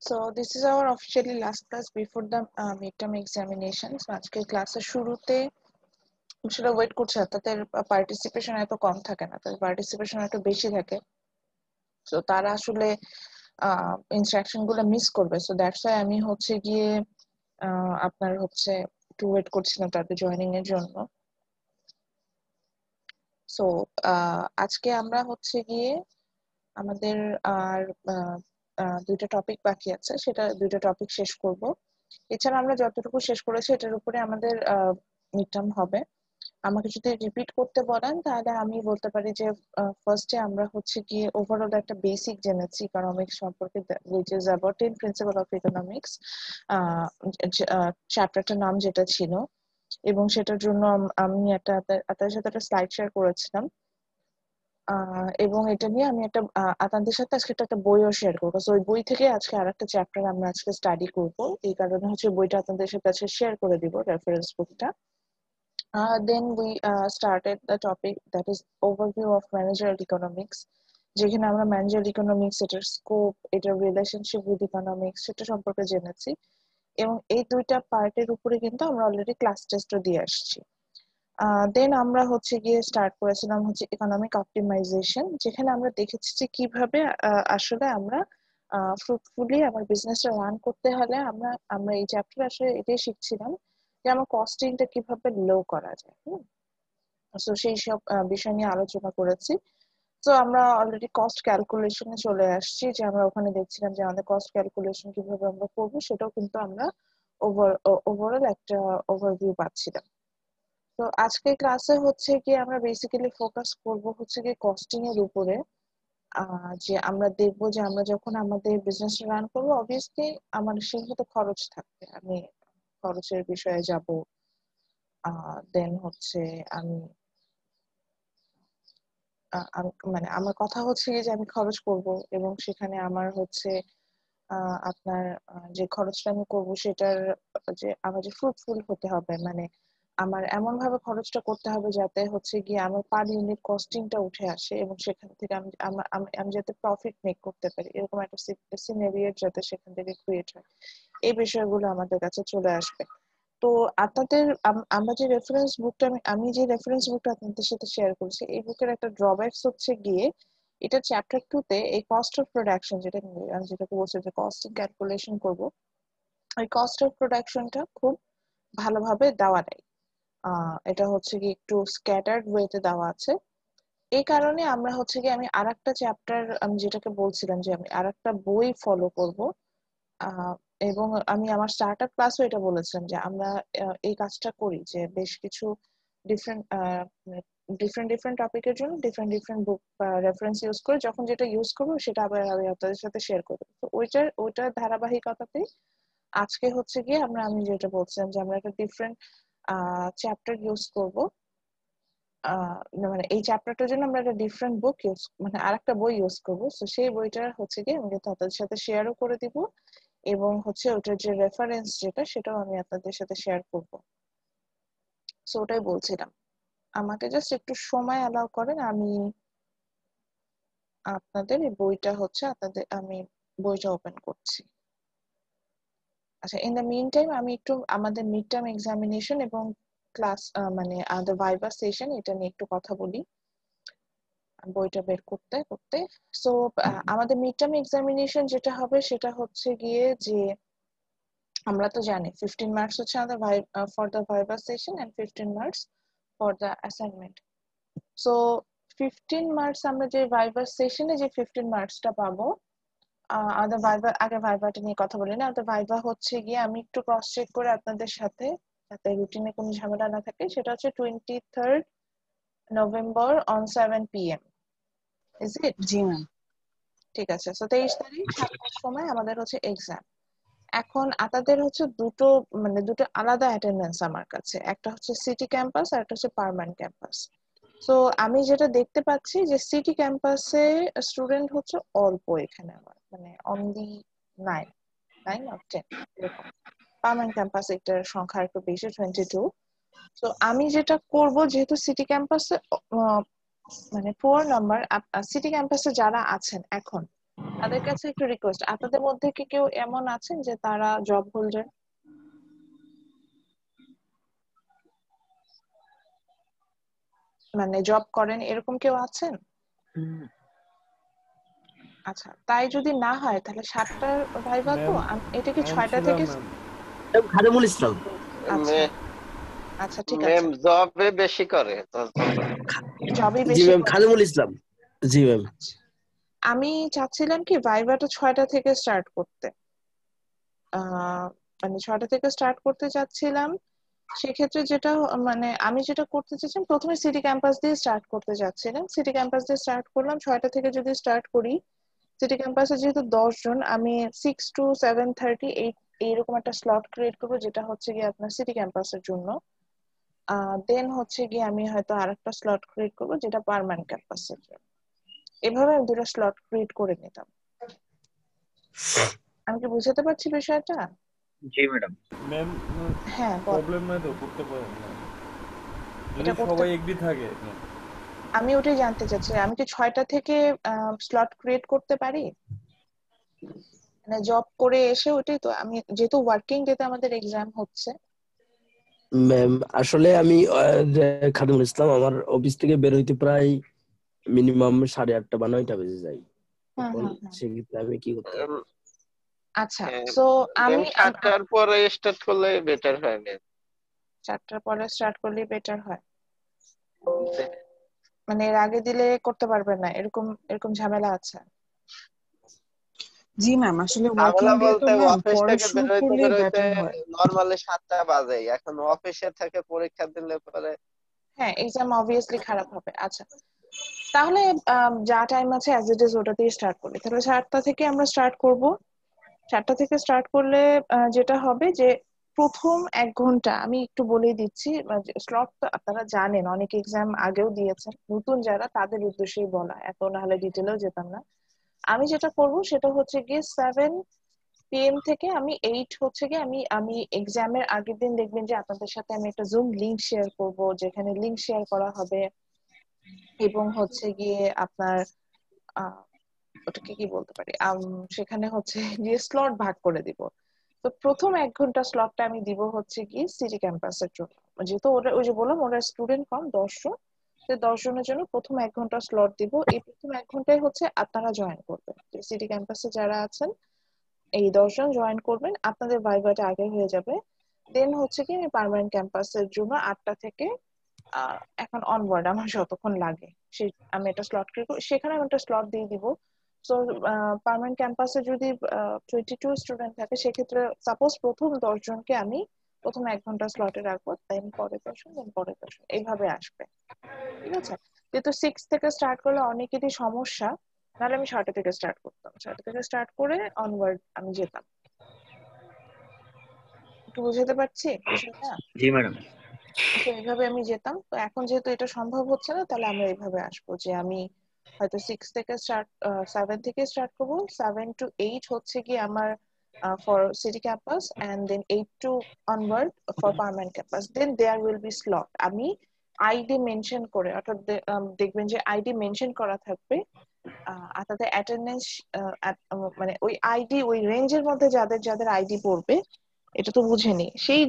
So this is our officially last class before the midterm examinations. আজকে ক্লাসের শুরুতে আসলে ওয়েট করছে, তাদের পার্টিসিপেশন এত কম থাকে না, তাদের পার্টিসিপেশন একটু বেশি থাকে। সো তারা আসলে ইনস্ট্রাকশন গুলো মিস করবে। সো দ্যাটস ওয়াই আমি হচ্ছে গিয়ে আপনার হচ্ছে একটু ওয়েট করছিলাম তাদের জয়েনিং এর জন্য। সো আজকে আমরা হচ্ছে গিয়ে আমাদের আর দুইটা টপিক বাকি আছে, সেটা দুইটা টপিক শেষ করব। এছাড়া আমরা যতটুকু শেষ করেছি এটার উপরে আমাদের মিডটার্ম হবে। আমাকে যদি রিপিট করতে বলেন তাহলে আমি বলতে পারি যে ফার্স্টে আমরা হচ্ছে গিয়ে ওভারঅল একটা বেসিক জেনেছি ইকোনমিক্স সম্পর্কে, which is about 10 principle of economics, চ্যাপ্টারটার নাম যেটা ছিল। এবং সেটার জন্য আমি আপনাদের সাথে একটা স্লাইড শেয়ার করেছিলাম, এবং এটা নিয়ে আমি আপনাদের সাথে আজকে একটা বইও শেয়ার করবো। তো ওই বই থেকে আজকে আরেকটা চ্যাপ্টার আমরা আজকে স্টাডি করব, এই কারণে হচ্ছে বইটা আপনাদের সাথে আজকে শেয়ার করে দিব, রেফারেন্স বুকটা। Then we started the topic that is overview of managerial economics, যেখানে আমরা ম্যানেজার ইকোনমিক্স, এটার স্কোপ, এটার রিলেশনশিপ উইথ ইকোনমিক্স সেটা সম্পর্কে জেনেছি। এবং এই দুইটা পার্টের উপরে কিন্তু আমরা অলরেডি ক্লাস টেস্টও দিয়ে আসছি। দেন আমরা হচ্ছে গিয়ে স্টার্ট করেছিলাম হচ্ছে ইকোনমিক অপটিমাইজেশন, যেখানে আমরা দেখেছি যে কিভাবে আসলে আমরা ফ্রুটফুলি আমার বিজনেসটা রান করতে হলে আমরা এই চ্যাপ্টার আসলে এটাই শিখছিলাম যে আমার কস্টিংটা কিভাবে লো করা যায়। তো সেই সব বিষয় নিয়ে আলোচনা করেছি। তো আমরা অলরেডি কস্ট ক্যালকুলেশনে চলে আসছি, যে আমরা ওখানে দেখছিলাম যে আমাদের কস্ট ক্যালকুলেশন কিভাবে আমরা করবো, সেটাও কিন্তু আমরা ওভারঅল একটা ওভারভিউ পাচ্ছিলাম। তো আজকে ক্লাসে হচ্ছে কি আমরা বেসিক্যালি ফোকাস করব হচ্ছে কি কস্টিং এর উপরে। যে আমরা দেখবো যে আমরা যখন আমাদের বিজনেস রান করবো, অবভিয়াসলি আমার সেক্ষেত্রে খরচ থাকবে, আমি খরচের বিষয়ে যাব। দেন হচ্ছে আমি মানে আমার কথা হচ্ছে যে আমি খরচ করব, এবং সেখানে আমার হচ্ছে আপনার যে খরচটা আমি করবো সেটার যে আমার যে ফ্রুটফুল হতে হবে, মানে আমার এমন ভাবে খরচটা করতে হবে যাতে হচ্ছে গিয়ে আমার পার ইউনিট কস্টিংটা উঠে আসে, এবং সেখান থেকে আমি যাতে প্রফিট মেক করতে পারি, এরকম একটা সিনারিও যাতে সেখান থেকে ক্রিয়েট হয়, এই বিষয়গুলো আমাদের কাছে চলে আসবে। তো আপনাদের আমরা যে রেফারেন্স বুকটা আমি যে রেফারেন্স বুকটা আপনাদের সাথে শেয়ার করছি, এই বুকের একটা ড্রব্যাকস হচ্ছে গিয়ে এটা চ্যাপ্টার 2 তে এই কস্ট অফ প্রোডাকশন যেটাকে বলছে যে কস্টিং ক্যালকুলেশন করব, এই কস্ট অফ প্রোডাকশনটা খুব ভালোভাবে দেওয়া নেই। এটা হচ্ছে কি একটু স্ক্যাটার্ড ওয়েতে দেওয়া আছে। এই কারণে আমরা হচ্ছে কি আমি আরেকটা চ্যাপ্টার, আমি যেটাকে বলছিলাম যে আমি আরেকটা বই ফলো করব। এবং আমি আমার স্টার্টার ক্লাসও এটা বলেছিলাম যে আমরা এই কাজটা করি, যে বেশ কিছু ডিফারেন্ট ডিফারেন্ট ডিফারেন্ট টপিকের জন্য ডিফারেন্ট ডিফারেন্ট বুক বা রেফারেন্স ইউজ করে যখন যেটা ইউজ করবো সেটা আবার আমি আপনাদের সাথে শেয়ার করবো। তো ওইটার ধারাবাহিকতাতেই আজকে হচ্ছে গিয়ে আমি যেটা বলছিলাম যে আমরা একটা ডিফারেন্ট চ্যাপ্টার ইউজ করব। মানে এই চ্যাপ্টারটার জন্য আমরা একটা ডিফারেন্ট বুক মানে আরেকটা বই ইউজ করবো। তো সেই বইটা হচ্ছে গিয়ে আমি আপনাদের সাথে শেয়ারও করে দিব, এবং হচ্ছে ওটার যে রেফারেন্স সেটাও আমি আপনাদের সাথে শেয়ার করব। সো ওটাই বলছিলাম, আমাকে জাস্ট একটু সময় অ্যালাউ করেন, আমি আপনাদের এই বইটা হচ্ছে আমি বইটা ওপেন করছি। আচ্ছা, ইন দ্য মিন টাইম আমি একটু আমাদের মিড টার্ম এক্সামিনেশন এবং ক্লাস মানে আমাদের ভাইভা সেশন এটা নিয়ে একটু কথা বলি বইটা বের করতে করতে। সো আমাদের মিড টার্ম এক্সামিনেশন যেটা হবে সেটা হচ্ছে গিয়ে যে আমরা তো জানি 15 মার্কস হচ্ছে আমাদের for the viva session and 15 marks for the assignment. So 15 marks আমরা যে ভাইভা সেশনে যে 15 মার্কসটা পাবো, আমাদের আগে ভাইভাটা নিয়ে কথা বলি না। আমাদের ভাইভা হচ্ছে গিয়ে আমি একটু ক্রস চেক করে আপনাদের সাথে, যাতে রুটিনে কোনো ঝামেলা না থাকে, সেটা হচ্ছে 23rd November on 7 PM। Is it? G ma'am. ঠিক আছে। সো 23 তারিখ 7টার সময় আমাদের হচ্ছে এক্সাম। এখন আপনাদের হচ্ছে দুটো আলাদা অ্যাটেন্ডেন্স আমার কাছে, একটা হচ্ছে সিটি ক্যাম্পাস আর একটা হচ্ছে পার্মানেন্ট ক্যাম্পাস। তো আমি যেটা দেখতে পাচ্ছি যে সিটি ক্যাম্পাসে স্টুডেন্ট হচ্ছে অল্প, এখানে আমার মানে অনলি 9 or 10 এরকম। পার্মানেন্ট ক্যাম্পাস এটার সংখ্যা একটু বেশি, 22। তো আমি যেটা করব, যেহেতু সিটি ক্যাম্পাসে মানে 4 নাম্বার, সিটি ক্যাম্পাসে যারা আছেন এখন তাদের কাছে একটু রিকোয়েস্ট, আপনাদের মধ্যে কি কেউ এমন আছেন যে তারা জব হোল্ডার, মানে জব করেন এরকম কেউ আছেন? আচ্ছা, তাই যদি না হয় তাহলে 7টার ভাইবা তো ম্যাম, এটা কি ম্যাম 6টা ছিলাম থেকে? ম্যাম। খাদেমুল ইসলাম। আচ্ছা আচ্ছা, ঠিক আছে, ম্যাম জবে বেশি করে তো। জবই জি বেশি ম্যাম, করে। খাদেমুল ইসলাম। জি ম্যাম। আচ্ছা, আমি চাচ্ছিলাম কি ভাইভাটা 6টা থেকে স্টার্ট করতে, মানে 6টা থেকে স্টার্ট করতে চাচ্ছিলাম। সেক্ষেত্রে যেটা মানে আমি যেটা করতে চাচ্ছিলাম, প্রথমে সিটি ক্যাম্পাস দিয়ে স্টার্ট করতে চাচ্ছিলাম। সিটি ক্যাম্পাস দিয়ে স্টার্ট করলাম, 6টা থেকে যদি স্টার্ট করি, সিটি ক্যাম্পাসে যেহেতু 10 জন, আমি 6 to 7:30 এইরকম একটা স্লট ক্রিয়েট করবো, যেটা হচ্ছে গিয়ে আপনার সিটি ক্যাম্পাসের জন্য। দেন হচ্ছে গিয়ে আমি হয়তো আরেকটা স্লট ক্রিয়েট করবো যেটা পার্মানেন্ট ক্যাম্পাসের জন্য। এভাবে আমি দুটো স্লট ক্রিয়েট করে নিতাম। আমি কি বুঝাতে পারছি বিষয়টা? জি ম্যাডাম। ম্যাম, হ্যাঁ, বল। প্রবলেম নাই তো, করতে পারেন না যদি এটা করতে সবাই এগ্রি থাকে। আমি ওটাই জানতে চাচ্ছি, আমি কি 6টা থেকে স্লট ক্রিয়েট করতে পারি? মানে জব করে এসে, ওটাই তো, আমি যেহেতু ওয়ার্কিং ডেতে আমাদের এক্সাম হচ্ছে। ম্যাম আসলে আমি যে খাদেমুল ইসলাম, আমার অফিস থেকে বের হইতে প্রায় মিনিমাম 8:30 বা 9টা বেজে যায়। হুম এখন হুম হুম। সেক্ষেত্রে আমি কি করতে পারি? আচ্ছা, তো ম্যাম আমি 7টার পরে স্টার্ট করলে বেটার হয় ম্যাম। 4টার পরে স্টার্ট করলে বেটার হয়? মানে এর আগে দিলে করতে পারবেন না, এরকম এরকম ঝামেলা আছে? জি ম্যাম, আসলে ওয়ার্কিং ঝামেলা ডে তো বলতে ম্যাম অফিস পরে থেকে শুরু বেরোইতে করলে বেরোইতে বেটার হয়। নরমালি 7টা বাজে, এখন অফিসে থেকে পরীক্ষা দিলে পরে। হ্যাঁ, এক্সাম অবভিয়াসলি খারাপ হবে। আচ্ছা, তাহলে যা টাইম আছে অ্যাজ ইট ইজ ওটাতেই স্টার্ট করি। তাহলে 7টা থেকে আমরা স্টার্ট করব। 7টা থেকে স্টার্ট করলে যেটা হবে যে প্রথম 1 ঘন্টা আমি একটু বলে দিচ্ছি। স্লট তো আপনারা জানেন, অনেক এক্সাম আগেও দিয়েছেন, নতুন যারা তাদের উদ্দেশ্যেই বলা, এত না হলে ডিটেলেও যেতাম না। আমি যেটা করব সেটা হচ্ছে গিয়ে 7 PM থেকে আমি 8 হচ্ছে গিয়ে আমি আমি এক্সামের আগের দিন দেখবেন যে আপনাদের সাথে আমি একটা জুম লিংক শেয়ার করব, যেখানে লিংক শেয়ার করা হবে এবং হচ্ছে গিয়ে আপনার ওটাকে কি বলতে পারি, সেখানে হচ্ছে গিয়ে স্লট ভাগ করে দিব। তো প্রথম 1 ঘন্টা স্লটটা আমি দিব হচ্ছে কি সিটি ক্যাম্পাসের জন্য, যেহেতু ওরা ওই যে বললাম ওরা স্টুডেন্ট কম 10 জন, তো 10 জনের জন্য প্রথম 1 ঘন্টা স্লট দিব। এই প্রথম 1 ঘন্টায় হচ্ছে আপনারা জয়েন করবেন, সিটি ক্যাম্পাসে যারা আছেন এই 10 জন জয়েন করবেন, আপনাদের ভাইভাটা আগে হয়ে যাবে। দেন হচ্ছে কি আমি পার্মানেন্ট ক্যাম্পাসের জন্য 8টা থেকে এখন অনওয়ার্ড আমার যতক্ষণ লাগে সে আমি একটা স্লট ক্রিয়েট করি, সেখানে আমি একটা স্লট দিয়ে দিব। তো পার্মানেন্ট ক্যাম্পাসে যদি 22 স্টুডেন্ট থাকে, সেক্ষেত্রে সাপোজ প্রথম 10 জনকে আমি প্রথম 1 ঘন্টা স্লটে রাখবো, দেন পরে 10 জন, দেন পরে 10 জন, এইভাবে আসবে। ঠিক আছে? যেহেতু 6 থেকে স্টার্ট করলে অনেকেরই সমস্যা, নাহলে আমি 6টা থেকে স্টার্ট করতাম, 6টা থেকে স্টার্ট করে অনওয়ার্ড আমি যেতাম। একটু বুঝাতে পারছি বিষয়টা? জি ম্যাডাম। তো এইভাবে আমি যেতাম। তো এখন যেহেতু এটা সম্ভব হচ্ছে না, তাহলে আমরা এইভাবে আসবো যে আমি হয়তো 7 থেকে স্টার্ট করবো, 7 to 8 হচ্ছে কি আমার for city campus, and then 8 to onward for permanent campus. Then there will be slot, আমি আইডি মেনশন করে, অর্থাৎ দেখবেন যে আইডি মেনশন করা থাকবে, আর তাদের অ্যাটেন্ডেন্স, মানে ওই আইডি ওই রেঞ্জের মধ্যে যাদের যাদের আইডি পড়বে, এটা তো বুঝেনি, সেই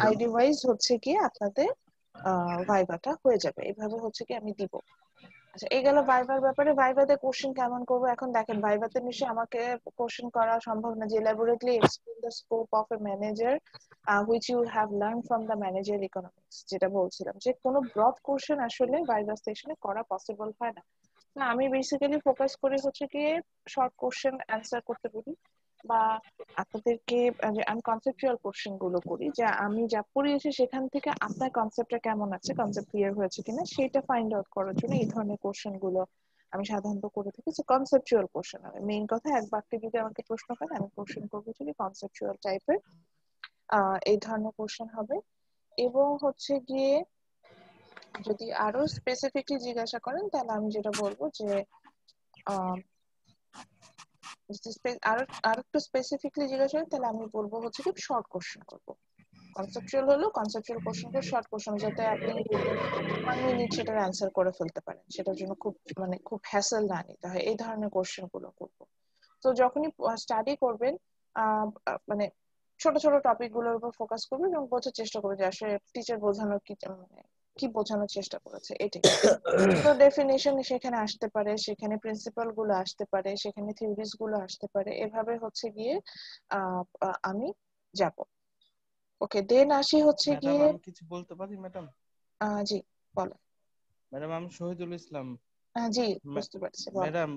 আইডি ওয়াইজ হচ্ছে কি আপনাদের ভাইভাটা হয়ে যাবে। এইভাবে হচ্ছে কি আমি দিব। আচ্ছা, এই গেল ভাইভার ব্যাপারে। ভাইভাতে কোশ্চেন কেমন করবো? এখন দেখেন, ভাইভাতে নিশ্চয়ই আমাকে কোশ্চেন করা সম্ভব না যে elaborately explain the scope of a manager which you have learned from the managerial economics, যেটা বলছিলাম যে কোনো ব্রড কোশ্চেন আসলে ভাইভা সেশনে করা পসিবল হয় না। না, আমি বেসিক্যালি ফোকাস করি হচ্ছে কি শর্ট কোশ্চেন অ্যান্সার করতে বলি, বা আপনাদেরকে আমি কনসেপচুয়াল কোশ্চেন গুলো করি, যে আমি যা পড়িয়েছি সেখান থেকে আপনার কনসেপ্টটা কেমন আছে, কনসেপ্ট ক্লিয়ার হয়েছে কিনা সেটা ফাইন্ড আউট করার জন্য এই ধরনের কোশ্চেন গুলো আমি সাধারণত করে থাকি। যে কনসেপচুয়াল কোশ্চেন হবে মেইন কথা, এক বাক্যে যদি আমাকে প্রশ্ন করেন আমি কোশ্চেন করবো যদি কনসেপচুয়াল টাইপের এই ধরনের কোশ্চেন হবে। এবং হচ্ছে গিয়ে যদি আরো স্পেসিফিকলি জিজ্ঞাসা করেন, তাহলে আমি যেটা বলবো যে আহ আরো আরো একটু স্পেসিফিকলি জিজ্ঞাসা করেন, তাহলে আমি বলবো হচ্ছে কি শর্ট কোশ্চেন করবো। কনসেপচুয়াল হলো কনসেপচুয়াল কোশ্চেন করে শর্ট কোশ্চেন, যাতে আপনি উইদিন 1 মিনিট সেটার অ্যান্সার করে ফেলতে পারেন, সেটার জন্য খুব মানে খুব হ্যাসেল না নিতে হয়, এই ধরনের কোশ্চেন গুলো করবো। তো যখনই স্টাডি করবেন মানে ছোট ছোট টপিক গুলোর উপর ফোকাস করবেন এবং বোঝার চেষ্টা করবেন যে আসলে টিচার বোঝানোর কি বোঝানোর চেষ্টা করেছে এটাই। তো ডেফিনেশন সেখানে আসতে পারে, সেখানে প্রিন্সিপাল গুলো আসতে পারে, সেখানে থিওরিজ গুলো আসতে পারে, এভাবে হচ্ছে গিয়ে আমি যাব। ওকে, দেন আসি হচ্ছে ম্যাডাম গিয়ে আমি কিছু বলতে পারি ম্যাডাম? জি বলো। ম্যাডাম আমি শহীদুল ইসলাম। জি বুঝতে পারছি, বলো। ম্যাডাম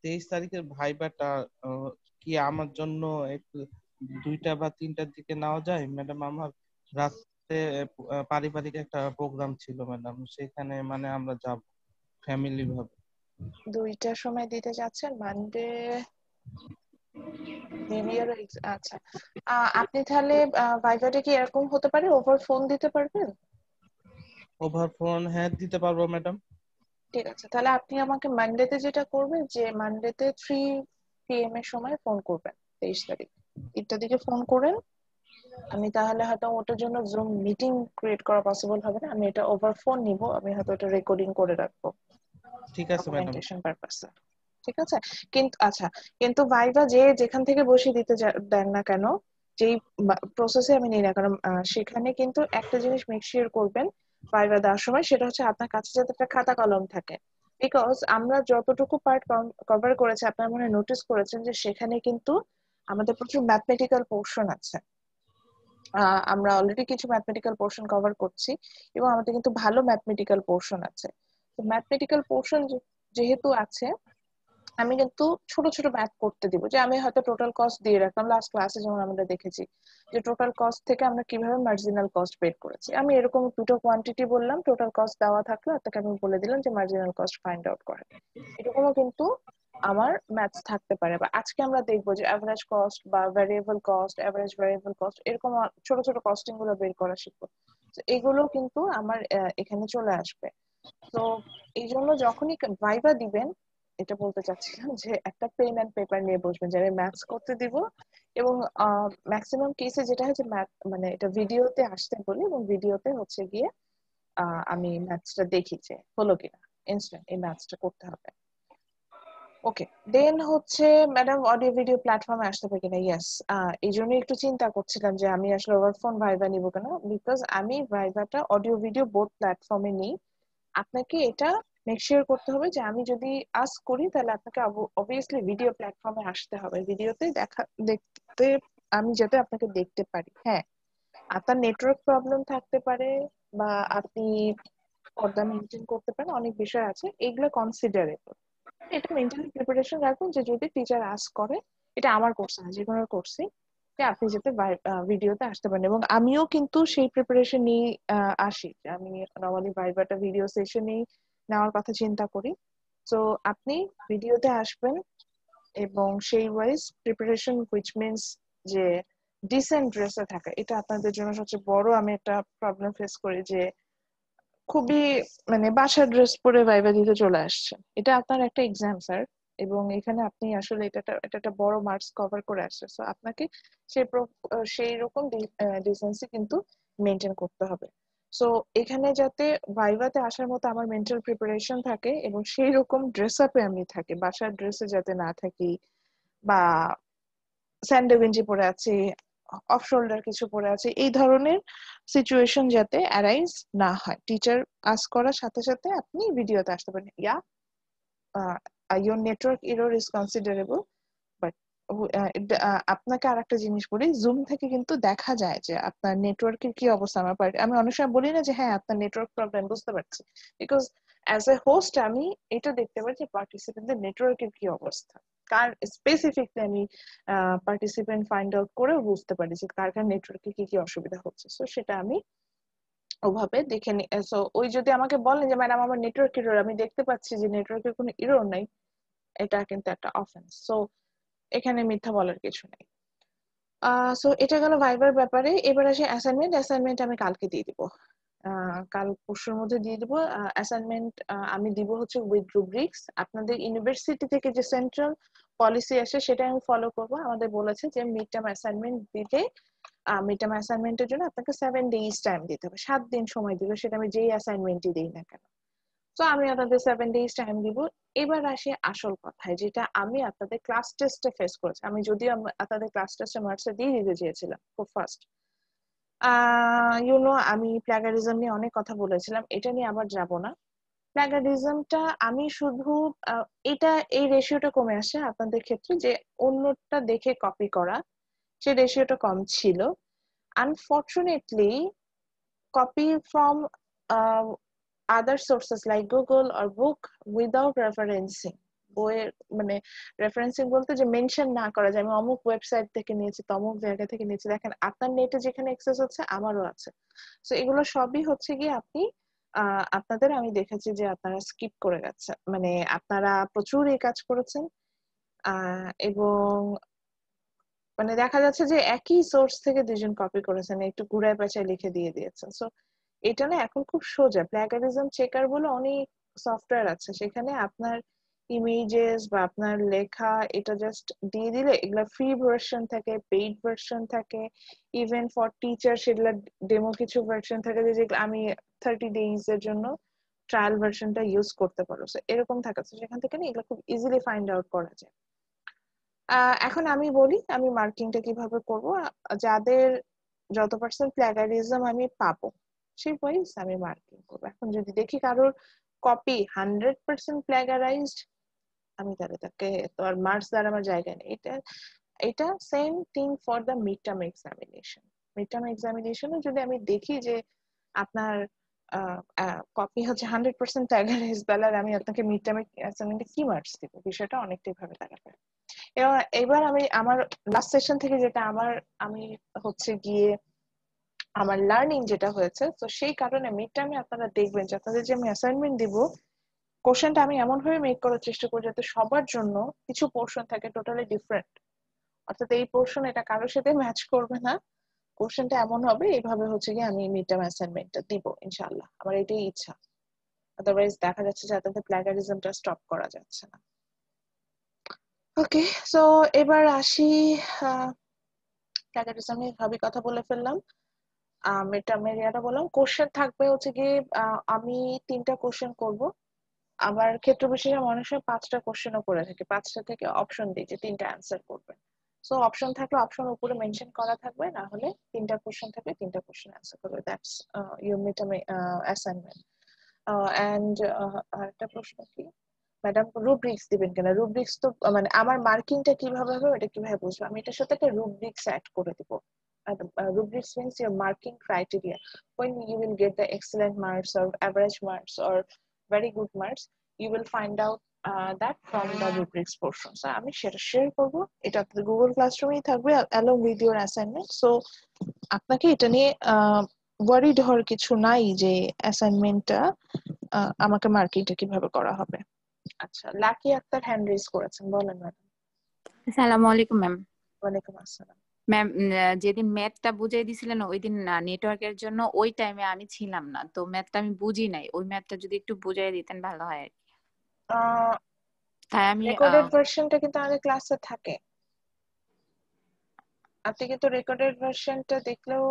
23 তারিখের ভাইবাটা কি আমার জন্য একটু 2টা বা 3টার দিকে নেওয়া যায় ম্যাডাম? আমার রাতে পারিবারিক একটা প্রোগ্রাম ছিল ম্যাডাম, সেখানে মানে আমরা যাব ফ্যামিলি ভাবে। 2টার সময় দিতে যাচ্ছেন মানডে নিউইয়ার? আচ্ছা, আপনি তাহলে ভাইভাটা কি এরকম হতে পারে ওভার ফোন দিতে পারবেন? ওভার ফোন হ্যাঁ দিতে পারবো ম্যাডাম। ঠিক আছে, তাহলে আপনি আমাকে মানডেতে যেটা করবেন যে মানডেতে 3 PM এর সময় ফোন করবেন, 23 তারিখ 3টার দিকে ফোন করেন। আমি তাহলে হয়তো ওটার জন্য জুম মিটিং ক্রিয়েট করা পসিবল হবে না, আমি এটা ওভার ফোন নিব, আমি হয়তো এটা রেকর্ডিং করে রাখবো ঠিক আছে ম্যাডাম। ডকুমেন্টেশন পারপাসে। ঠিক আছে, কিন্তু আচ্ছা, কিন্তু ভাইভা যে যেখান থেকে বসে দিতে দেন না কেন, যেই প্রসেসে আমি নিই না কারণ সেখানে কিন্তু একটা জিনিস মেক শিওর করবেন ভাইভা দেওয়ার সময়, সেটা হচ্ছে আপনার কাছে যাতে একটা খাতা কলম থাকে। বিকজ আমরা যতটুকু পার্ট কভার করেছি আপনার মনে নোটিস করেছেন যে সেখানে কিন্তু আমাদের প্রচুর ম্যাথমেটিক্যাল পোর্শন আছে। আমরা অলরেডি কিছু ম্যাথমেটিক্যাল পোর্শন কভার করছি এবং আমাদের কিন্তু ভালো ম্যাথমেটিক্যাল পোর্শন আছে। তো ম্যাথমেটিক্যাল পোর্শন যেহেতু আছে, আমি কিন্তু ছোট ছোট ম্যাথ করতে দিব, যে আমি হয়তো টোটাল কস্ট দিয়ে রাখলাম, লাস্ট ক্লাসে যেমন আমরা দেখেছি যে টোটাল কস্ট থেকে আমরা কিভাবে মার্জিনাল কস্ট বের করেছি। আমি এরকম দুটো কোয়ান্টিটি বললাম, টোটাল কস্ট দেওয়া থাকলো, আপনাকে আমি বলে দিলাম যে মার্জিনাল কস্ট ফাইন্ড আউট করে। এরকমও কিন্তু আমার ম্যাথস থাকতে পারে। বা আজকে আমরা দেখবো যে অ্যাভারেজ কস্ট বা variable cost, average variable cost, এরকম ছোট ছোট কস্টিং গুলো বের করা শিখবো। তো এগুলো কিন্তু আমার এখানে চলে আসবে। তো এই জন্য যখনই ভাইভা দিবেন, এটা বলতে চাচ্ছিলাম যে একটা পেন এন্ড পেপার নিয়ে বসবেন, যে আমি ম্যাথস করতে দিব এবং ম্যাক্সিমাম কেসে যেটা হয় যে ম্যাথ মানে এটা ভিডিওতে আসতে বলি এবং ভিডিওতে হচ্ছে গিয়ে আমি ম্যাথসটা দেখি যে হলো কিনা, ইনস্ট্যান্ট এই ম্যাথসটা করতে হবে। ওকে, দেন হচ্ছে ম্যাডাম অডিও ভিডিও প্ল্যাটফর্মে আসতে পারে কিনা? ইয়েস, এই জন্য একটু চিন্তা করছিলাম যে আমি আসলে ওভার ফোন ভাইভা নিব কেন, বিকজ আমি ভাইভাটা অডিও ভিডিও বোথ প্ল্যাটফর্মে নিই। আপনাকে এটা মেক শিওর করতে হবে যে আমি যদি আস্ক করি তাহলে আপনাকে অবভিয়াসলি ভিডিও প্ল্যাটফর্মে আসতে হবে, ভিডিওতে দেখতে আমি যাতে আপনাকে দেখতে পারি। হ্যাঁ, আপনার নেটওয়ার্ক প্রবলেম থাকতে পারে বা আপনি পর্দা মেনটেন করতে পারেন, অনেক বিষয় আছে, এগুলো কনসিডারেবল। এটা মেন্টালি প্রিপারেশন রাখুন যে যদি টিচার আস্ক করে, এটা আমার কোর্স না, যে কোনো কোর্সে, যে আপনি যাতে ভিডিওতে আসতে পারেন। এবং আমিও কিন্তু সেই প্রিপারেশন নিয়ে আসি, যে আমি নর্মালি ভাইভাটা ভিডিও সেশনেই নেওয়ার কথা চিন্তা করি। তো আপনি ভিডিওতে আসবেন এবং সেই ওয়াইজ প্রিপারেশন, হুইচ মিনস যে ডিসেন্ট ড্রেসে থাকা, এটা আপনাদের জন্য সবচেয়ে বড় আমি একটা প্রবলেম ফেস করি, যে খুবই মানে বাসার ড্রেস পরে ভাইবা দিতে চলে আসছেন। এটা আপনার একটা এক্সাম স্যার, এবং এখানে আপনি আসলে এটা একটা বড় মার্কস কভার করে আসছে, সো আপনাকে সেই রকম ডিসেন্সি কিন্তু মেনটেন করতে হবে। সো এখানে যাতে ভাইভাতে আসার মতো আমার মেন্টাল প্রিপারেশন থাকে এবং সেই রকম ড্রেস আপে আমি থাকি, বাসার ড্রেসে যাতে না থাকি বা স্যান্ডো গেঞ্জি পরে আছি, অফ শোল্ডার কিছু পরে আছে, এই ধরনের সিচুয়েশন যাতে অ্যারাইজ না হয়। টিচার আস্ক করার সাথে সাথে আপনি ভিডিওতে আসতে পারেন। Your network error is considerable, but আপনাকে আর একটা জিনিস বলি, জুম থেকে কিন্তু দেখা যায় যে আপনার নেটওয়ার্কের কি অবস্থা। আমি অনেক সময় বলি না যে হ্যাঁ আপনার নেটওয়ার্ক প্রবলেম, বুঝতে পারছি, বিকজ অ্যাজ এ হোস্ট আমি এটা দেখতে পারি যে পার্টিসিপেন্টদের নেটওয়ার্কের কি অবস্থা। কার স্পেসিফিকলি আমি পার্টিসিপেন্ট ফাইন্ড আউট করেও বুঝতে পারি যে কার কার নেটওয়ার্কে কি কি অসুবিধা হচ্ছে। সো সেটা আমি ওভাবে দেখে নি। সো ওই যদি আমাকে বলেন যে ম্যাডাম আমার নেটওয়ার্ক এরর, আমি দেখতে পাচ্ছি যে নেটওয়ার্কের কোনো এরর নাই, এটা কিন্তু একটা অফেন্স। সো এখানে মিথ্যা বলার কিছু নেই। সো এটা গেল ভাইবার ব্যাপারে। এবার আসি অ্যাসাইনমেন্ট আমি কালকে দিয়ে দিব, কাল পরশুর মধ্যে দিয়ে দিব অ্যাসাইনমেন্ট। আমি দিব হচ্ছে উইথ রুব্রিক্স। আপনাদের ইউনিভার্সিটি থেকে যে সেন্ট্রাল পলিসি আসে সেটা আমি ফলো করব। আমাদের বলেছে যে মিড টার্ম অ্যাসাইনমেন্ট দিতে, মিড টার্ম অ্যাসাইনমেন্টের জন্য আপনাকে 7 days টাইম দিতে হবে, 7 দিন সময় দিবে, সেটা আমি যেই অ্যাসাইনমেন্টই দিই না কেন। তো আমি আপনাদের 7 days টাইম দিব। এবার আসি আসল কথায়, যেটা আমি আপনাদের ক্লাস টেস্টে ফেস করেছি। আমি যদিও আপনাদের ক্লাস টেস্টে মার্কস দিয়ে দিতে চেয়েছিলাম খুব ফার্স্ট। আমি প্লাগারিজম নিয়ে অনেক কথা বলেছিলাম, এটা নিয়ে আবার যাব না। প্লাগারিজমটা আমি শুধু এই রেশিওটা কমে আসে আপনাদের ক্ষেত্রে, যে অন্যটা দেখে কপি করা, সে রেশিওটা কম ছিল। Unfortunately copy from other sources like Google or book without referencing, বইয়ের মানে রেফারেন্সিং বলতে যে মেনশন না করা যায় আমি অমুক ওয়েবসাইট থেকে নিয়েছি, তমুক জায়গা থেকে নিয়েছি, দেখেন আপনার নেটে যেখানে অ্যাক্সেস হচ্ছে আমারও আছে। সো এগুলো সবই হচ্ছে গিয়ে আপনি আপনাদের আমি দেখেছি যে আপনারা স্কিপ করে গেছেন, মানে আপনারা প্রচুর এই কাজ করেছেন এবং মানে দেখা যাচ্ছে যে একই সোর্স থেকে দুজন কপি করেছেন, একটু ঘুরায় পেঁচায় লিখে দিয়ে দিয়েছেন। সো এটা না এখন খুব সোজা, প্লাগারিজম চেকার বলে অনেক সফটওয়্যার আছে, সেখানে আপনার ইমেজেস বা আপনার লেখা এটা জাস্ট দিয়ে দিলে এগুলা ফ্রি ভার্সন থাকে, পেইড ভার্সন থাকে, ইভেন ফর টিচার সেগুলা ডেমো কিছু ভার্সন থাকে যেগুলো আমি 30 days এর জন্য ট্রায়াল ভার্সনটা ইউজ করতে পারো। সো এরকম থাকে, সেখান থেকে না এগুলো খুব ইজিলি ফাইন্ড আউট করা যায়। এখন আমি বলি আমি মার্কিংটা কিভাবে করব। যাদের যত পার্সেন্ট প্লাগারিজম আমি পাবো সেই ওয়াইজ আমি মার্কিং করবো। এখন যদি দেখি কারোর কপি 100% প্লাগারাইজড, আমি তাকে তো আর মার্কস দ্বারা আমার জায়গা নেই। এটা same thing for the mid term examination. Mid term এক্সামিনেশনে যদি আমি দেখি যে আপনার কপি হচ্ছে 100% প্লাগারাইজড, তাহলে আমি আপনাকে মিড টার্ম অ্যাসাইনমেন্টে কি মার্কস দিব, বিষয়টা অনেকটাই ভাবে দাঁড়াবে। এবার আমি আমার লাস্ট সেশন থেকে যেটা আমি হচ্ছে গিয়ে আমার লার্নিং যেটা হয়েছে, তো সেই কারণে মিড টার্মে আপনারা দেখবেন যে আপনাদের যে আমি অ্যাসাইনমেন্ট দিব, কোশ্চেনটা আমি এমন ভাবে মেক করার চেষ্টা করি যাতে সবার জন্য কিছু পোর্শন থাকে টোটালি ডিফারেন্ট, অর্থাৎ এই পোর্শন এটা কারোর সাথে ম্যাচ করবে না, কোশ্চেনটা এমন হবে। এইভাবে হচ্ছে গিয়ে আমি মিড টার্ম অ্যাসাইনমেন্টটা দিব ইনশাআল্লাহ, আমার এটাই ইচ্ছা। আদারওয়াইজ দেখা যাচ্ছে যে আপনাদের প্লাগারিজমটা স্টপ করা যাচ্ছে না। ওকে, সো এবার আসি, প্লাগারিজম নিয়ে ভাবি কথা বলে ফেললাম, এটা আমি এরিয়াটা বললাম। কোশ্চেন থাকবে হচ্ছে গিয়ে আমি 3টা কোশ্চেন করব, আবার ক্ষেত্র বিশেষে মানুষের 5টা কোশ্চেনও করে থাকে, 5টা থেকে অপশন দিই যে 3টা অ্যান্সার করবে। সো অপশন থাকলে অপশন উপরে মেনশন করা থাকবে, না হলে 3টা কোশ্চেন থাকবে 3টা কোশ্চেন অ্যান্সার করবে। That's your mid term assignment. And আরেকটা প্রশ্ন কি, ম্যাডাম রুব্রিক্স দিবেন কিনা? রুব্রিক্স তো মানে আমার মার্কিংটা কিভাবে হবে এটা কিভাবে বুঝবো? আমি এটার সাথে একটা রুব্রিক্স অ্যাড করে দিব। Rubrics means your marking criteria. When you will get the excellent marks or average marks or very good marks, you will find out that from the rubrics portion. So আমি সেটা share করব, এটা আপনাদের Google ক্লাসরুমেই থাকবে along with your assignment. So আপনাকে এটা নিয়ে worried হওয়ার কিছু নাই যে অ্যাসাইনমেন্টটা আমাকে মার্কিংটা কিভাবে করা হবে। আচ্ছা, লাকি আক্তার হ্যান্ড রেজ করেছেন, বলেন ম্যাডাম। আসসালামু আলাইকুম ম্যাম। ওয়ালাইকুম আসসালাম। ম্যাম, যেদিন ম্যাথটা বুঝিয়ে দিছিলেন ওই দিন নেটওয়ার্কের জন্য ওই টাইমে আমি ছিলাম না, তো ম্যাথটা আমি বুঝি নাই। ওই ম্যাথটা যদি একটু বুঝিয়ে দিতেন ভালো হয় আর কি। তাই আমি রেকর্ডেড ভার্সনটা কিন্তু আমাদের ক্লাসে থাকে, আপনি কিন্তু রেকর্ডেড ভার্সনটা দেখলেও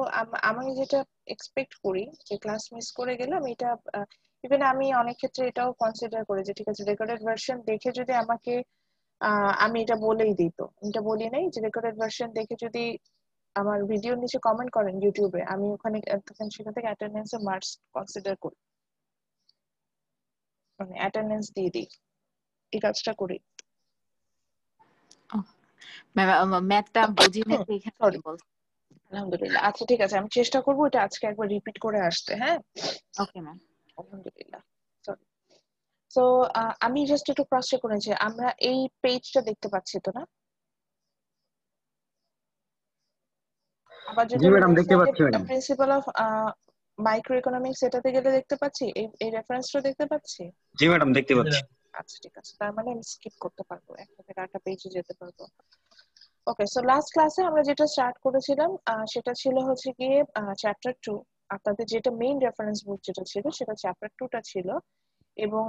আমি যেটা এক্সপেক্ট করি যে ক্লাস মিস করে গেলাম, এটা ইভেন আমি অনেক ক্ষেত্রে এটাও কনসিডার করি যে ঠিক আছে রেকর্ডেড ভার্সন দেখে যদি আমাকে আমি এটা বলেই দিই, তো এটা বলি নাই যে রেকর্ডেড ভার্সন দেখে যদি আমার ভিডিওর নিচে কমেন্ট করেন ইউটিউবে, আমি ওখানে তখন সেখান থেকে অ্যাটেন্ডেন্সের মার্কস কনসিডার করি, মানে অ্যাটেন্ডেন্স দিয়ে দিই, এই কাজটা করি। ম্যাম ম্যাথটা বুঝি না এখানে বলছি। আলহামদুলিল্লাহ, আচ্ছা ঠিক আছে, আমি চেষ্টা করবো এটা আজকে একবার রিপিট করে আসতে। হ্যাঁ, ওকে ম্যাম। আলহামদুলিল্লাহ। সরি। সো আমি জাস্ট একটু ক্রস চেক করেছি, আমরা এই পেজটা দেখতে পাচ্ছি তো না? আবার যদি জি ম্যাডাম দেখতে পাচ্ছি madam. Principal of micro economics এটাতে গেলে দেখতে পাচ্ছি, এই রেফারেন্সটা দেখতে পাচ্ছি। জি ম্যাডাম দেখতে পাচ্ছি। আচ্ছা ঠিক আছে, তার মানে আমি স্কিপ করতে পারবো, একটা থেকে আরেকটা পেজে যেতে পারবো। ওকে, সো লাস্ট ক্লাসে আমরা যেটা স্টার্ট করেছিলাম সেটা ছিল হচ্ছে গিয়ে চ্যাপ্টার 2। আপনাদের যেটা মেইন রেফারেন্স বুক যেটা ছিল সেটা চ্যাপ্টার 2টা ছিল, এবং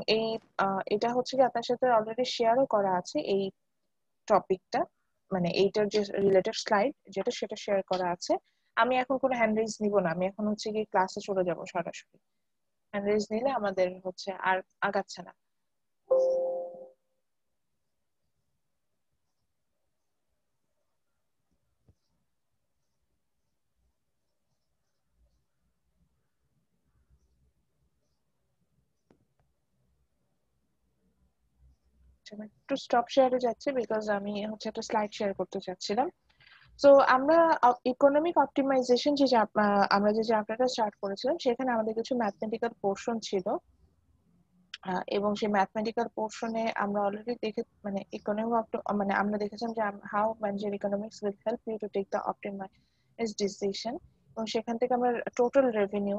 এটা হচ্ছে কি আপনার সাথে অলরেডি শেয়ারও করা আছে এই টপিকটা, মানে এইটার যে রিলেটেড স্লাইড যেটা সেটা শেয়ার করা আছে। আমি এখন কোনো হ্যান্ড রেজ নিব না, আমি এখন হচ্ছে গিয়ে ক্লাসে চলে যাব সরাসরি। হ্যান্ড রেজ নিলে আমাদের হচ্ছে আর আগাচ্ছে না। একটু স্টপ শেয়ারে যাচ্ছি বিকজ আমি হচ্ছে একটা স্লাইড শেয়ার করতে চাচ্ছিলাম। তো আমরা ইকোনমিক অপটিমাইজেশন আমরা যে চ্যাপ্টারটা স্টার্ট করেছিলাম সেখানে আমাদের কিছু ম্যাথমেটিক্যাল পোর্শন ছিল, এবং সেই ম্যাথমেটিক্যাল পোর্শনে আমরা অলরেডি মানে মানে আমরা দেখেছিলাম যে how manager economics will help you to take the optimised decision, এবং সেখান থেকে আমরা total revenue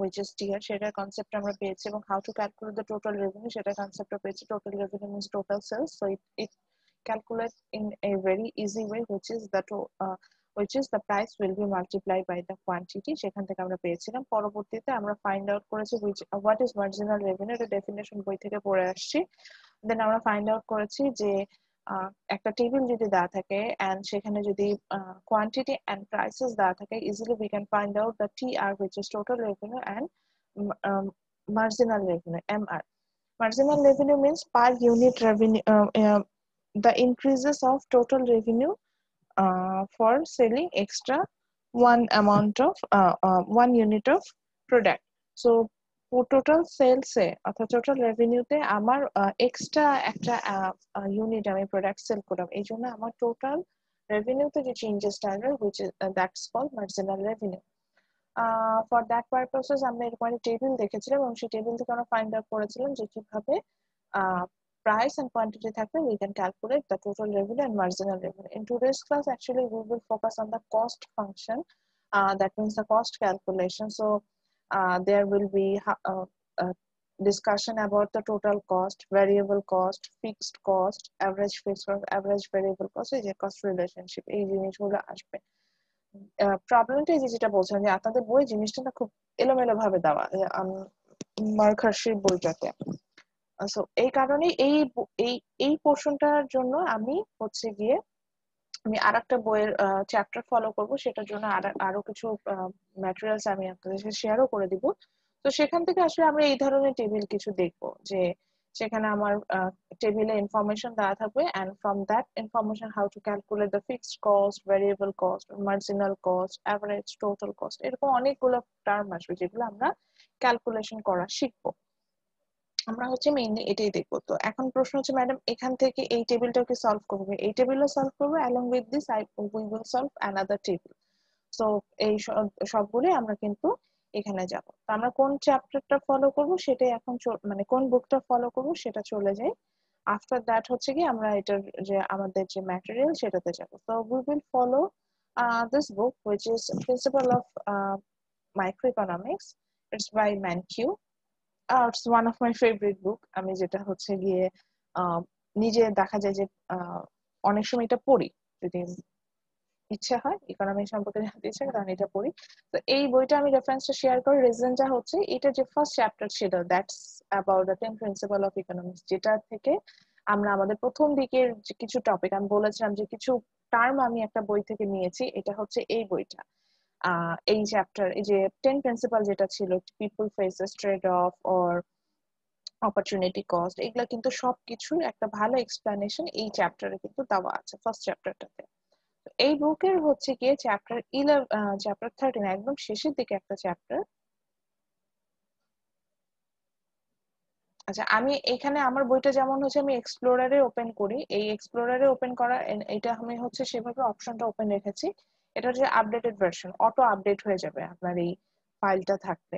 which is tier সেটার কনসেপ্ট আমরা পেয়েছি, এবং how to calculate the total revenue সেটার কনসেপ্টটা পেয়েছি। Total revenue means total sales, so it calculate in a very easy way which is the price will be multiplied by the quantity, সেখান থেকে আমরা পেয়েছিলাম। পরবর্তীতে আমরা ফাইন্ড আউট করেছি what is marginal revenue, এটা ডেফিনেশন বই থেকে পড়ে আসছি। দেন আমরা ফাইন্ড আউট করেছি যে একটা টেবিল যদি দেওয়া থাকে and সেখানে যদি quantity and prices দেওয়া থাকে, easily we can find out the TR, which is total revenue, and marginal revenue, MR. Marginal revenue means per unit revenue, the increases of total revenue for selling extra one unit of product. So total সেলসে অর্থাৎ total রেভিনিউতে আমার extra একটা unit আমি product sell করলাম, এই জন্য আমার total রেভিনিউতে যে চেঞ্জেসটা আসবে which is that's called marginal revenue. For that purposes আমরা এরকম একটা টেবিল দেখেছিলাম, এবং সেই টেবিল থেকে আমরা ফাইন্ড আউট করেছিলাম যে কিভাবে price and quantity থাকলে we can calculate the total revenue and marginal revenue. In today's class, actually we will focus on the cost function, that means the cost calculation. So there will be discussion about the total cost, variable cost, fixed cost, average fixed cost, average variable cost, এই যে cost relationship, এই জিনিসগুলো আসবে। প্রবলেমটা এই যেটা বলছিলাম যে আপনাদের বই জিনিসটা না খুব এলোমেলো ভাবে দেওয়া, মার্কার্সির বইটাতে। সো এই কারণে এই পোর্শনটার জন্য আমি হচ্ছে গিয়ে আমি আরেকটা বইয়ের চ্যাপ্টার ফলো করব, সেটার জন্য আরো কিছু ম্যাটেরিয়ালস আমি আপনাদের সাথে শেয়ারও করে দিব। তো সেখান থেকে আসলে আমরা এই ধরনের টেবিল কিছু দেখব, যে সেখানে আমার টেবিলে ইনফরমেশন দেওয়া থাকবে, and from that information how to calculate the fixed cost, variable cost, marginal cost, average, total cost, এরকম অনেকগুলো টার্ম আসবে যেগুলো আমরা ক্যালকুলেশন করা শিখবো। আমরা হচ্ছে মেইনলি এটাই দেখবো। তো এখন প্রশ্ন হচ্ছে ম্যাডাম এখান থেকে এই টেবিলটাকে সলভ করবে, এই টেবিলও সলভ করবে, along with this we will solve another table. So এই সবগুলোই আমরা কিন্তু এখানে যাব। তো আমরা কোন চ্যাপ্টারটা ফলো করব সেটাই এখন মানে কোন বুকটা ফলো করব সেটা চলে যাই। আফটার দ্যাট হচ্ছে কি আমরা এটার যে আমাদের যে ম্যাটেরিয়াল সেটাতে যাব। তো we will follow this book which is Principle of Microeconomics. It's by Mankiw. It's one of my favorite book. আমি যেটা হচ্ছে গিয়ে নিজে দেখা যায় যে অনেক সময় এটা পড়ি, যদি ইচ্ছা হয় ইকোনমি সম্পর্কে জানতে ইচ্ছা হয় তখন এটা পড়ি। তো এই বইটা আমি রেফারেন্সটা শেয়ার করি। রিজনটা হচ্ছে এটা যে ফার্স্ট চ্যাপ্টার ছিল, that's about the 10 principal of economics, যেটা থেকে আমরা আমাদের প্রথম দিকের যে কিছু টপিক আমি বলেছিলাম যে কিছু টার্ম আমি একটা বই থেকে নিয়েছি, এটা হচ্ছে এই বইটা। এই চ্যাপ্টার এই যে 10 প্রিন্সিপাল যেটা ছিল, people faces trade of or opportunity cost, এগুলা কিন্তু সবকিছু একটা ভালো এক্সপ্লেনেশন এই চ্যাপ্টারে কিন্তু দেওয়া আছে ফার্স্ট চ্যাপ্টারটাতে। এই বুকের হচ্ছে গিয়ে চ্যাপ্টার 13 একদম শেষের দিকে একটা চ্যাপ্টার। আচ্ছা, আমি এখানে আমার বইটা যেমন হচ্ছে আমি এক্সপ্লোরারে ওপেন করি, এই এক্সপ্লোরারে ওপেন করা এটা আমি হচ্ছে সেভাবে অপশনটা ওপেন রেখেছি। এটা হচ্ছে আপডেটেড ভার্সন, অটো আপডেট হয়ে যাবে আপনার এই ফাইলটা থাকলে।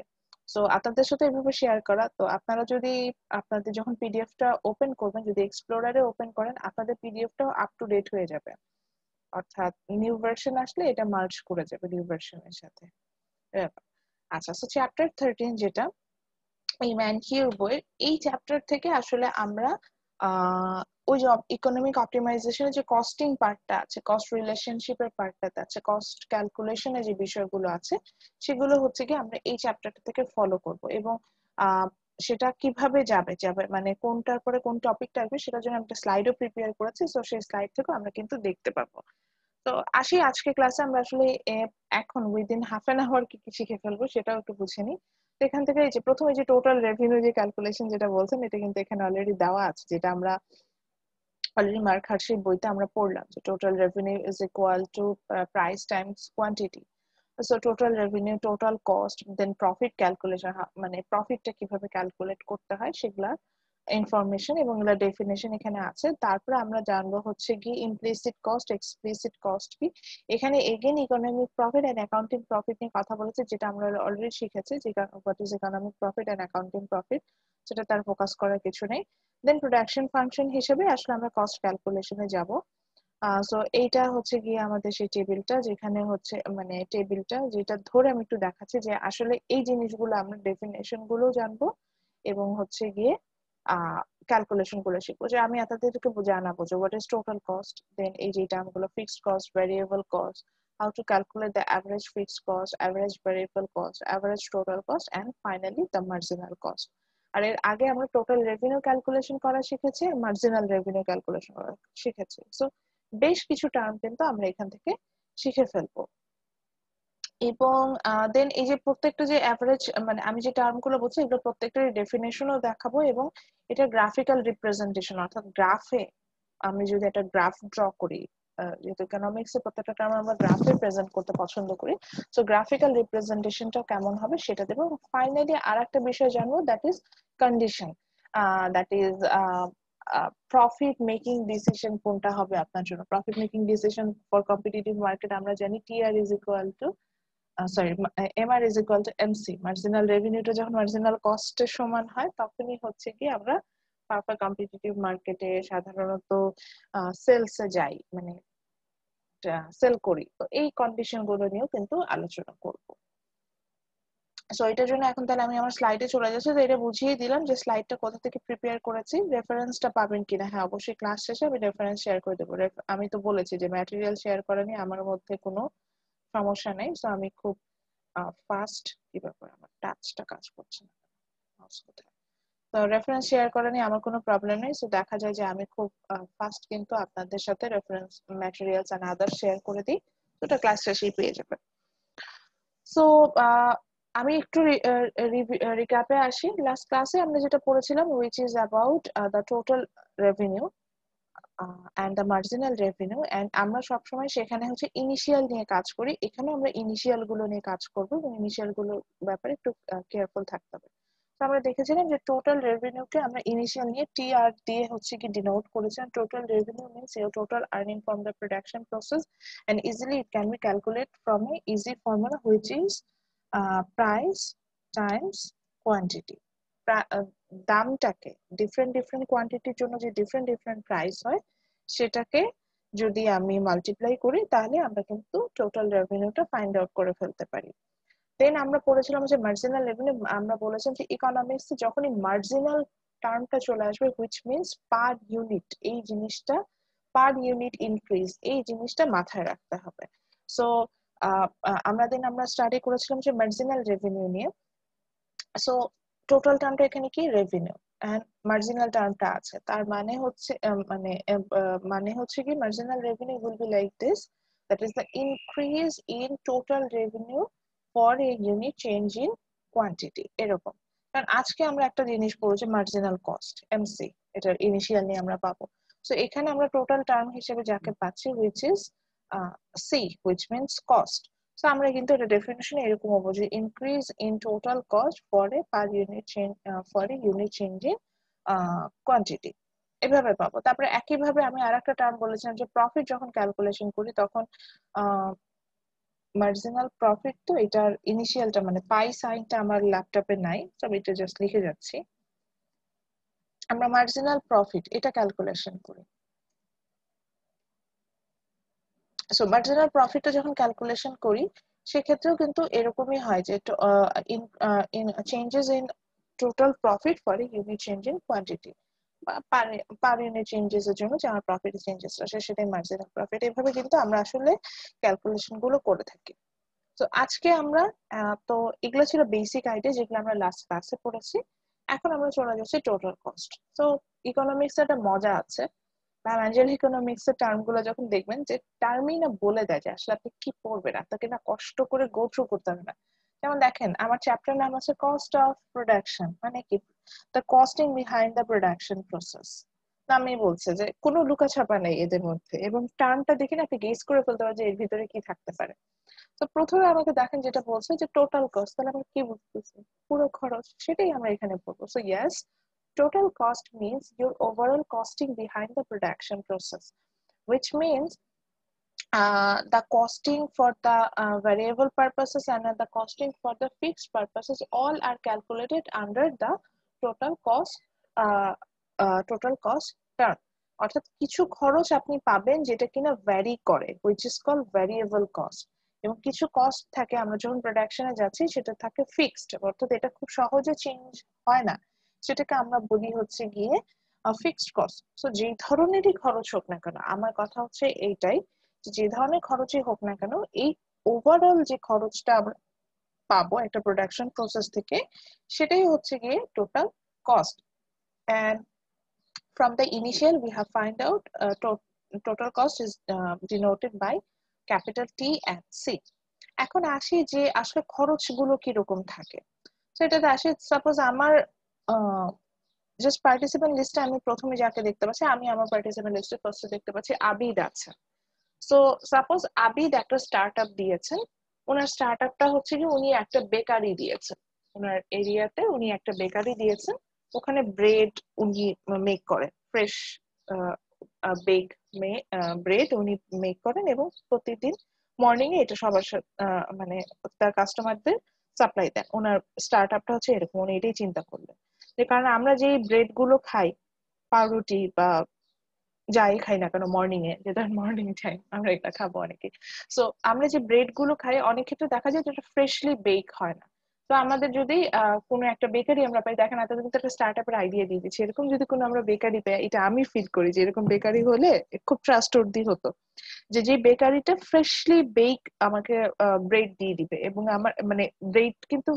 সো আপনাদের সাথে এভাবে শেয়ার করা। তো আপনারা যদি আপনাদের যখন পিডিএফটা ওপেন করবেন, যদি এক্সপ্লোরারে ওপেন করেন, আপনাদের পিডিএফটাও আপ টু ডেট হয়ে যাবে, অর্থাৎ নিউ ভার্সন আসলে এটা মার্জ করে যাবে নিউ ভার্সনের সাথে। আচ্ছা, সো চ্যাপ্টার 13 যেটা এই ম্যানকিউর বই, এই চ্যাপ্টার থেকে আসলে আমরা ওই যে ইকোনমিক অপটিমাইজেশনের যে কস্টিং পার্টটা আছে, কস্ট রিলেশনশিপের পার্টটাতে আছে, কস্ট ক্যালকুলেশনের যে বিষয়গুলো আছে, সেগুলো হচ্ছে কি আমরা এই চ্যাপ্টারটা থেকে ফলো করব। এবং সেটা কিভাবে যাবে মানে কোনটার পরে কোন টপিকটা আসবে সেটার জন্য একটা স্লাইডও প্রিপেয়ার করেছি, তো সেই স্লাইড থেকে আমরা কিন্তু দেখতে পাবো। তো আসি আজকে ক্লাসে আমরা আসলে এখন উইদিন হাফ অ্যান আওয়ার কি কি শিখে ফেলবো সেটাও একটু বুঝে নিই। এখান থেকে এই যে প্রথম এই যে টোটাল রেভিনিউ যে ক্যালকুলেশন যেটা বলছেন এটা কিন্তু এখানে অলরেডি দেওয়া আছে, যেটা আমরা অলরেডি মার্ক হার্শের বইতে আমরা পড়লাম যে total revenue is equal to price times quantity. So total revenue, total cost, then profit calculation, মানে প্রফিটটা কিভাবে ক্যালকুলেট করতে হয় সেগুলা ইনফরমেশন এবং এগুলা ডেফিনেশন এখানে আছে। তারপরে আমরা জানবো হচ্ছে কি ইমপ্লিসিট কস্ট, এক্সপ্লিসিট কস্ট কি। এখানে again economic profit and accounting profit নিয়ে কথা বলেছে, যেটা আমরা অলরেডি শিখেছি যে what is economic profit and accounting profit, সেটা তার ফোকাস করার কিছু নেই। দেন প্রোডাকশন ফাংশন হিসেবে আসলে আমরা কস্ট ক্যালকুলেশনে যাব। সো এইটা হচ্ছে গিয়ে আমাদের সেই টেবিলটা, যেখানে হচ্ছে মানে টেবিলটা যেটা ধরে আমি একটু দেখাচ্ছি যে আসলে এই জিনিসগুলো আমরা ডেফিনেশন গুলো জানবো এবং হচ্ছে গিয়ে ক্যালকুলেশন গুলো শিখবো। যে আমি আপনাদেরকে জানাবো যে what is total cost, then এই যে টার্মগুলো fixed cost, variable cost, how to calculate the average fixed cost, average variable cost, average total cost, and finally the marginal cost. আর এর আগে আমরা টোটাল রেভিনিউ ক্যালকুলেশন করা শিখেছি, মার্জিনাল রেভিনিউ ক্যালকুলেশন করা শিখেছি। সো বেশ কিছু টার্ম কিন্তু আমরা এখান থেকে শিখে ফেলবো। এবং দেন এই যে প্রত্যেকটা যে অ্যাভারেজ, মানে আমি যে টার্মগুলো বলছি এগুলো প্রত্যেকটার ডেফিনেশনও দেখাবো এবং এটা গ্রাফিক্যাল রিপ্রেজেন্টেশন, অর্থাৎ গ্রাফে আমি যদি একটা গ্রাফ ড্র করি, যেহেতু ইকোনমিক্স এর প্রত্যেকটা টার্ম আমরা গ্রাফে প্রেজেন্ট করতে পছন্দ করি, সো গ্রাফিক্যাল রিপ্রেজেন্টেশনটা কেমন হবে সেটা দেবো। ফাইনালি আর একটা বিষয় জানবো, that is condition, that is profit making decision কোনটা হবে আপনার জন্য। Profit making decision for competitive market আমরা জানি TR is equal to MR is equal to MC, marginal রেভিনিউটা যখন মার্জিনাল কস্টের সমান হয় তখনই হচ্ছে কি আমরা কম্পিটিটিভ মার্কেটে সাধারণত সেলসে যাই, মানে সেল করি। তো এই কন্ডিশন গুলো নিয়েও কিন্তু আলোচনা করব। সো এটার জন্য এখন তাহলে আমি আমার স্লাইডে চলে যাচ্ছি। তো এটা বুঝিয়ে দিলাম যে স্লাইডটা কোথা থেকে প্রিপেয়ার করেছি, রেফারেন্সটা পাবেন কিনা। হ্যাঁ, অবশ্যই ক্লাস শেষে আমি রেফারেন্স শেয়ার করে দেবো। আমি তো বলেছি যে ম্যাটেরিয়াল শেয়ার করা নিয়ে আমার মধ্যে কোনো সমস্যা নেই। সো আমি খুব ফাস্ট, কি ব্যাপার আমার টাচটা কাজ করছে না, মাউস কোথায়। তো রেফারেন্স শেয়ার করা নিয়ে আমার কোনো প্রবলেম নেই। সো দেখা যায় যে আমি খুব ফাস্ট কিন্তু আপনাদের সাথে reference materials and others share করে দিই। তো এটা ক্লাস শেষেই পেয়ে যাবেন। সো আমি একটু রিক্যাপে আসি। লাস্ট ক্লাসে আমরা যেটা পড়েছিলাম which is about the total revenue and the marginal revenue, and আমরা সবসময় সেখানে হচ্ছে ইনিশিয়াল নিয়ে কাজ করি। এখানে আমরা ইনিশিয়াল গুলো নিয়ে কাজ করবো এবং ইনিশিয়াল গুলো ব্যাপারে একটু কেয়ারফুল থাকতে হবে। তো আমরা দেখেছিলাম যে টোটাল রেভিনিউকে আমরা ইনিশিয়াল নিয়ে টিআর দিয়ে হচ্ছে কি ডিনোট করেছিলাম। Total revenue means your total earning from the production process, and easily it can be calculated from a easy formula which is price times quantity. দামটাকে ডিফারেন্ট ডিফারেন্ট কোয়ান্টিটির জন্য যে ডিফারেন্ট ডিফারেন্ট প্রাইস হয় সেটাকে যদি আমি multiply করি তাহলে আমরা কিন্তু টোটাল রেভিনিউটা ফাইন্ড আউট করে ফেলতে পারি। দেন আমরা পড়েছিলাম যে মার্জিনাল রেভিনিউ, আমরা বলেছিলাম যে ইকোনমিক্স যখনই মার্জিনাল টার্মটা চলে আসবে হুইচ মিন্স পার ইউনিট, এই জিনিসটা পার ইউনিট ইনক্রিজ, এই জিনিসটা মাথায় রাখতে হবে। সো আমরা স্টাডি করেছিলাম যে মার্জিনাল রেভিনিউ নিয়ে। সো টোটাল টার্মটা এখানে কি রেভিনিউ এন্ড মার্জিনাল টার্মটা আছে, তার মানে হচ্ছে কি marginal revenue will be like this, that is the increase in total revenue for a unit change in quantity, এরকম। কারণ আজকে আমরা একটা জিনিস পড়েছি মার্জিনাল কস্ট, এমসি, এটার ইনিশিয়াল নিয়ে আমরা পাবো। সো এখানে আমরা টোটাল টার্ম হিসেবে যাকে পাচ্ছি which is C, which means cost. So আমরা কিন্তু এটা ডেফিনিশন এরকম হবো যে increase in total cost for a per unit change, for a unit change in quantity, এভাবে পাবো। তারপরে একইভাবে আমি আরেকটা টার্ম বলেছিলাম যে প্রফিট যখন ক্যালকুলেশন করি তখন মার্জিনাল প্রফিট, তো এটার ইনিশিয়ালটা মানে পাই সাইনটা আমার ল্যাপটপে নাই, তবে এটা জাস্ট লিখে যাচ্ছি। আমরা মার্জিনাল প্রফিট এটা ক্যালকুলেশন করি। সো মার্জিনাল প্রফিটটা যখন ক্যালকুলেশন করি সেক্ষেত্রেও কিন্তু এরকমই হয় যে changes in total profit for a unit change in quantity, বা পার ইউনিট চেঞ্জেস এর জন্য যে আমার প্রফিট চেঞ্জেস আসে সেটাই মার্জিনাল প্রফিট। এভাবে কিন্তু আমরা আসলে ক্যালকুলেশন গুলো করে থাকি। তো আজকে আমরা তো এগুলো ছিল বেসিক আইডিয়া যেগুলো আমরা লাস্ট ক্লাসে পড়েছি। এখন আমরা চলে যাচ্ছি টোটাল কস্ট। তো ইকোনমিক্স একটা মজা আছে, ম্যানেজার ইকোনমিক্স এর টার্ম গুলো যখন দেখবেন যে টার্মই না বলে দেয় যে আসলে আপনি কি পড়বেন, আপনাকে না কষ্ট করে গো থ্রু করতে হবে না, যেমন দেখেন আমার চ্যাপ্টার নাম আছে কস্ট অফ প্রোডাকশন, মানে কি the costing behind the production process. নামই বলছে যে কোনো লুকাছাপা নেই এদের মধ্যে, এবং টার্মটা দেখে না আপনি গেস করে ফেলতে পারেন যে এর ভিতরে কি থাকতে পারে। তো প্রথমে আমাকে দেখেন যেটা বলছে যে টোটাল কস্ট, তাহলে আমরা কি বুঝতেছি? পুরো খরচ, সেটাই আমরা এখানে বলবো। So yes, total cost means your overall costing behind the production process, which means the costing for the variable purposes and the costing for the fixed purposes all are calculated under the total cost term. অর্থাৎ কিছু খরচ আপনি পাবেন যেটা কিনা vary করে, which is called variable cost, এবং কিছু কস্ট থাকে আমরা যখন প্রোডাকশনে যাচ্ছি সেটা থাকে ফিক্সড, অর্থাৎ এটা খুব সহজে চেঞ্জ হয় না, সেটাকে আমরা বলি হচ্ছে গিয়ে ফিক্সড কস্ট। সো যে ধরনেরই খরচ হোক না কেন, আমার কথা হচ্ছে এইটাই যে ধরনের খরচই হোক না কেন, এই ওভারঅল যে খরচটা আমরা পাবো একটা প্রোডাকশন প্রসেস থেকে, সেটাই হচ্ছে গিয়ে total cost. and from the initial we have find out total cost is denoted by capital T and C. এখন আসি যে আসলে খরচগুলো কি রকম থাকে। সেটাতে আসি, সাপোজ আমার জাস্ট পার্টিসিপেন্ট লিস্টে আমি প্রথমে যাকে দেখতে পাচ্ছি, আমি আমার পার্টিসিপেন্ট লিস্টে ফার্স্টে দেখতে পাচ্ছি আবিদ আছে। সো সাপোজ আবিদ একটা স্টার্টআপ দিয়েছেন, ওনার স্টার্টআপটা হচ্ছে কি উনি একটা বেকারি দিয়েছেন, ওনার এরিয়াতে উনি একটা বেকারি দিয়েছেন, ওখানে ব্রেড উনি মেক করেন, ফ্রেশ বেক ব্রেড উনি মেক করেন এবং প্রতিদিন মর্নিং এ এটা সবার মানে তার কাস্টমারদের সাপ্লাই দেন। ওনার স্টার্টআপটা হচ্ছে এরকম, উনি এটাই চিন্তা করলেন যে কারণ আমরা যে ব্রেড গুলো খাই, পাউরুটি বা যাই খাই না কেন মর্নিং এ, যেটা মর্নিং টাইম আমরা এটা খাবো অনেকে, সো আমরা যে ব্রেড গুলো খাই অনেক ক্ষেত্রে দেখা যায় যেটা ফ্রেশলি বেক হয় না। তো আমাদের যদি কোনো একটা বেকারি আমরা পাই, দেখেন এত কিন্তু একটা স্টার্টআপের আইডিয়া দিয়ে দিচ্ছি, এরকম যদি কোনো আমরা বেকারি পাই, এটা আমি ফিল করি যে এরকম বেকারি হলে খুব ট্রাস্টওয়ার্দি হতো, যে বেকারিটা ফ্রেশলি বেক আমাকে ব্রেড দিয়ে দিবে, এবং আমার মানে ব্রেড কিন্তু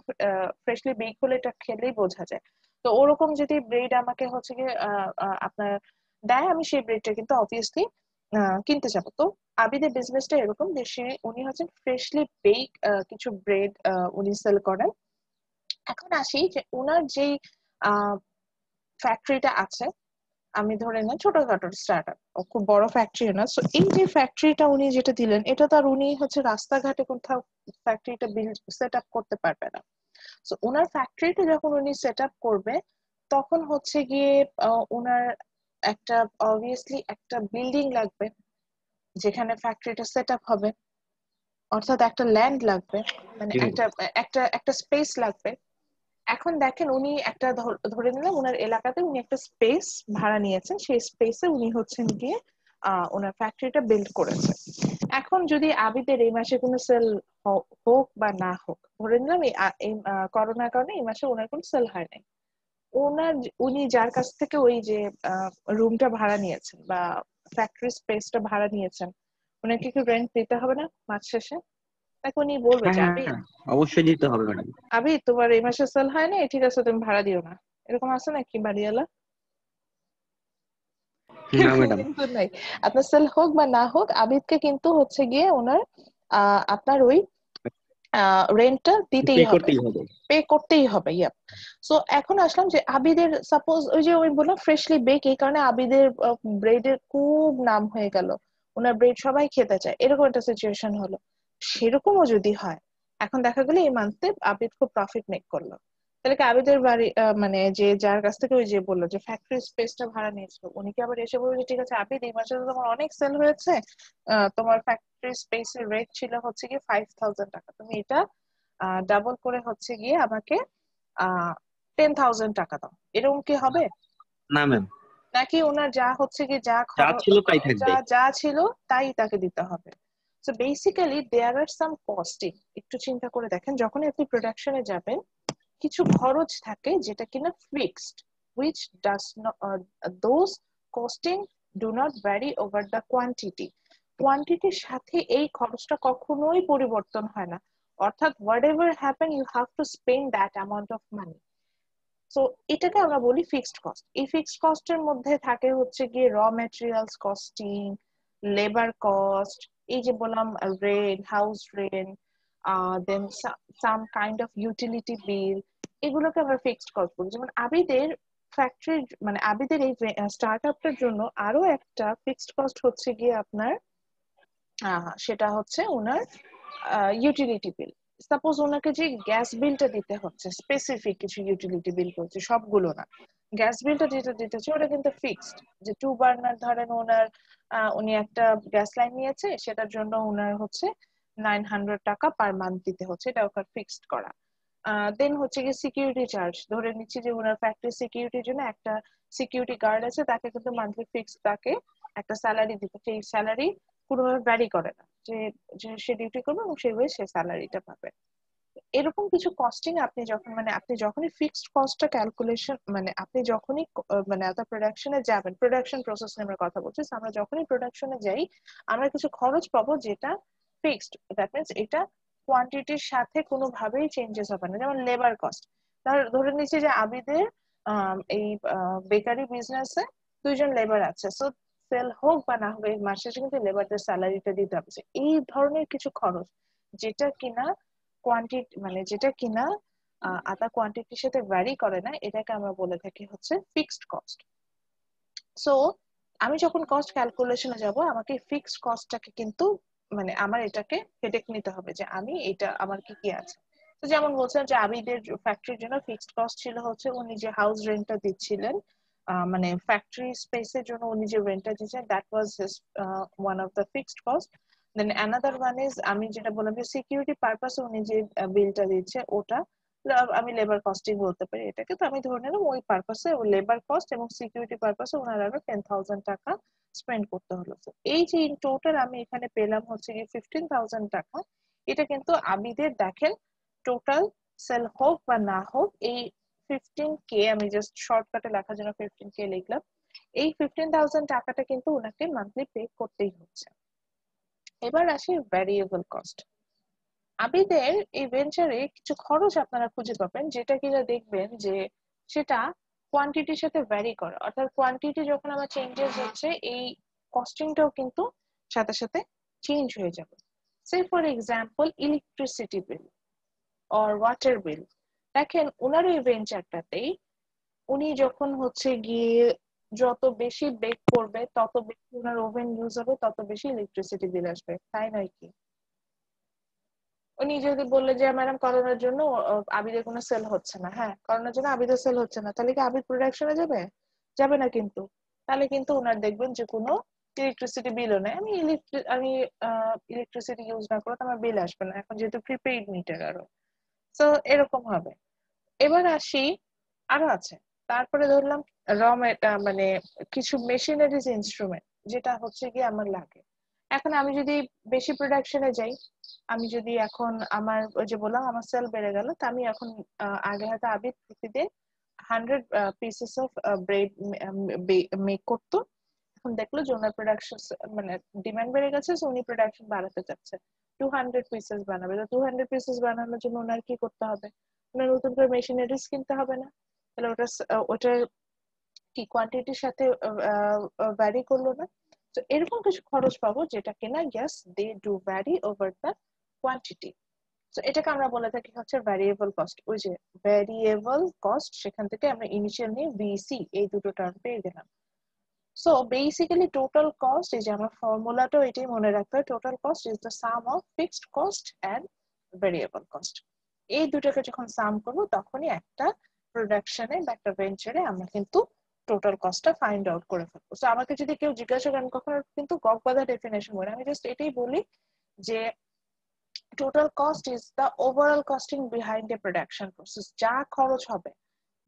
ফ্রেশলি বেক হলে এটা খেলেই বোঝা যায়। তো ওরকম যদি ব্রেড আমাকে হচ্ছে গিয়ে আপনার দেয়, আমি সেই ব্রেডটা কিন্তু অবভিয়াসলি কিনতে যাবো। তো আবিদের বিজনেসটা এরকম যে উনি হচ্ছেন ফ্রেশলি বেক কিছু ব্রেড উনি সেল করেন। এখন আসি যে ওনার যেই ফ্যাক্টরিটা আছে, আমি ধরে না ছোটখাটো স্টার্টআপ, খুব বড় ফ্যাক্টরি না, সো এই যে ফ্যাক্টরিটা উনি যেটা দিলেন, এটা তো আর উনি হচ্ছে রাস্তাঘাটে কোথাও ফ্যাক্টরিটা বিল্ড সেট আপ করতে পারবে না। সো ওনার ফ্যাক্টরিটা যখন উনি সেট আপ করবে, তখন হচ্ছে গিয়ে ওনার একটা অবভিয়াসলি একটা বিল্ডিং লাগবে যেখানে ফ্যাক্টরিটা সেট আপ হবে, অর্থাৎ একটা ল্যান্ড লাগবে, মানে একটা একটা একটা স্পেস লাগবে। এখন দেখেন উনি একটা ধরে নিলাম ওনার এলাকাতে উনি একটা স্পেস ভাড়া নিয়েছেন, সেই স্পেসে উনি হচ্ছেন গিয়ে ওনার ফ্যাক্টরিটা বিল্ড করেছে। এখন যদি আবিদের এই মাসে কোনো সেল হোক বা না হোক, ধরে নিলাম এই করোনার কারণে এই মাসে ওনার কোনো সেল হয় নাই, উনি যার কাছ থেকে ওই যে রুমটা ভাড়া নিয়েছেন বা ফ্যাক্টরি স্পেসটা ভাড়া নিয়েছেন, ওনাকে কি রেন্ট দিতে হবে না মাস শেষে? তাকে উনি বলবে যে আবি অবশ্যই দিতে হবে ম্যাডাম। আবি তোমার এই মাসে সেল হয় না, ঠিক আছে তুমি ভাড়া দিও না, এরকম আছে নাকি বাড়িওয়ালা? না ম্যাডাম, কিন্তু নাই। আপনার সেল হোক বা না হোক, আবিদকে কিন্তু হচ্ছে গিয়ে ওনার আপনার ওই রেন্টটা দিতেই হবে, পে করতেই হবে। ইয়া, সো এখন আসলাম যে আবিদের সাপোজ ওই যে ওই বললাম ফ্রেশলি বেক, এই কারণে আবিদের ব্রেডের খুব নাম হয়ে গেল, ওনার ব্রেড সবাই খেতে চায়, এরকম একটা সিচুয়েশন হলো। সেরকমও যদি হয়, এখন দেখা গেলো এই মান্থে আবিদ খুব প্রফিট মেক করলো, তাহলে কি আবিদের বাড়ি মানে যে যার কাছ থেকে ওই যে বললো যে ফ্যাক্টরি স্পেসটা ভাড়া নিয়েছিল, উনি কি আবার এসে বলবে যে ঠিক আছে আবিদ এই মাসে তো তোমার অনেক সেল হয়েছে, তোমার ফ্যাক্টরি স্পেসের রেট ছিল হচ্ছে গিয়ে 5,000 টাকা, তুমি এটা ডাবল করে হচ্ছে গিয়ে আমাকে 10,000 টাকা দাও, এরকম কি হবে? না ম্যাম, নাকি ওনার যা হচ্ছে গিয়ে যা ছিল তাই থাকবে, যা ছিল তাই তাকে দিতে হবে? সো বেসিক্যালি দেয়ার আর সাম কস্টিং। একটু চিন্তা করে দেখেন, যখন আপনি প্রোডাকশনে যাবেন কিছু খরচ থাকে যেটা কিনা fixed, which does not those costing do not vary over the quantity. কোয়ান্টিটির সাথে এই খরচটা কখনোই পরিবর্তন হয় না, অর্থাৎ whatever happen you have to spend that amount of money. So এটাকে আমরা বলি ফিক্সড কস্ট। এই ফিক্সড কস্টের মধ্যে থাকে হচ্ছে গিয়ে র ম্যাটেরিয়ালস কস্টিং, লেবার কস্ট, এই যে বললাম rent, house rent, then some kind of utility bill, এগুলোকে আমরা ফিক্সড কস্ট বলি। যেমন আবিদের ফ্যাক্টরি মানে আবিদের এই স্টার্ট আপটার জন্য আরো একটা ফিক্সড কস্ট হচ্ছে গিয়ে আপনার সেটা হচ্ছে ওনার ইউটিলিটি বিল। সাপোজ ওনাকে যে গ্যাস বিলটা দিতে হচ্ছে, স্পেসিফিক কিছু ইউটিলিটি বিল করছে, সবগুলো না, গ্যাস বিলটা যেটা দিতে হচ্ছে ওটা কিন্তু ফিক্সড। যে 2 বার্নার ধরেন ওনার উনি একটা গ্যাস লাইন নিয়েছে, সেটার জন্য ওনার হচ্ছে 900 টাকা পার মান্থ দিতে হচ্ছে, এটা ওখানে ফিক্সড করা। দেন হচ্ছে কি সিকিউরিটি চার্জ, ধরে নিচ্ছি যে ওনার ফ্যাক্টরি সিকিউরিটির জন্য একটা সিকিউরিটি গার্ড আছে, তাকে কিন্তু মান্থলি ফিক্সড তাকে একটা স্যালারি দিতে, সেই স্যালারি কোনোভাবে ভ্যারি করে না, যে সে ডিউটি করবে এবং সেইভাবে সে স্যালারিটা পাবে। এরকম কিছু কস্টিং আপনি যখন আপনি যখনই ফিক্সড কস্টটা ক্যালকুলেশন আপনি যখনই প্রোডাকশনে যাবেন, প্রোডাকশন প্রসেস নিয়ে আমরা কথা বলছি, আমরা যখনই প্রোডাকশনে যাই আমরা কিছু খরচ পাবো যেটা ফিক্সড। দ্যাট মিনস এটা কোয়ান্টিটির সাথে কোনোভাবেই চেঞ্জেস হবে না। যেমন লেবার কস্ট, ধরে নিচ্ছি যে আবিদের এই বেকারি বিজনেসে 2 জন লেবার আছে, সো সেল হোক বা না হোক এই মাসে কিন্তু লেবারদের স্যালারিটা দিতে হবে। এই ধরনের কিছু খরচ যেটা কিনা যেটা কিনা আদা কোয়ান্টিটির সাথে ভ্যারি করে না, এটাকে আমরা বলে থাকি হচ্ছে ফিক্সড কস্ট। সো আমি যখন কস্ট ক্যালকুলেশনে যাব, আমাকে ফিক্সড কস্টটাকে কিন্তু আমার এটাকে হেডেক নিতে হবে যে আমি এটা আমার কি কি আছে। তো যেমন বলছিলাম যে আবিদের ফ্যাক্টরির জন্য ফিক্সড কস্ট ছিল হচ্ছে উনি যে হাউস রেন্টটা দিচ্ছিলেন, ফ্যাক্টরি স্পেসের জন্য উনি যে রেন্টটা দিচ্ছেন, that was one of the fixed cost. Then another one is আমি যেটা বললাম যে সিকিউরিটি পারপাসে উনি যে বিলটা দিচ্ছে, ওটা আমি লেবার কস্টিং বলতে পারি এটাকে। তো আমি ধরে নিলাম ওই পারপাসে লেবার কস্ট এবং সিকিউরিটি পারপাসে ওনার আরো 10,000 টাকা স্পেন্ড করতে হলো। তো এই যে ইন টোটাল আমি এখানে পেলাম হচ্ছে কি 15,000 টাকা। এটা কিন্তু আবিদের দেখেন টোটাল সেল হোক বা না হোক, এই 15K আমি জাস্ট শর্টকাটে লেখার জন্য 15K লিখলাম, এই 15,000 টাকাটা কিন্তু ওনাকে মান্থলি পে করতেই হচ্ছে। এবার আসি ভ্যারিয়েবল কস্ট। আবিদের এই ভেঞ্চারে কিছু খরচ আপনারা খুঁজে পাবেন যেটা কিনা দেখবেন যে সেটা কোয়ান্টিটির সাথে ভ্যারি করে, অর্থাৎ কোয়ান্টিটি যখন আমার চেঞ্জেস হচ্ছে এই কস্টিংটাও কিন্তু সাথে সাথে চেঞ্জ হয়ে যাবে। Say for example electricity bill or water bill, দেখেন ওনার এই ভেঞ্চারটাতেই উনি যখন হচ্ছে গিয়ে যত বেশি বেক করবে তত বেশি ওনার ওভেন ইউজ হবে, তত বেশি ইলেকট্রিসিটি বিল আসবে, তাই নয় কি? উনি যদি বললে যে ম্যাডাম করোনার জন্য আবিদের কোনো সেল হচ্ছে না, হ্যাঁ করোনার জন্য আবিদের সেল হচ্ছে না, তাহলে কি আবিদ প্রোডাকশনে যাবে? যাবে না কিন্তু। তাহলে কিন্তু ওনার দেখবেন যে কোনো ইলেকট্রিসিটি বিলও নেই, আমি ইলেকট্রিসিটি ইউজ না করলে আমার বিল আসবে না, এখন যেহেতু প্রিপেইড মিটার আরো। তো এরকম হবে। এবার আসি আরো আছে, তারপরে ধরলাম কিছু মেশিনারিজ ইনস্ট্রুমেন্ট যেটা হচ্ছে গিয়ে আমার লাগে। এখন আমি যদি বেশি প্রোডাকশনে যাই, আমি যদি এখন আমার ওই যে বললাম আমার সেল বেড়ে গেল, তো আমি এখন আগে হয়তো আবিদ প্রতিদিন 100 পিসেস অফ ব্রেড মেক করতো, এখন দেখলো যে ওনার প্রোডাকশন ডিমান্ড বেড়ে গেছে, সো উনি প্রোডাকশন বাড়াতে চাচ্ছে, 200 পিসেস বানাবে। তো 200 পিসেস বানানোর জন্য ওনার কি করতে হবে? ওনার নতুন করে মেশিনারিজ কিনতে হবে না? তাহলে ওটার কি কোয়ান্টিটির সাথে ভ্যারি করলো না? তো এরকম কিছু খরচ পাবো যেটা কিনা yes they do vary over the quantity. তো এটাকে আমরা বলে থাকি হচ্ছে ভ্যারিয়েবল কস্ট। ওই যে ভ্যারিয়েবল কস্ট, সেখান থেকে আমরা ইনিশিয়াল নিয়ে ভিসি এই দুটো টার্ম পেয়ে গেলাম। সো বেসিক্যালি টোটাল কস্ট, এই যে আমার ফর্মুলাটাও এটাই মনে রাখতে হয়, total cost is the sum of fixed cost and variable cost. এই দুটোকে যখন সাম করবো তখনই একটা প্রোডাকশনে বা একটা ভেঞ্চারে আমরা কিন্তু টোটাল কস্টটা ফাইন্ড আউট করে ফেলবো। সো আমাকে যদি কেউ জিজ্ঞাসা করেন, কখনো কিন্তু গকবাদা ডেফিনেশন বলে, আমি জাস্ট এটাই বলি যে total cost is the overall costing behind A production process, যা খরচ হবে।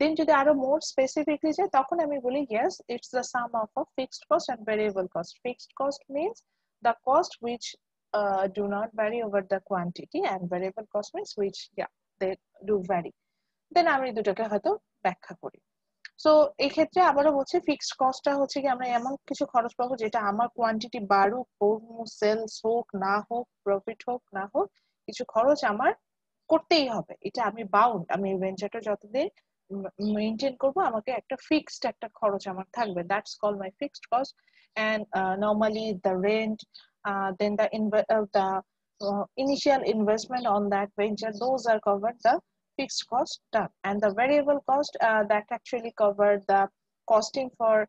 দেন যদি আরো মোর স্পেসিফিকলি যায় তখন আমি বলি yes it's the sum of fixed cost and variable cost. Fixed cost means the cost which do not vary over the quantity, and variable cost means which they do vary. দেন আমি দুটোকে হয়তো ব্যাখ্যা করি। So এই ক্ষেত্রে আবারও বলছি fixed কস্টটা হচ্ছে কি আমরা এমন কিছু খরচ পাবো যেটা আমার কোয়ান্টিটি বাড়ুক কমুক, সেলস হোক না হোক, প্রফিট হোক না হোক, কিছু খরচ আমার করতেই হবে। এটা আমি বাউন্ড, আমি ভেঞ্চারটা যতদিন মেইনটেইন করবো আমাকে একটা ফিক্সড একটা খরচ আমার থাকবে, that's call my fixed cost. And normally the rent, then the initial investment on that venture, those are covered the fixed cost term. And the variable cost that actually covered the costing for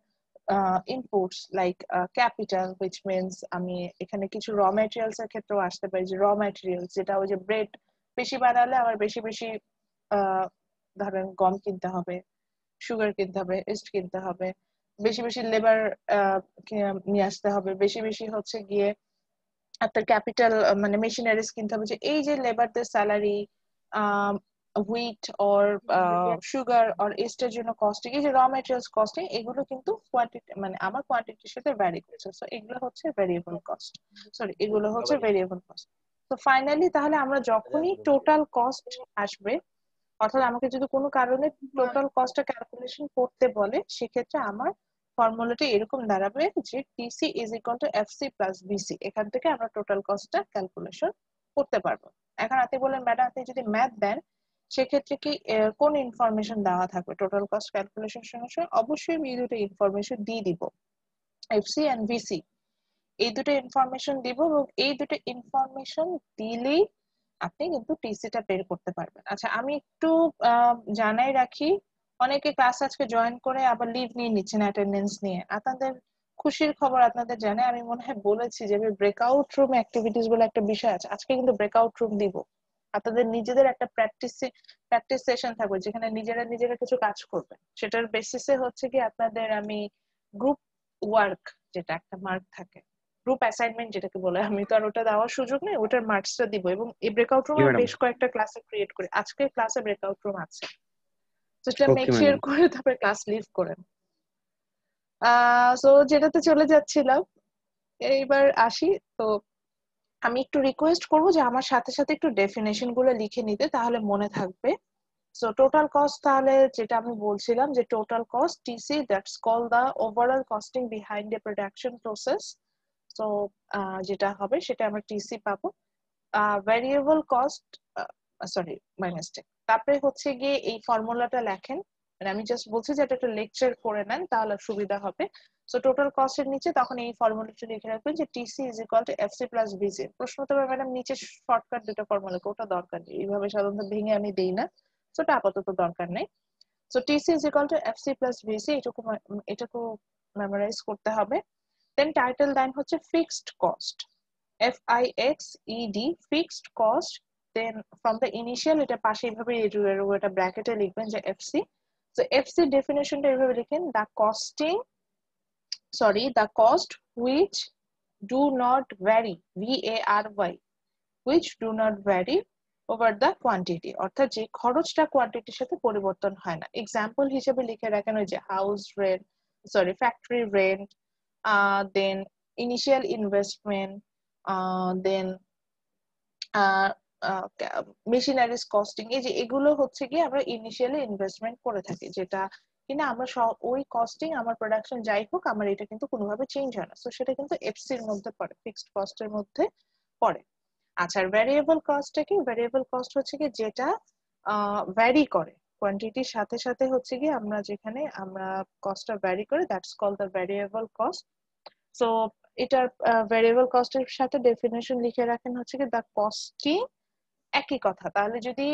inputs like capital, which means আমি এখানে কিছু raw materials এর ক্ষেত্রেও আসতে পারি, যে raw materials যেটা ওই যে ব্রেড বেশি বানালে আমার বেশি বেশি ধরেন গম কিনতে হবে, সুগার কিনতে হবে, ইস্ট কিনতে হবে, বেশি বেশি লেবার নিয়ে আসতে হবে, বেশি বেশি হচ্ছে গিয়ে আপনার ক্যাপিটাল মানে মেশিনারিজ কিনতে হবে, যে এই যে লেবারদের salary, wheat or sugar or ইস্টের জন্য কস্টিং, এই যে র মেটেরিয়ালস কস্টিং, এগুলো কিন্তু কোয়ান্টিটি মানে আমার কোয়ান্টিটির সাথে ভ্যারি করছে। সো এগুলো হচ্ছে ভেরিয়েবল কস্ট, সরি এগুলো হচ্ছে ভেরিয়েবল কস্ট। তো ফাইনালি তাহলে আমরা যখনই টোটাল কস্ট আসবে, অর্থাৎ আমাকে যদি কোনো কারণে টোটাল কস্টটা ক্যালকুলেশন করতে বলে, সেক্ষেত্রে আমার ফর্মুলাটা এরকম দাঁড়াবে যে TC is equal to FC plus VC. এখান থেকে আমরা টোটাল কস্টটা ক্যালকুলেশন করতে পারবো। এখন আপনি বলেন ম্যাডাম আপনি যদি ম্যাথ দেন সেক্ষেত্রে কি কোন ইনফরমেশন দেওয়া থাকবে টোটাল কস্ট ক্যালকুলেশন সঙ্গে সঙ্গে? অবশ্যই আমি এই দুটো ইনফরমেশন দিয়ে দিব, এফসি এন্ড বিসি, এই দুটো ইনফরমেশন দিব, এবং এই দুটো ইনফরমেশন দিলেই আপনি কিন্তু টিসিটা বের করতে পারবেন। আচ্ছা আমি একটু জানাই রাখি, অনেকে ক্লাস আজকে জয়েন করে আবার লিভ নিয়ে নিচ্ছেন অ্যাটেন্ডেন্স নিয়ে। আপনাদের খুশির খবর আপনাদের জানে, আমি মনে হয় বলেছি যে ব্রেকআউট রুম অ্যাক্টিভিটিস বলে একটা বিষয় আছে, আজকে কিন্তু ব্রেকআউট রুম দিব। আপনাদের নিজেদের একটা প্র্যাকটিস সেশন থাকবে যেখানে নিজেরা কিছু কাজ করবেন, সেটার বেসিসে হচ্ছে কি আপনাদের আমি গ্রুপ ওয়ার্ক যেটা একটা মার্ক থাকে, গ্রুপ অ্যাসাইনমেন্ট যেটাকে বলে, আমি তো আর ওটা দেওয়ার সুযোগ নেই, ওটার মার্কসটা দিব। এবং এই ব্রেকআউট রুম আমি বেশ কয়েকটা ক্লাসে ক্রিয়েট করি, আজকের ক্লাসে ব্রেকআউট রুম আছে, তো সেটা মেক শিওর করে তারপরে ক্লাস লিভ করেন। সো যেটাতে চলে যাচ্ছিলাম, এইবার আসি। তো আমি একটু রিকোয়েস্ট করবো যে আমার সাথে সাথে একটু ডেফিনেশন গুলো লিখে নিতে, তাহলে মনে থাকবে। সো টোটাল কস্ট, তাহলে যেটা আমি বলছিলাম যে total cost TC, that's call the overall costing behind the production process. So যেটা হবে সেটা আমরা টিসি পাবো। Variable cost, sorry my mistake, তারপরে হচ্ছে গিয়ে এই ফর্মুলাটা লেখেন, মানে আমি জাস্ট বলছি যে এটা একটা লেকচার করে নেন তাহলে সুবিধা হবে। সো টোটাল কস্টের নিচে তখন এই ফর্মুলাটা লিখে রাখবেন যে TC is equal to FC plus VC. প্রশ্ন তো ম্যাডাম নিচে শর্টকাট দুটো ফর্মুলা, ওটা দরকার নেই, এইভাবে সাধারণত ভেঙে আমি দেই না, সো ওটা আপাতত দরকার নেই। So TC is equal to FC plus VC, এটুকু মেমোরাইজ করতে হবে। দেন টাইটেল লাইন হচ্ছে fixed cost, FIXED, fixed cost. Then from the initial, এটা পাশে এইভাবে এটা ব্র্যাকেটে লিখবেন যে এফসি। সো এফসি ডেফিনেশনটা এইভাবে লিখেন, the cost which do not vary, VARY, which do not vary over the quantity, অর্থাৎ যে খরচটা কোয়ান্টিটির সাথে পরিবর্তন হয় না। এক্সাম্পল হিসেবে লিখে রাখেন ওই যে house rent, sorry factory rent, then initial investment, then machineries costing, এই যে এগুলো হচ্ছে কি আমরা ইনিশিয়ালি ইনভেস্টমেন্ট করে থাকি, যেটা কিনা আমরা ওই কস্টিং আমার প্রোডাকশন যাই হোক আমার এটা কিন্তু কোনোভাবে চেঞ্জ হয় না, সো সেটা কিন্তু এফসির মধ্যে পড়ে, ফিক্সড কস্টের মধ্যে পড়ে। আচ্ছা ভ্যারিয়েবল কস্টটা কি? ভ্যারিয়েবল কস্ট হচ্ছে কি যেটা ভ্যারি করে কোয়ান্টিটির সাথে সাথে, হচ্ছে কি আমরা যেখানে আমরা কস্টটা ভ্যারি করে, that's call the variable cost. So এটার ভ্যারিয়েবল কস্টের সাথে ডেফিনেশন লিখে রাখেন হচ্ছে কি দ্য কস্টিং, একই কথা। তাহলে যদি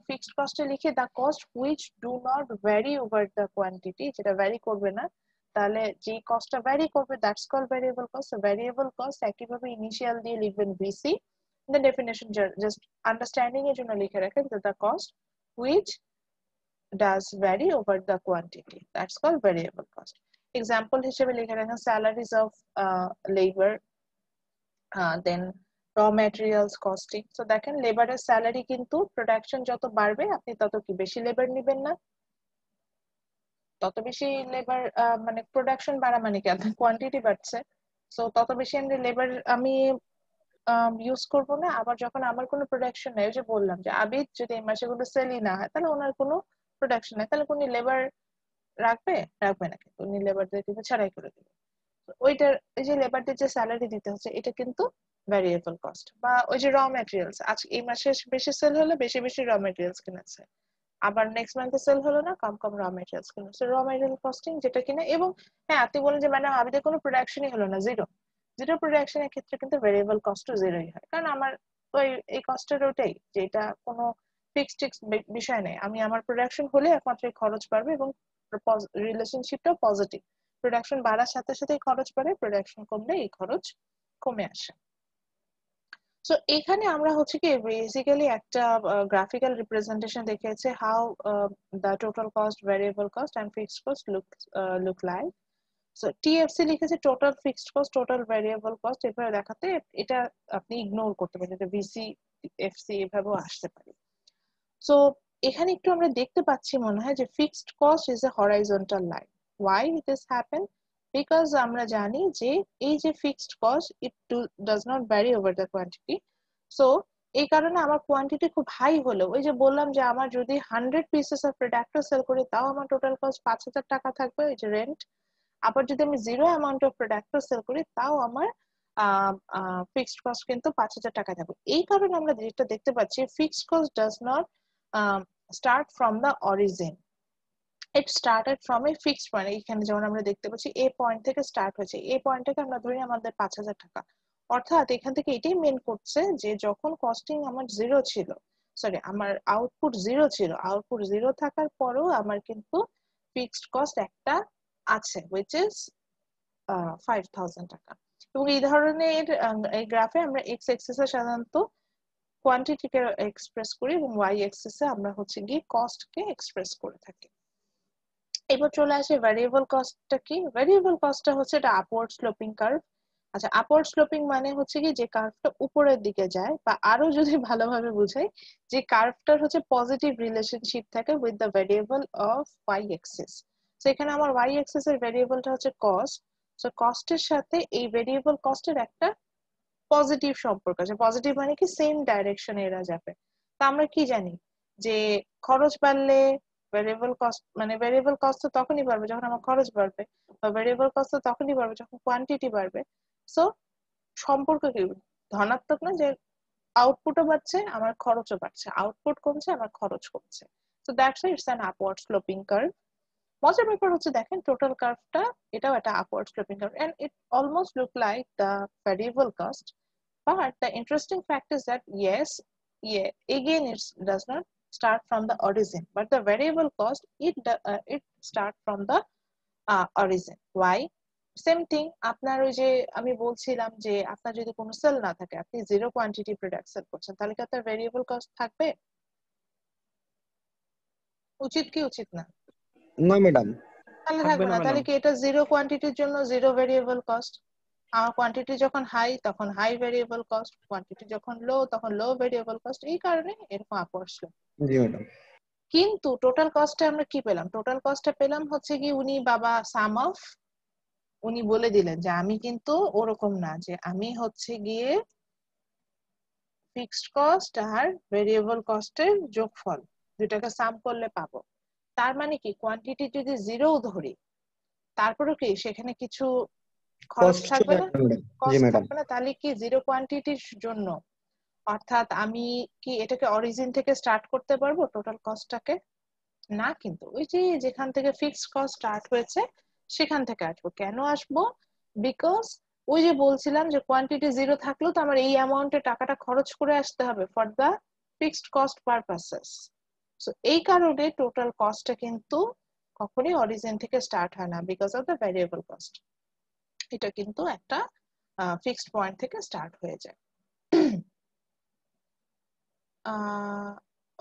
ফিক্সড কস্টে লিখে the cost which do not vary over the quantity, যেটা ভ্যারি করবে না, তাহলে যে কস্টটা ভ্যারি করবে that's call variable cost. Variable cost একইভাবে ইনিশিয়াল দিয়ে লিখবেন VC, the definition just understanding এর জন্য লিখে রাখেন the cost which does vary over the quantity, that's called variable cost. Example হিসেবে লিখে রাখেন salaries of labor, then raw materials costing. So দেখেন লেবারের স্যালারি কিন্তু প্রোডাকশন যত বাড়বে আপনি তত কি বেশি লেবার নেবেন না, তত বেশি লেবার মানে প্রোডাকশন বাড়া মানে কি আপনার কোয়ান্টিটি বাড়ছে, সো তত বেশি আমি লেবার আমি ইউজ করবো না। আবার যখন আমার কোনো প্রোডাকশন নেই, ওই যে বললাম যে আবিদ যদি এই মাসে কোনো সেলই না হয় তাহলে ওনার কোনো প্রোডাকশন নেই, তাহলে উনি লেবার রাখবে না, কিন্তু উনি লেবারদের কিন্তু ছাড়াই করে দিবে। ওইটার এই যে লেবারদের যে স্যালারি দিতে হচ্ছে এটা কিন্তু ভ্যারিয়েবল কস্ট। বা ওই যে র ম্যাটেরিয়ালস, আজ এই মাসে বেশি সেল হলে বেশি বেশি র ম্যাটেরিয়ালস কিনেছে, আবার নেক্সট মান্থে সেল হলো না, কম কম র ম্যাটেরিয়ালস কিনেছে, র ম্যাটেরিয়াল কস্টিং যেটা কিনা। এবং হ্যাঁ আপনি বলেন যে ম্যাডাম আবিদের কোনো প্রোডাকশনই হলো না, জিরো প্রোডাকশনের ক্ষেত্রে কিন্তু ভ্যারিয়েবল কস্টও জিরোই হয়, কারণ আমার তো এই কস্টের ওটাই যে এটা কোনো ফিক্সড বিষয় নেই, আমি আমার প্রোডাকশন হলে একমাত্র খরচ বাড়বে এবং রিলেশনশিপটাও পজিটিভ, প্রোডাকশন বাড়ার সাথে সাথে খরচ বাড়ে, প্রোডাকশন কমলে এই খরচ কমে আসে। সো এখানে আমরা হচ্ছে কি বেসিক্যালি একটা গ্রাফিক্যাল রিপ্রেজেন্টেশন দেখিয়েছে how the total cost, variable cost and fixed cost look like. So TFC লিখেছে total fixed cost, total variable cost, এভাবে দেখাতে এটা আপনি ইগনোর করতে পারেন, এটা ভিসি এফসি এভাবেও আসতে পারে। সো এখানে একটু আমরা দেখতে পাচ্ছি মনে হয় যে fixed cost is a horizontal line. Why this happen? Because আমরা জানি যে এই যে fixed cost it does not vary over the quantity. So এই কারণে আমার কোয়ান্টিটি খুব হাই হলো, ওই যে বললাম যে আমার যদি 100 পিসেস অফ প্রোডাক্ট সেল করি তাও আমার টোটাল কস্ট 5000 টাকা থাকবে, এই যে রেন্ট। আবার যদি আমি zero amount of product sale করি তাও আমার ফিক্সড কস্ট কিন্তু 5000 টাকা থাকবে। এই কারণে আমরা যেটা দেখতে পাচ্ছি fixed cost does not start from the origin, it started from a fixed point। এখানে যেমন আমরা দেখতে পাচ্ছি এ পয়েন্ট থেকে স্টার্ট হয়েছে, এই পয়েন্ট থেকে আমরা ধরি আমাদের 5000 টাকা, অর্থাৎ এখান থেকে এটাই মেন করছে যে যখন কস্টিং আমার জিরো ছিল, সরি আমার আউটপুট জিরো ছিল, আউটপুট জিরো থাকার পরেও আমার কিন্তু ফিক্সড কস্ট একটা আছে which is 5000 টাকা। এবং এই ধরনের এই গ্রাফে আমরা এক্স এক্সিসে সাধারণত কোয়ান্টিটিকে এক্সপ্রেস করি এবং ওয়াই এক্সিসে আমরা হচ্ছে গিয়ে কস্টকে এক্সপ্রেস করে থাকি। এবার চলে আসে ভ্যারিয়েবল কস্টটা কি? ভ্যারিয়েবল কস্টটা হচ্ছে এটা আপওয়ার্ড স্লোপিং কার্ভ। আচ্ছা, আপওয়ার্ড স্লোপিং মানে হচ্ছে কি যে কার্ভটা উপরের দিকে যায়, বা আরো যদি ভালোভাবে বুঝাই যে কার্ভটার হচ্ছে পজিটিভ রিলেশনশিপ থাকে with the variable of Y axis. তো এখানে আমার ওয়াই এক্সিস এর ভ্যারিয়েবলটা হচ্ছে কস্ট। সো কস্টের সাথে এই ভ্যারিয়েবল কস্টের একটা পজিটিভ সম্পর্ক আছে। পজিটিভ মানে কি সেম ডাইরেকশনে এরা যাবে। তা আমরা কি জানি যে খরচ বাড়লে ভ্যারিয়েবল কস্ট, মানে ভ্যারিয়েবল কস্ট তো তখনই বাড়বে যখন আমার খরচ বাড়বে, বা ভ্যারিয়েবল কস্ট তো তখনই বাড়বে যখন কোয়ান্টিটি বাড়বে। সো সম্পর্ক কি ধনাত্মক না যে আউটপুটও বাড়ছে আমার খরচও বাড়ছে, আউটপুট কমছে আমার খরচ কমছে। So that's why it's an upward sloping curve. মজার ব্যাপার হচ্ছে দেখেন টোটাল কার্ভটা এটাও একটা upward sloping curve and it almost look like the variable cost. But the interesting fact is that yes, again it does not start from the origin, but the variable cost it start from the origin. Why? Same thing. আপনার ওই যে আমি বলছিলাম যে আপনার যদি কোনো sell না থাকে, আপনি জিরো কোয়ান্টিটি প্রোডাক্ট সেল করছেন, তাহলে কি আপনার ভ্যারিয়েবল কস্ট থাকবে? উচিত কি উচিত না? না ম্যাডাম, তাহলে থাকবে থাকবে না না। তাহলে ম্যাডাম। কি এটা জিরো কোয়ান্টিটির জন্য জিরো ভ্যারিয়েবল কস্ট? আমার কোয়ান্টিটি যখন হাই তখন হাই ভ্যারিয়েবল কস্ট, কোয়ান্টিটি যখন লো তখন লো ভ্যারিয়েবল কস্ট, এই কারণে এরকম আপওয়ার্ড স্লোপ। জি ম্যাডাম। কিন্তু টোটাল কস্টে আমরা কি পেলাম? টোটাল কস্টে পেলাম হচ্ছে কি উনি বাবা সাম অফ, উনি বলে দিলেন যে আমি কিন্তু ওরকম না যে আমি হচ্ছে গিয়ে ফিক্সড কস্ট আর ভেরিয়েবল কস্টের যোগফল দুটাকে সাম করলে পাবো। তার মানে কি কোয়ান্টিটি যদি জিরো ধরি তারপরে কি সেখানে কিছু খরচ কস্ট থাকবে চলে না, আসবে ম্যাডাম। জি কস্ট ম্যাডাম। থাকবে না। তাহলে কি জিরো কোয়ান্টিটির জন্য অর্থাৎ আমি কি এটাকে অরিজিন থেকে স্টার্ট করতে পারবো টোটাল কস্টটাকে? না, কিন্তু ওই যে যেখান থেকে ফিক্সড কস্ট স্টার্ট হয়েছে সেখান থেকে আসবো। কেন আসবো? বিকজ ওই যে বলছিলাম যে কোয়ান্টিটি জিরো থাকলেও তো আমার এই অ্যামাউন্টে টাকাটা খরচ করে আসতে হবে for the fixed cost purposes. So এই কারণে টোটাল কস্টটা কিন্তু কখনোই অরিজিন থেকে স্টার্ট হয় না because of the variable cost. এটা কিন্তু একটা ফিক্সড পয়েন্ট থেকে স্টার্ট হয়ে যায়।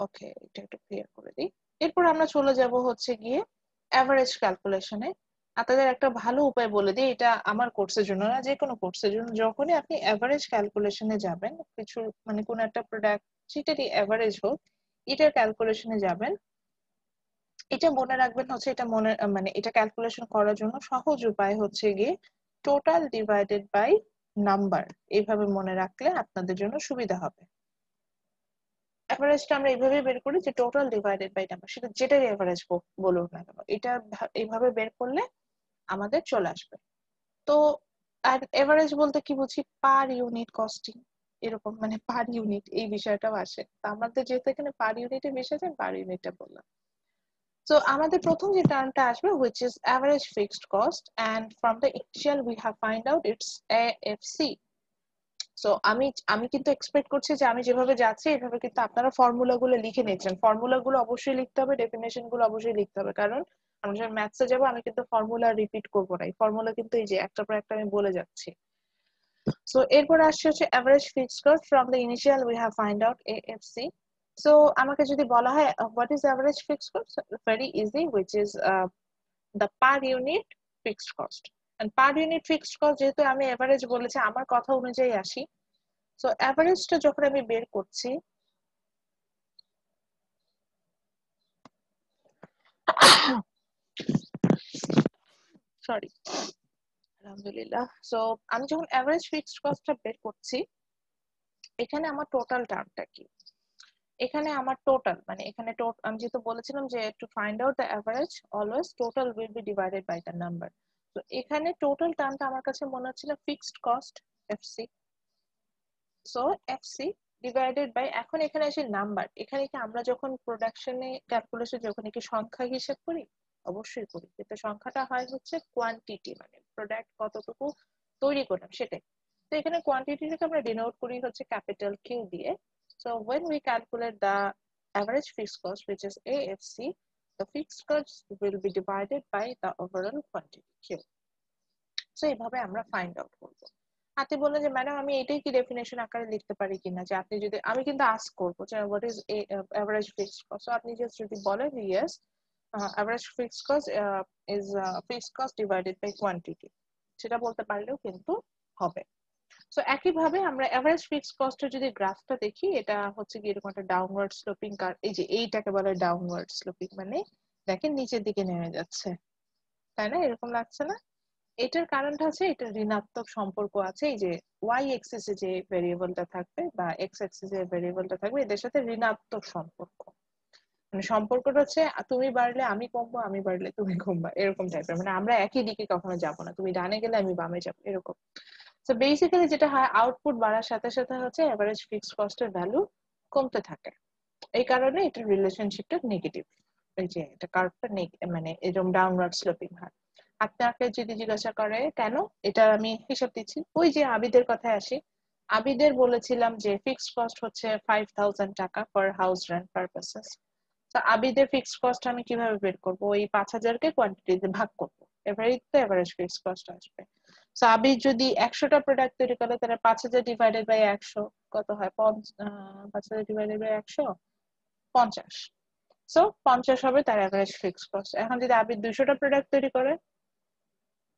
ওকে, এটা একটু ক্লিয়ার করে দিই। এরপর আমরা চলে যাব হচ্ছে গিয়ে অ্যাভারেজ ক্যালকুলেশনে। আপনাদের একটা ভালো উপায় বলে দিই, এটা আমার কোর্সের জন্য না, যে কোনো কোর্সের জন্য। যখনই আপনি অ্যাভারেজ ক্যালকুলেশনে যাবেন, কিছু মানে কোন একটা প্রোডাক্ট যেটারই অ্যাভারেজ হোক, এটার ক্যালকুলেশনে যাবেন, এটা মনে রাখবেন হচ্ছে এটা মনে মানে এটা ক্যালকুলেশন করার জন্য সহজ উপায় হচ্ছে গিয়ে টোটাল ডিভাইডেড বাই নাম্বার। এইভাবে মনে রাখলে আপনাদের জন্য সুবিধা হবে। এভারেজটা আমরা এইভাবে বের করি যে টোটাল ডিভাইডেড বাই নাম্বার, সেটা যেটাই এভারেজ বলুন না কেন, এটা এইভাবে বের করলে আমাদের চলে আসবে। তো আর এভারেজ বলতে কি বুঝি? পার ইউনিট কস্টিং, এরকম মানে পার ইউনিট এই বিষয়টাও আসে। তো আমাদের যেহেতু এখানে পার ইউনিটে বেশি আছে, পার ইউনিটটা বললাম। So আমাদের প্রথম যে টার্মটা আসবে which is average fixed cost, and from the initial we have find out it's AFC. So আমি কিন্তু এক্সপেক্ট করছি যে আমি যেভাবে যাচ্ছি এভাবে কিন্তু আপনারা ফর্মুলাগুলো লিখে নিচ্ছেন। ফর্মুলাগুলো অবশ্যই লিখতে হবে, ডেফিনেশন গুলো অবশ্যই লিখতে হবে, কারণ আমি যখন ম্যাথসে যাবো আমি কিন্তু ফর্মুলা রিপিট করবো না। এই ফর্মুলা কিন্তু এই যে একটার পর একটা আমি বলে যাচ্ছি। সো এরপর আসছে হচ্ছে average fixed cost from the initial we have find out AFC. So আমাকে যদি বলা হয় what is average fixed cost, very easy, which is the per unit fixed cost. And per unit fixed cost যেহেতু আমি average বলেছি, আমার কথা অনুযায়ী আসি। সো অ্যাভারেজটা যখন আমি বের করছি, সরি, আলহামদুলিল্লাহ। সো আমি যখন অ্যাভারেজ ফিক্সড কস্টটা বের করছি, এখানে আমার টোটাল টার্মটা কি, এখানে আমার টোটাল মানে এখানে আমি যেহেতু বলেছিলাম যে to find out the average always total will be divided by the number. তো এখানে টোটাল টার্মটা আমার কাছে মনে হচ্ছিল fixed cost FC. So FC divided by, এখন এখানে আসে নাম্বার। এখানে কি আমরা যখন প্রোডাকশনে ক্যালকুলেশন যখন কি সংখ্যা হিসেব করি, অবশ্যই করি, কিন্তু সংখ্যাটা হয় হচ্ছে কোয়ান্টিটি, মানে প্রোডাক্ট কতটুকু তৈরি করলাম সেটাই। তো এখানে কোয়ান্টিটিটাকে আমরা ডিনোট করি হচ্ছে ক্যাপিটাল কিউ দিয়ে। So when we calculate the average fixed cost, which is AFC, the fixed cost will be divided by the overall quantity Q. So এইভাবে আমরা ফাইন্ড আউট করব। আপনি বললেন যে ম্যাডাম আমি এটাই কি ডেফিনেশন আকারে লিখতে পারি কিনা, যে আপনি যদি, আমি কিন্তু আস্ক করবো যে what is average fixed cost. So আপনি জাস্ট যদি বলেন yes, average fixed cost is fixed cost divided by quantity, সেটা বলতে পারলেও কিন্তু হবে। সো একইভাবে আমরা এভারেজ ফিক্সড কস্টের যদি গ্রাফটা দেখি, এটা হচ্ছে কি এরকম একটা ডাউনওয়ার্ড স্লোপিং কার্ভ। এই যে এইটাকে বলে ডাউনওয়ার্ড স্লোপিং, মানে দেখেন নিচের দিকে নেমে যাচ্ছে, তাই না? এরকম লাগছে না? এটার কারণটা হচ্ছে এটা ঋণাত্মক সম্পর্ক আছে। এই যে ওয়াই এক্সিসে যে ভেরিয়েবলটা থাকবে বা এক্স এক্সিসে যে ভেরিয়েবলটা থাকবে, এদের সাথে ঋণাত্মক সম্পর্ক। মানে সম্পর্কটা হচ্ছে তুমি বাড়লে আমি কমবো, আমি বাড়লে তুমি কমবা, এরকম টাইপের। মানে আমরা একই দিকে কখনো যাবো না, তুমি ডানে গেলে আমি বামে যাবো, এরকম। সো বেসিক্যালি যেটা হয়, আউটপুট বাড়ার সাথে সাথে হচ্ছে এভারেজ ফিক্সড কস্টের ভ্যালু কমতে থাকে। এই কারণে এটার রিলেশনশিপটা নেগেটিভ। এই যে এটা কার্ভটা মানে এরকম ডাউনওয়ার্ড স্লোপিং হয়। আপনাকে যদি জিজ্ঞাসা করে কেন, এটা আমি হিসাব দিচ্ছি। ওই যে আবিদের কথায় আসি, আবিদের বলেছিলাম যে ফিক্সড কস্ট হচ্ছে 5000 টাকা ফর হাউস রেন্ট পারপাসেস। তো আবিদের ফিক্সড কস্ট আমি কিভাবে বের করবো? ওই 5000 কে কোয়ান্টিটিতে ভাগ করবো, এবারেই তো এভারেজ ফিক্সড কস্ট আসবে। সো আবির যদি 100টা প্রোডাক্ট তৈরি করে, তাহলে 5000 ডিভাইডেড বাই 100 কত হয়? 5000 ডিভাইডেড বাই 100 50। সো 50 হবে তার এভারেজ ফিক্সড কস্ট। এখন যদি আবির 200টা প্রোডাক্ট তৈরি করে,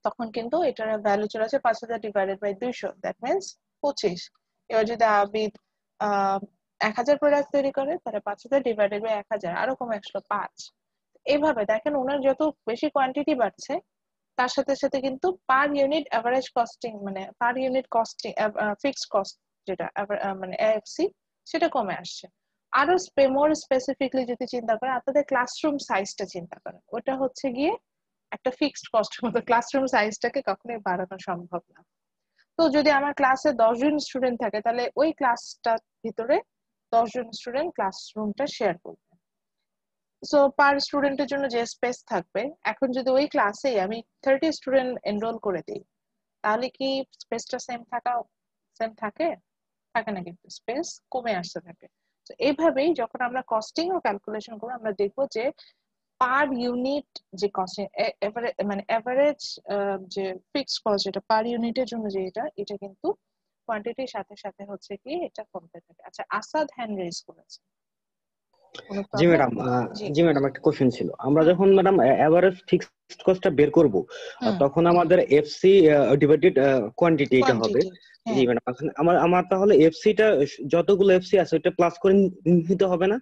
তখন কিন্তু এটার ভ্যালু চলে আসে 5000 ডিভাইডেড বাই 200, দ্যাট মিন্স 25। এবার যদি আবির 1000 প্রোডাক্ট তৈরি করে, তাহলে 5000 ডিভাইডেড বাই 1000 আরো কমে আসলো 5। এইভাবে দেখেন ওনার যত বেশি কোয়ান্টিটি বাড়ছে, তার সাথে সাথে কিন্তু পার ইউনিট এভারেজ কস্টিং, মানে per unit costing fixed cost যেটা মানে এএফসি, সেটা কমে আসছে। আরো মোর স্পেসিফিকলি যদি চিন্তা করেন, আপনাদের ক্লাসরুম সাইজটা চিন্তা করেন, ওটা হচ্ছে গিয়ে একটা ফিক্সড কস্টের মতো। ক্লাসরুম সাইজটাকে কখনোই বাড়ানো সম্ভব না। তো যদি আমার ক্লাসে 10 জন স্টুডেন্ট থাকে, তাহলে ওই ক্লাসটার ভিতরে 10 জন স্টুডেন্ট ক্লাসরুমটা শেয়ার করবে। সো পার স্টুডেন্টের জন্য যে স্পেস থাকবে, এখন যদি ওই ক্লাসে আমি 30 স্টুডেন্ট এনরোল করে দিই, তাহলে কি স্পেসটা সেম থাকে? থাকে না, কিন্তু স্পেস কমে আসতে থাকে। তো এইভাবেই যখন আমরা কস্টিং ও ক্যালকুলেশন করব, আমরা দেখবো যে পার ইউনিট যে কস্টিং, মানে এভারেজ যে ফিক্সড কস্ট যেটা পার ইউনিটের জন্য, যে এটা কিন্তু কোয়ান্টিটির সাথে সাথে হচ্ছে কি এটা কমতে থাকে। আচ্ছা, আসাদ হ্যান্ড রেজ করেছে। জি ম্যাডাম, একটা কোশ্চেন ছিল। আমরা যখন ম্যাডাম এভারেজ ফিক্সড কস্টটা বের করব, তখন আমাদের এফসি ডিভাইডেড কোয়ান্টিটি এটা হবে। জি ম্যাডাম, আমার তাহলে এফসিটা যতগুলো এফসি আছে ওটা প্লাস করে নিতে হবে না?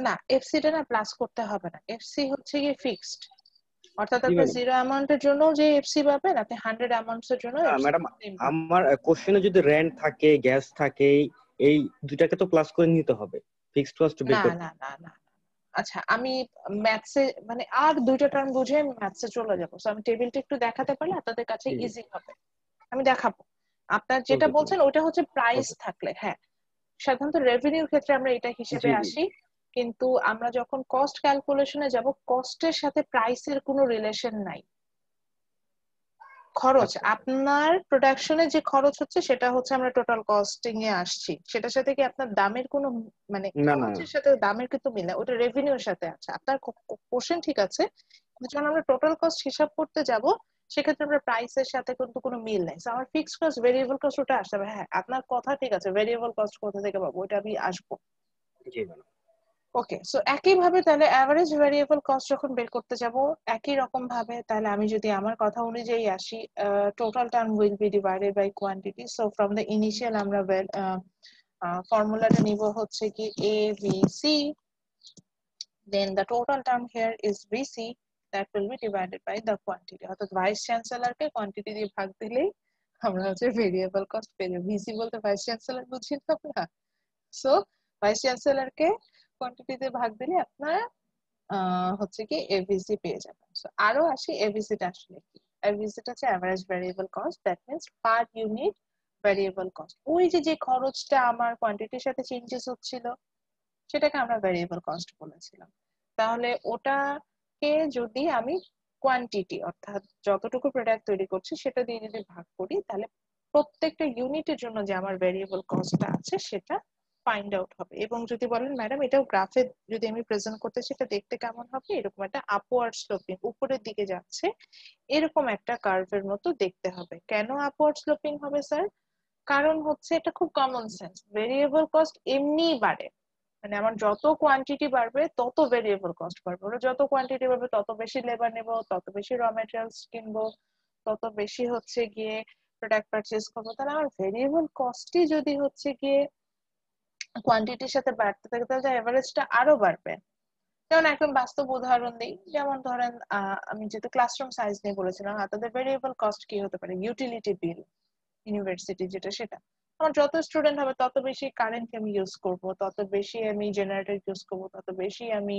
না, এফসিটা না প্লাস করতে হবে না। এফসি হচ্ছে গিয়ে ফিক্সড, অর্থাৎ আপনি 0 অ্যামাউন্টের জন্য যে এফসি পাবেন, আপনি 100 অ্যামাউন্টস এর জন্য ম্যাডাম আমার কোশ্চেনে যদি রেন্ট থাকে, গ্যাস থাকে, এই দুটাকে তো প্লাস করে নিতে হবে ফিক্সড কস্ট বের করতে। না। আচ্ছা, আমি ম্যাথসে মানে আর দুইটা টার্ম বুঝে আমি ম্যাথসে চলে যাবো। সো আমি টেবিলটা একটু দেখাতে পারলে আপনাদের কাছে ইজি হবে, আমি দেখাবো। আপনার যেটা বলছেন ওটা হচ্ছে প্রাইস থাকলে, হ্যাঁ, সাধারণত রেভিনিউর ক্ষেত্রে আমরা এটা হিসেবে আসি, কিন্তু আমরা যখন কস্ট ক্যালকুলেশনে যাব, কস্টের সাথে প্রাইসের কোনো রিলেশন নাই। খরচ আপনার প্রোডাকশনে যে খরচ হচ্ছে সেটা হচ্ছে আমরা টোটাল কস্টিং এ আসছি, সেটার সাথে কি আপনার দামের কোনো মানে না খরচের সাথে দামের কিন্তু মিল না, ওটা রেভিনিউর সাথে আছে। আপনার কোশ্চেন ঠিক আছে, কিন্তু যখন আমরা টোটাল কস্ট হিসাব করতে যাব সেক্ষেত্রে আমরা প্রাইসের সাথে কিন্তু কোনো মিল নাই। আমার ফিক্সড কস্ট ভেরিয়েবল কস্ট ওটা আসতে হবে। হ্যাঁ আপনার কথা ঠিক আছে, ভেরিয়েবল কস্ট কোথা থেকে পাবো ওটা আমি আসবো। জি ম্যাডাম। ওকে, সো একই ভাবে তাহলে অ্যাভারেজ ভেরিয়েবল কস্ট যখন বের করতে যাব একই রকম ভাবে, তাহলে আমি যদি আমার কথা অনুযায়ী আসি, total term will be divided by quantity. So from the initial আমরা ফর্মুলাটা নিব হচ্ছে কি A B C, then the total term here is VC, that will be divided by the quantity. অর্থাৎ ভাইস চ্যান্সেলরকে কোয়ান্টিটি দিয়ে ভাগ দিলেই আমরা হচ্ছে ভেরিয়েবল কস্ট পেয়ে যাবো। ভিসি বলতে ভাইস চ্যান্সেলর বুঝি না আমরা। সো ভাইস চ্যান্সেলরকে কোয়ান্টিটি দিয়ে ভাগ দিলে আপনার হচ্ছে কি এভিসি পেয়ে যাবেন। সো আরো আসি এভিসিটা আসলে কি। এভিসিটা হচ্ছে average variable cost, that means per unit variable cost. ওই যে খরচটা আমার কোয়ান্টিটির সাথে চেঞ্জেস হচ্ছিল সেটাকে আমরা ভেরিয়েবল কস্ট বলেছিলাম। তাহলে ওটাকে যদি আমি কোয়ান্টিটি অর্থাৎ যতটুকু প্রোডাক্ট তৈরি করছি সেটা দিয়ে যদি ভাগ করি, তাহলে প্রত্যেকটা ইউনিটের জন্য যে আমার ভেরিয়েবল কস্টটা আছে সেটা ফাইন্ড আউট হবে। এবং যদি বলেন ম্যাডাম এটাও গ্রাফে যদি আমি প্রেজেন্ট করতে সেটা দেখতে কেমন হবে, এরকম একটা আপওয়ার্ড স্লোপিং উপরের দিকে যাচ্ছে এরকম একটা কার্ভের মতো দেখতে হবে। কেন আপওয়ার্ড স্লোপিং হবে স্যার? কারণ হচ্ছে এটা খুব কমন সেন্স, ভেরিয়েবল কস্ট এমনিই বাড়ে, মানে আমার যত কোয়ান্টিটি বাড়বে তত ভেরিয়েবল কস্ট বাড়বে। ওরা যত কোয়ান্টিটি বাড়বে তত বেশি লেবার নেব, তত বেশি র ম্যাটেরিয়ালস কিনবো, তত বেশি হচ্ছে গিয়ে প্রোডাক্ট পারচেজ করবো। তাহলে আমার ভেরিয়েবল কস্টই যদি হচ্ছে গিয়ে কোয়ান্টিটির সাথে বাড়তে থাকে তাহলে এভারেজটা আরো বাড়বে। যেমন একদম বাস্তব উদাহরণ দিই, যেমন ধরেন আমি যেহেতু ক্লাসরুম সাইজ নিয়ে বলেছিলাম, তাদের ভেরিয়েবল কস্ট কি হতে পারে, ইউটিলিটি বিল ইউনিভার্সিটি যেটা, সেটা আমার যত স্টুডেন্ট হবে তত বেশি কারেন্ট আমি ইউজ করব, তত বেশি আমি জেনারেটর ইউজ করব, তত বেশি আমি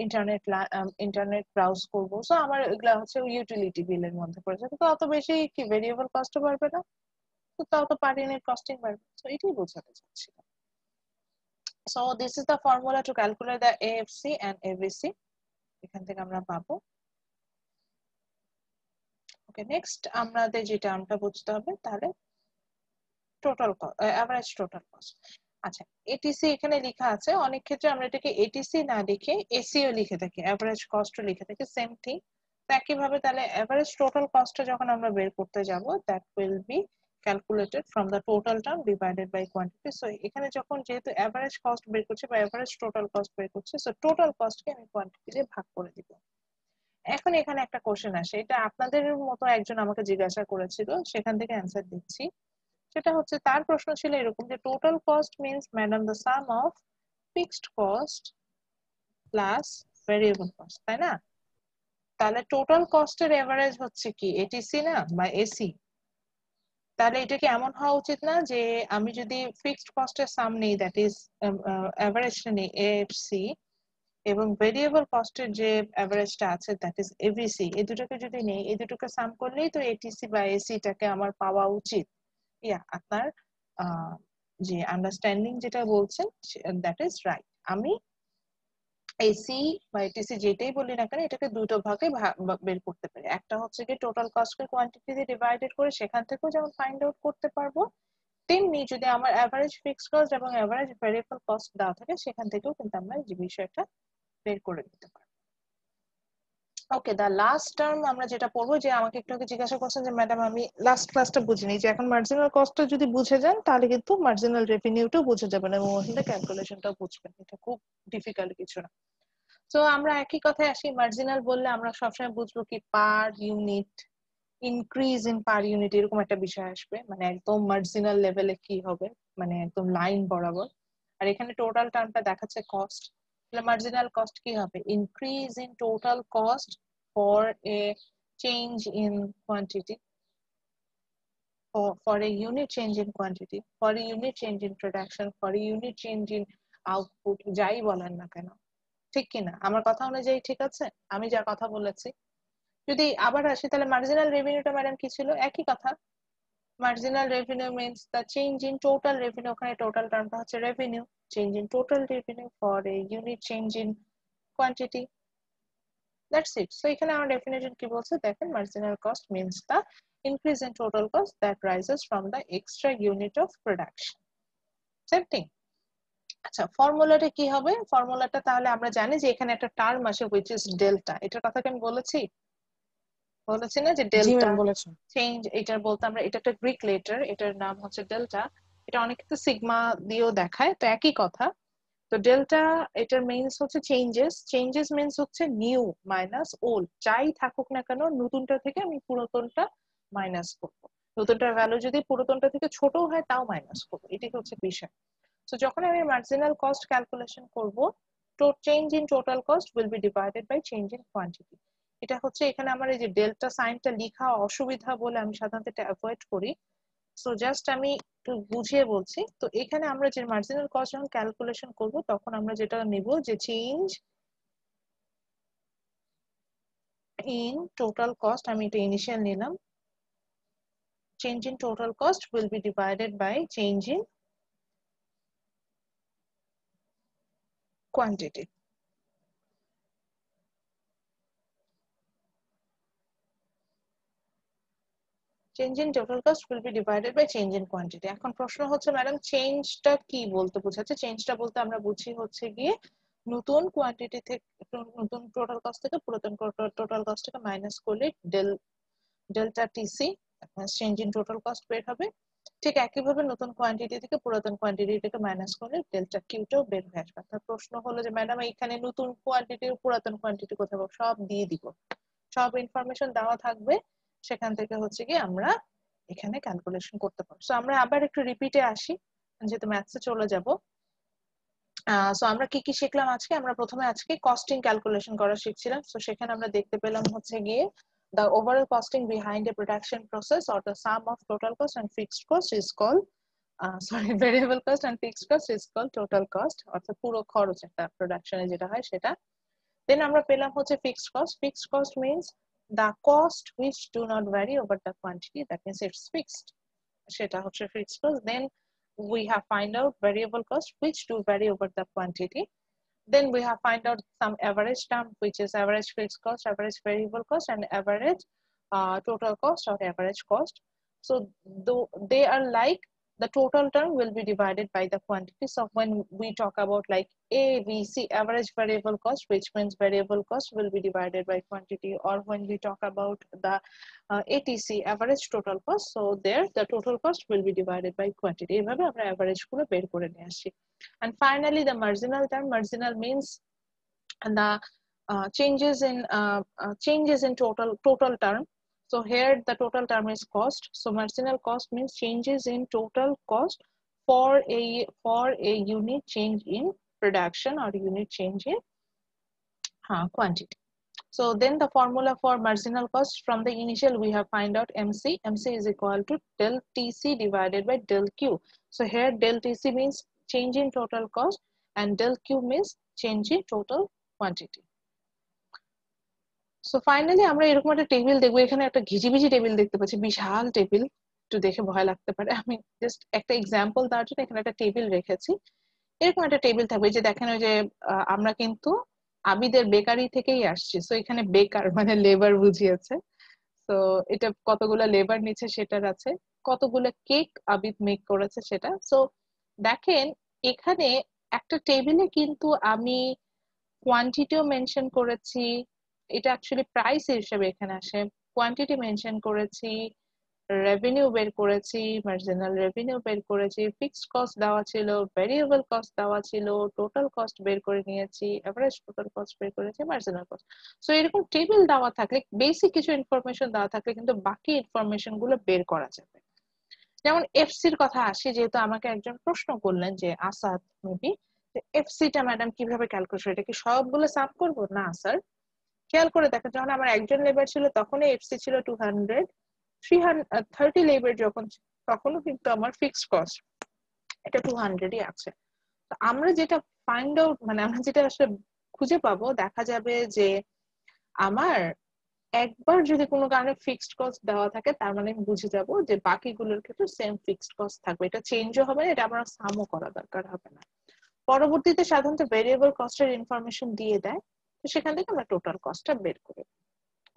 ইন্টারনেট ব্রাউজ করবো। সো আমার এগুলা হচ্ছে ইউটিলিটি বিলের মধ্যে পড়েছে, তো অত বেশি কি ভেরিয়েবল কস্ট বাড়বে না, তো তত পার ইউনিট কস্টিং বাড়বে। তো এটাই বোঝাতে চাচ্ছিলাম। So this is the formula to calculate the AFC and AVC. এখান থেকে আমরা পাবো। ওকে, নেক্সট আমাদের যে টার্মটা বুঝতে হবে তাহলে টোটাল অ্যাভারেজ টোটাল কস্ট। আচ্ছা, এটিসি এখানে লেখা আছে, অনেক ক্ষেত্রে আমরা এটাকে এটিসি না লিখে এসিও লিখে থাকি, অ্যাভারেজ কস্টও লিখে থাকি, সেম থিং। তো একইভাবে তাহলে অ্যাভারেজ টোটাল কস্টটা যখন আমরা বের করতে যাব, that will be calculated from the total term divided by quantity. So এখানে যখন যেহেতু অ্যাভারেজ কস্ট বের করছি বা অ্যাভারেজ টোটাল কস্ট বের করছি, সো টোটাল কস্টকে আমি কোয়ান্টিটি দিয়ে ভাগ করে দিব। এখন এখানে একটা কোশ্চেন আসে, এটা আপনাদের মতো একজন আমাকে জিজ্ঞাসা করেছিল, সেখান থেকে অ্যান্সার দিচ্ছি। সেটা হচ্ছে তার প্রশ্ন ছিল এরকম যে total cost means madam the sum of fixed cost plus variable cost, তাই না? তাহলে টোটাল কস্টের এভারেজ হচ্ছে কি এটিসি না বা এসি? তাহলে এটা কি এমন হওয়া উচিত না যে আমি যদি ফিক্সড কস্টের সাম নেই, দ্যাট ইজ এভারেজটা নেই এএফসি, এবং ভেরিয়েবল কস্টের যে এভারেজটা আছে দ্যাট ইজ এভিসি, এই দুটোকে যদি নেই, এই দুটোকে সাম করলেই তো এটিসি বা এসিটাকে আমার পাওয়া উচিত। ইয়া আপনার যে আন্ডারস্ট্যান্ডিং যেটা বলছেন দ্যাট ইজ রাইট। আমি এসি বা এটিসি যেটাই বলি না কেন এটাকে দুটো ভাগে বের করতে পারি। একটা হচ্ছে কি টোটাল কস্টকে কোয়ান্টিটি দিয়ে ডিভাইডেড করে সেখান থেকেও যেমন ফাইন্ড আউট করতে পারবো, তেমনি যদি আমার এভারেজ ফিক্সড কস্ট এবং এভারেজ ভেরিয়েবল কস্ট দেওয়া থাকে সেখান থেকেও কিন্তু আমরা এই বিষয়টা বের করে দিতে পারবো। ওকে, দা লাস্ট টার্ম আমরা যেটা পড়বো, যে আমাকে একটু আগে জিজ্ঞাসা করছেন যে ম্যাডাম আমি লাস্ট ক্লাসটা বুঝিনি, যে এখন মার্জিনাল কস্টটা যদি বুঝে যান তাহলে কিন্তু মার্জিনাল রেভিনিউটাও বুঝে যাবেন এবং ওখানে ক্যালকুলেশনটাও বুঝবেন, এটা খুব ডিফিকাল্ট কিছু না। তো আমরা একই কথায় আসি, মার্জিনাল বললে আমরা সবসময় বুঝবো কি per unit, increase in per unit, এরকম একটা বিষয় আসবে, মানে একদম মার্জিনাল লেভেলে কি হবে, মানে একদম লাইন বরাবর। আর এখানে টোটাল টার্মটা দেখাচ্ছে কস্ট, তাহলে মার্জিনাল কস্ট কি হবে, increase in total cost for A change in quantity, for a unit change in quantity, for a unit change in production, for a unit change in output, যাই বলেন না কেন, ঠিক কিনা? আমার কথা অনুযায়ী ঠিক আছে আমি যা কথা বলেছি? যদি আবার আসি তাহলে মার্জিনাল রেভিনিউটা ম্যাডাম কি ছিল? একই কথা, marginal revenue means the change in total revenue, ওখানে টোটাল টার্মটা হচ্ছে revenue, change in total revenue for a unit change in quantity. That's it. So এখানে আমার ডেফিনেশন কি বলছে দেখেন, marginal cost means the increase in total cost that rises from the extra unit of production. Same thing. আচ্ছা, ফর্মুলাটা কি হবে? ফর্মুলাটা তাহলে আমরা জানি যে এখানে একটা টার্ম আসে which is ডেল্টা। এটার কথা কি আমি বলেছি না যে ডেল্টা চেঞ্জ, এটার বলতে আমরা, এটা একটা গ্রিক লেটার, এটার নাম হচ্ছে ডেল্টা। এটা অনেক ক্ষেত্রে সিগমা দিয়েও দেখায়, তো একই কথা। তো ডেল্টা এটার মিনস হচ্ছে চেঞ্জেস মিনস হচ্ছে নিউ মাইনাস ওল্ড, যাই থাকুক না কেন নতুনটা থেকে আমি পুরাতনটা মাইনাস করবো। নতুনটার ভ্যালু যদি পুরাতনটা থেকে ছোট হয় তাও মাইনাস করবো, এটাই হচ্ছে বিষয়। তো যখন আমি মার্জিনাল কস্ট ক্যালকুলেশন করব, তো change in total cost will be divided by change in quantity. এটা হচ্ছে এখানে আমার এই যে ডেল্টা সাইনটা লেখা অসুবিধা বলে আমি সাধারণত এটা অ্যাভয়েড করি। সো জাস্ট আমি একটু বুঝিয়ে বলছি। তো এখানে আমরা যে মার্জিনাল কস্ট যখন ক্যালকুলেশন করব তখন আমরা যেটা নেব যে চেঞ্জ ইন টোটাল কস্ট, আমি এটা ইনিশিয়াল নিলাম, change in total cost will be divided by change in quantity. Change in total cost will be divided by change in quantity. এখন প্রশ্ন হচ্ছে ম্যাডাম চেঞ্জটা কি বলতে বোঝাচ্ছে? চেঞ্জটা বলতে আমরা বুঝি হচ্ছে গিয়ে নতুন কোয়ান্টিটি থেকে, নতুন টোটাল কস্ট থেকে পুরাতন টোটাল কস্টটাকে মাইনাস করলে delta TC change in total cost বের হবে। ঠিক একইভাবে নতুন কোয়ান্টিটি থেকে পুরাতন কোয়ান্টিটিটাকে মাইনাস করলে ডেল্টা কিউটাও বের হয়ে আসবে। তার প্রশ্ন হলো যে ম্যাডাম এখানে নতুন কোয়ান্টিটি পুরাতন কোয়ান্টিটি কোথায় পাবো? সব দিয়ে দিব, সব ইনফরমেশন দেওয়া থাকবে, সেখান থেকে হচ্ছে কি আমরা এখানে ক্যালকুলেশন করতে পারবো। সো আমরা আবার একটু রিপিটে আসি, যেহেতু ম্যাথসে চলে যাব। সো আমরা কি কি শিখলাম আজকে? আমরা প্রথমে আজকে কস্টিং ক্যালকুলেশন করা শিখছিলাম। সো সেখানে আমরা দেখতে পেলাম হচ্ছে গিয়ে the overall costing behind a production process or the sum of total cost and fixed cost is called variable cost and fixed cost is called total cost, অর্থাৎ পুরো খরচ একটা প্রোডাকশনে যেটা হয় সেটা। দেন আমরা পেলাম হচ্ছে fixed cost. Fixed cost means the cost which do not vary over the quantity, that means it's fixed, সেটা হচ্ছে fixed cost. Then we have find out variable cost which do vary over the quantity. Then we have find out some average term which is average fixed cost, average variable cost, and average total cost or average cost. So though they are like, the total term will be divided by the quantity. So when we talk about like ABC, average variable cost, which means variable cost will be divided by quantity, or when we talk about the ATC, average total cost, so there the total cost will be divided by quantity. এভাবে আমরা average গুলো বের করে নিয়ে আসি। And finally the marginal term, marginal means the changes in total term. So here the total term is cost. So marginal cost means changes in total cost for a unit change in production or unit change in quantity. So then the formula for marginal cost, from the initial we have find out MC. MC is equal to del TC divided by del Q. So here del TC means change in total cost and del Q means change in total quantity. So finally আমরা এরকম একটা table দেখবো, এখানে একটা ঘিজিবিজি table দেখতে পাচ্ছি, বিশাল table, একটু দেখে ভয় লাগতে পারে। আমি জাস্ট একটা এক্সাম্পল দেওয়ার জন্য এখানে একটা টেবিল রেখেছি। এরকম একটা টেবিল থাকবে, যে দেখেন ওই যে আমরা কিন্তু আবিদের বেকারি থেকেই আসছি। সো এখানে বেকার মানে লেবার বুঝিয়েছে। তো এটা কতগুলো লেবার নিচ্ছে সেটার আছে, কতগুলো কেক আবিদ মেক করেছে সেটা। সো দেখেন এখানে একটা টেবিলে কিন্তু আমি কোয়ান্টিটিও মেনশন করেছি, এটা অ্যাকচুয়ালি প্রাইস হিসেবে এখানে আসে, কোয়ান্টিটি মেনশন করেছি, রেভিনিউ বের করেছি, মার্জিনাল রেভিনিউ বের করেছি, ফিক্সড কস্ট দেওয়া ছিল, ভেরিয়েবল কস্ট দেওয়া ছিল, টোটাল কস্ট বের করে নিয়েছি, এভারেজ টোটাল কস্ট বের করেছি, মার্জিনাল কস্ট। সো এরকম টেবিল দেওয়া থাকলে, বেসিক কিছু ইনফরমেশন দেওয়া থাকলে কিন্তু বাকি ইনফরমেশন গুলো বের করা যাবে। যেমন এফসির কথা আসি, যেহেতু আমাকে একজন প্রশ্ন করলেন যে আসাদ মেবি, এফসিটা ম্যাডাম কিভাবে ক্যালকুলেশন, এটা কি সবগুলো সাম করবো? না স্যার, খেয়াল করে দেখেন যখন আমার একজন লেবার ছিল তখনই এফসি ছিল 200, 330 লেবার যখন তখনও কিন্তু আমার ফিক্সড কস্ট এটা 200ই আছে। তো আমরা যেটা ফাইন্ড আউট, মানে আমরা যেটা আসলে খুঁজে পাবো, দেখা যাবে যে আমার একবার যদি কোনো কারণে ফিক্সড কস্ট দেওয়া থাকে, তার মানে আমি বুঝে যাব যে বাকিগুলোর ক্ষেত্রে সেম ফিক্সড কস্ট থাকবে, এটা চেঞ্জও হবে না, এটা আমার সামও করা দরকার হবে না। পরবর্তীতে সাধারণত ভেরিয়েবল কস্টের ইনফরমেশন দিয়ে দেয়, তো সেখান থেকে আমরা টোটাল কস্টটা বের করি,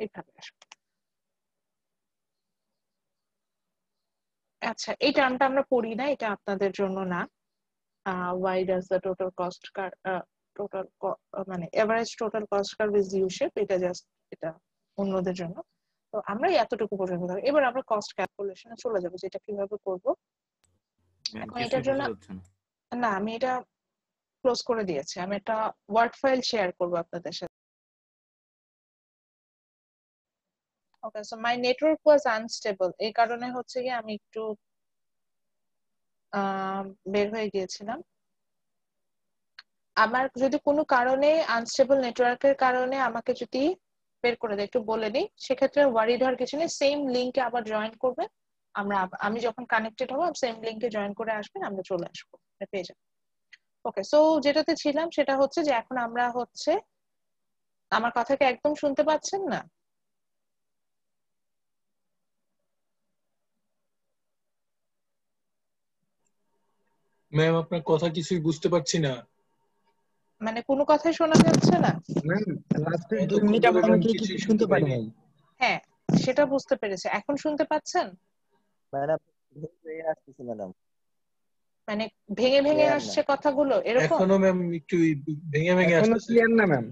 এইভাবে আসবে। আচ্ছা, এই টার্মটা আমরা পড়ি না, এটা আপনাদের জন্য না। why does the total cost curve মানে average total cost curve is U-shape, এটা জাস্ট এটা অন্যদের জন্য। তো আমরা এতটুকু পর্যন্ত থাকবো। এবার আমরা কস্ট ক্যালকুলেশনে চলে যাবো, যেটা কিভাবে করব। এখন এটার জন্য না, আমি এটা ক্লোজ করে দিয়েছি, আমি একটা ওয়ার্ড ফাইল শেয়ার করব আপনাদের সাথে। Okay, so my network was unstable, এই কারণে হচ্ছে কি আমি একটু বের হয়ে গিয়েছিলাম। আমার যদি কোনো কারণে আনস্টেবল নেটওয়ার্কের কারণে আমাকে যদি বের করে দেয় একটু বলে দিই, সেক্ষেত্রে ওয়ারিড হওয়ার কিছু নেই, সেম লিংকে আবার জয়েন করবেন। আমি যখন কানেক্টেড হবো সেম লিংকে জয়েন করে আসবেন, আমরা চলে আসবো, পেয়ে যাবো। ওকে, সো যেটাতে ছিলাম সেটা হচ্ছে যে এখন আমরা হচ্ছে, আমার কথাকে একদম শুনতে পাচ্ছেন না? ম্যাম আপনার কথা কিছুই বুঝতে পারছি না। মানে কোনো কথাই শোনা যাচ্ছে না? ম্যাম লাস্টের 2 মিনিট আমরা অনেকেই কিছু শুনতে পারি নাই। হ্যাঁ, সেটা বুঝতে পেরেছি। এখন শুনতে পাচ্ছেন? ম্যাডাম ভেঙে আসতেছে ম্যাডাম, মানে ভেঙে ভেঙে আসছে কথাগুলো এরকম? এখনো ম্যাম একটু ভেঙে ভেঙে এখনো আসছে। ক্লিয়ার না ম্যাম।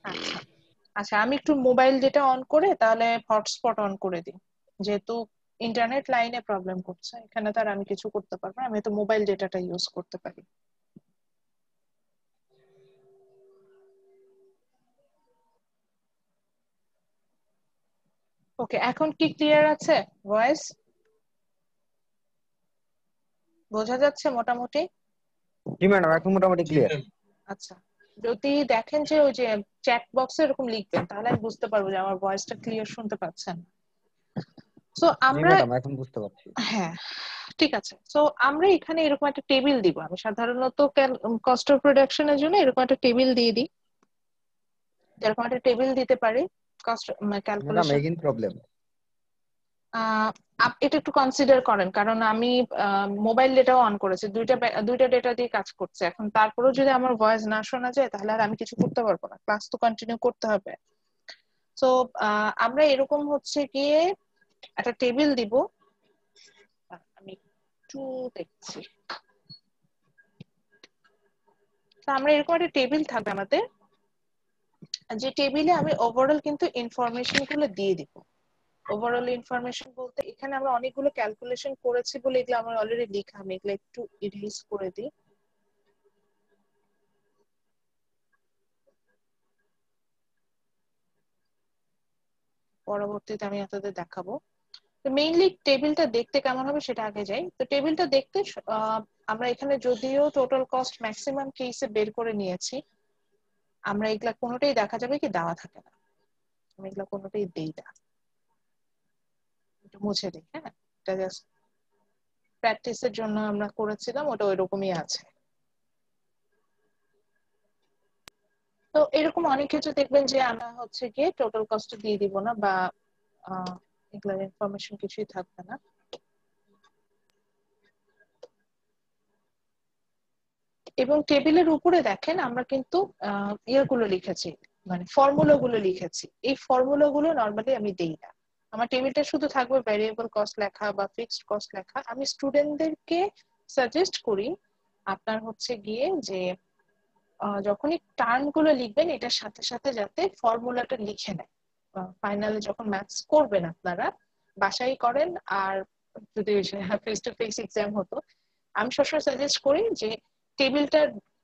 আচ্ছা আচ্ছা, আমি একটু মোবাইল ডেটা অন করে তাহলে হটস্পট অন করে দিই, যেহেতু ইন্টারনেট লাইনে প্রবলেম করছে এখানে, তার আমি কিছু করতে পারবো না, আমি তো মোবাইল ডেটাটা ইউজ করতে পারি। ওকে, এখন কি ক্লিয়ার আছে ভয়েস? বোঝা যাচ্ছে মোটামুটি? জি ম্যাডাম, এখন মোটামুটি ক্লিয়ার। আচ্ছা, যদি দেখেন যে ওই যে চ্যাট বক্সে এরকম লিখবেন তাহলে আমি বুঝতে পারবো যে আমার ভয়েসটা ক্লিয়ার শুনতে পাচ্ছেন। সো আমরা, ম্যাডাম এখন বুঝতে পারছি। হ্যাঁ ঠিক আছে। সো আমরা এখানে এরকম একটা টেবিল দিব, আমি সাধারণত কস্ট অফ প্রোডাকশনের জন্য এরকম একটা টেবিল দিয়ে দিই, এরকম একটা টেবিল দিতে পারি cost madam calculation. Again problem. এটা একটু কনসিডার করেন, কারণ আমি মোবাইল ডেটাও অন করেছি, দুইটা ডেটা দিয়ে কাজ করছে। এখন তারপরেও যদি আমার ভয়েস না শোনা যায় তাহলে আর আমি কিছু করতে পারবো না, ক্লাস তো কন্টিনিউ করতে হবে। তো আমরা এরকম হচ্ছে গিয়ে একটা টেবিল দিব, আমি একটু দেখছি। তো আমরা এরকম একটা টেবিল থাকবে আমাদের, যে টেবিলে আমি ওভারঅল কিন্তু ইনফরমেশন গুলো দিয়ে দিব। ওভারঅল ইনফরমেশন বলতে এখানে আমরা অনেকগুলো ক্যালকুলেশন করেছি বলে এগুলো আমার অলরেডি লেখা, আমি এগুলো একটু ইরেজ করে দিই। পরবর্তীতে আমি আপনাদের দেখাবো। তো মেইনলি টেবিলটা দেখতে কেমন হবে সেটা আগে যাই। তো টেবিলটা দেখতে আমরা এখানে যদিও টোটাল কস্ট ম্যাক্সিমাম কেসে বের করে নিয়েছি, আমরা এগুলা কোনোটাই দেখা যাবে কি দেওয়া থাকে না, আমি এগুলা কোনোটাই দেই না, একটু মুছে দিই। হ্যাঁ, এটা জাস্ট প্র্যাকটিসের জন্য আমরা করেছিলাম, ওটা ওইরকমই আছে। তো এরকম অনেক কিছু দেখবেন যে আমরা হচ্ছে গিয়ে টোটাল কস্ট দিয়ে দিব না, বা এগুলার ইনফরমেশন কিছুই থাকবে না। এবং টেবিলের উপরে দেখেন আমরা কিন্তু ইয়েগুলো লিখেছি, মানে ফর্মুলা গুলো লিখেছি। এই ফর্মুলা গুলো নর্মালি আমি দেই না, আমার টেবিলটা শুধু থাকবে ভ্যারিয়েবল কস্ট লেখা বা ফিক্সড কস্ট লেখা। আমি স্টুডেন্টদেরকে সাজেস্ট করি আপনার হচ্ছে গিয়ে যে যখনই টার্ম গুলো লিখবেন এটার সাথে সাথে যাতে ফর্মুলাটা লিখে নেয়। ফাইনালে যখন ম্যাথস করবেন আপনারা বাসায় করেন, আর যদি ফেস টু ফেস এক্সাম হতো, আমি সবসময় সাজেস্ট করি যে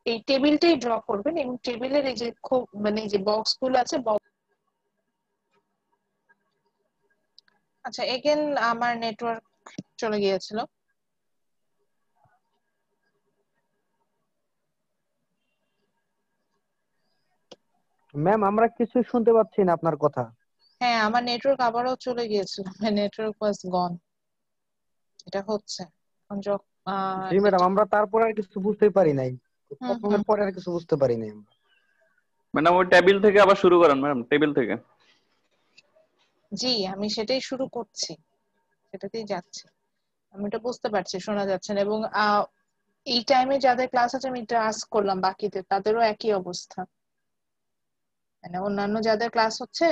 এই টেবিলটাই ড্র করবেন, এবং টেবিলের এই যে খুব মানে যে বক্স গুলো আছে। আচ্ছা, এগেন আমার নেটওয়ার্ক চলে গিয়েছিল। ম্যাম আমরা কিছু শুনতে পাচ্ছি না আপনার কথা। হ্যাঁ, আমার নেটওয়ার্ক আবারও চলে গিয়েছিল, নেটওয়ার্ক ওয়াজ গন। এটা হচ্ছে জি ম্যাডাম, আমরা তারপর আর কিছু বুঝতে পারি নাই, প্রথমের পরে আর কিছু বুঝতে পারি নাই। ম্যাডাম ওই টেবিল থেকে আবার শুরু করেন ম্যাডাম, টেবিল থেকে। জি, আমি সেটাই শুরু করছি, সেটাতেই যাচ্ছি। আমি এটা বুঝতে পারছি, শোনা যাচ্ছে না। এবং এই টাইমে যাদের ক্লাস আছে আমি এটা আস্ক করলাম বাকিদের, তাদেরও একই অবস্থা। মানে অন্যান্য যাদের ক্লাস হচ্ছে,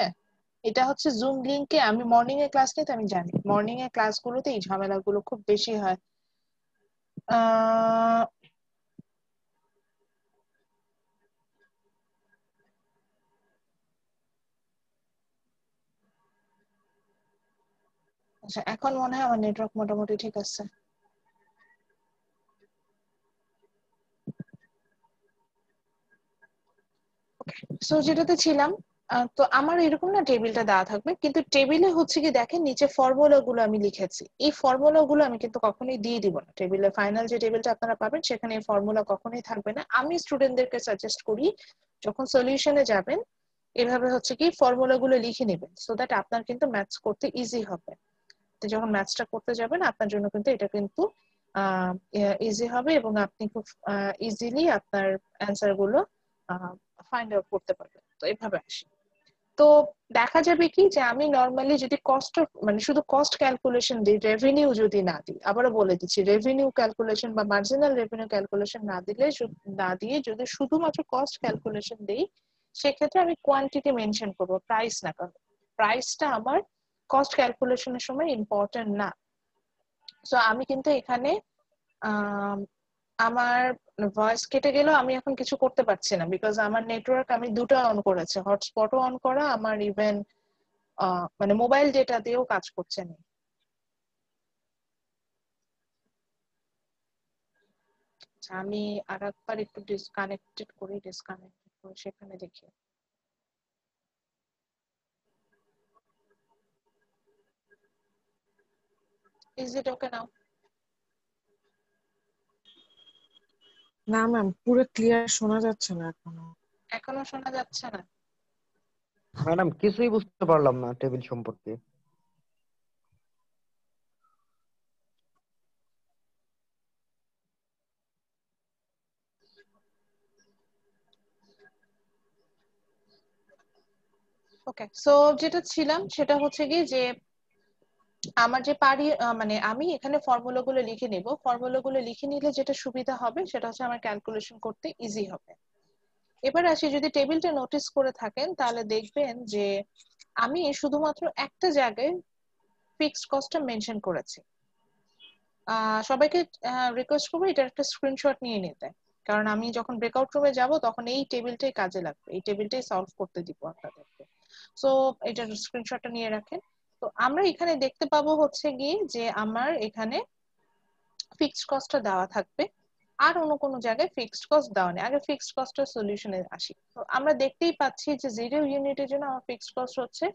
এটা হচ্ছে জুম লিংকে, আমি মর্নিং এ ক্লাস নিতে আমি জানি মর্নিং এ ক্লাসগুলোতে এই ঝামেলাগুলো খুব বেশি হয়। আচ্ছা, এখন মনে হয় আমার নেটওয়ার্ক মোটামুটি ঠিক আছে। সো যেটাতে ছিলাম, তো আমার এরকম না টেবিলটা দেওয়া থাকবে, কিন্তু টেবিলে হচ্ছে কি দেখেন নিচে ফর্মুলা গুলো আমি লিখেছি, এই ফর্মুলা গুলো আমি কিন্তু কখনোই দিয়ে দিব না টেবিলে। ফাইনাল যে টেবিলটা আপনারা পাবেন সেখানে এই ফর্মুলা কখনোই থাকবে না। আমি স্টুডেন্টদেরকে সাজেস্ট করি যখন সলিউশনে যাবেন এভাবে হচ্ছে কি ফর্মুলা গুলো লিখে নেবেন, সো দ্যাট আপনার কিন্তু ম্যাথস করতে ইজি হবে। তো যখন ম্যাথসটা করতে যাবেন আপনার জন্য কিন্তু এটা কিন্তু ইজি হবে এবং আপনি খুব ইজিলি আপনার অ্যান্সার গুলো ফাইন্ড আউট করতে পারবেন। তো এভাবে আসি, তো দেখা যাবে কি যে আমি নরমালি যদি কস্ট মানে শুধু কস্ট ক্যালকুলেশন দিই, রেভিনিউ যদি না দিই, আবারও বলে দিচ্ছি রেভিনিউ ক্যালকুলেশন বা মার্জিনাল রেভিনিউ ক্যালকুলেশন না দিয়ে যদি শুধুমাত্র কস্ট ক্যালকুলেশন দিই, সেক্ষেত্রে আমি কোয়ান্টিটি মেনশন করবো, প্রাইস না, কারণ প্রাইসটা আমার কস্ট ক্যালকুলেশনের সময় ইম্পর্টেন্ট না। সো আমি কিন্তু এখানে আমার ভয়েস কেটে গেলেও আমি এখন কিছু করতে পারছি না, বিকজ আমার নেটওয়ার্ক আমি দুটো অন করেছে, হটস্পটও অন করা, আমার ইভেন মানে মোবাইল ডেটা দিয়েও কাজ করছে না। আমি আর একবার একটু ডিসকানেক্টেড করে সেখানে দেখি। ইজ ইট ওকে নাও? না ম্যাম, পুরো ক্লিয়ার শোনা যাচ্ছে না এখনো শোনা যাচ্ছে না? ম্যাডাম কিছুই বুঝতে পারলাম না টেবিল সম্পর্কে। ওকে, সো যেটা ছিলাম সেটা হচ্ছে কি যে আমার যে মানে আমি এখানে ফর্মুলা গুলো লিখে নিব, ফর্মুলা গুলো লিখে নিলে যেটা সুবিধা হবে সেটা হচ্ছে আমার ক্যালকুলেশন করতে ইজি হবে। এবার আসি, যদি টেবিলটা নোটিস করে থাকেন তাহলে দেখবেন যে আমি শুধুমাত্র একটা জায়গায় ফিক্সড কস্টটা মেনশন করেছি। সবাইকে রিকোয়েস্ট করবো এটা একটা স্ক্রিনশট নিয়ে নিতে, কারণ আমি যখন ব্রেকআউট রুমে যাব তখন এই টেবিলটাই কাজে লাগবে, এই টেবিলটাই সলভ করতে দিব আপনাদেরকে। সো এটার স্ক্রিনশটটা নিয়ে রাখেন। তো আমরা এখানে দেখতে পাবো হচ্ছে গিয়ে যে আমার এখানে ফিক্সড কস্টটা দেওয়া থাকবে, আর অন্য কোনো জায়গায় ফিক্সড কস্ট দেওয়া নেই। আগে ফিক্সড কস্টের সলিউশনে আসি। তো আমরা দেখতেই পাচ্ছি যে 0 ইউনিটের জন্য আমার ফিক্সড কস্ট হচ্ছে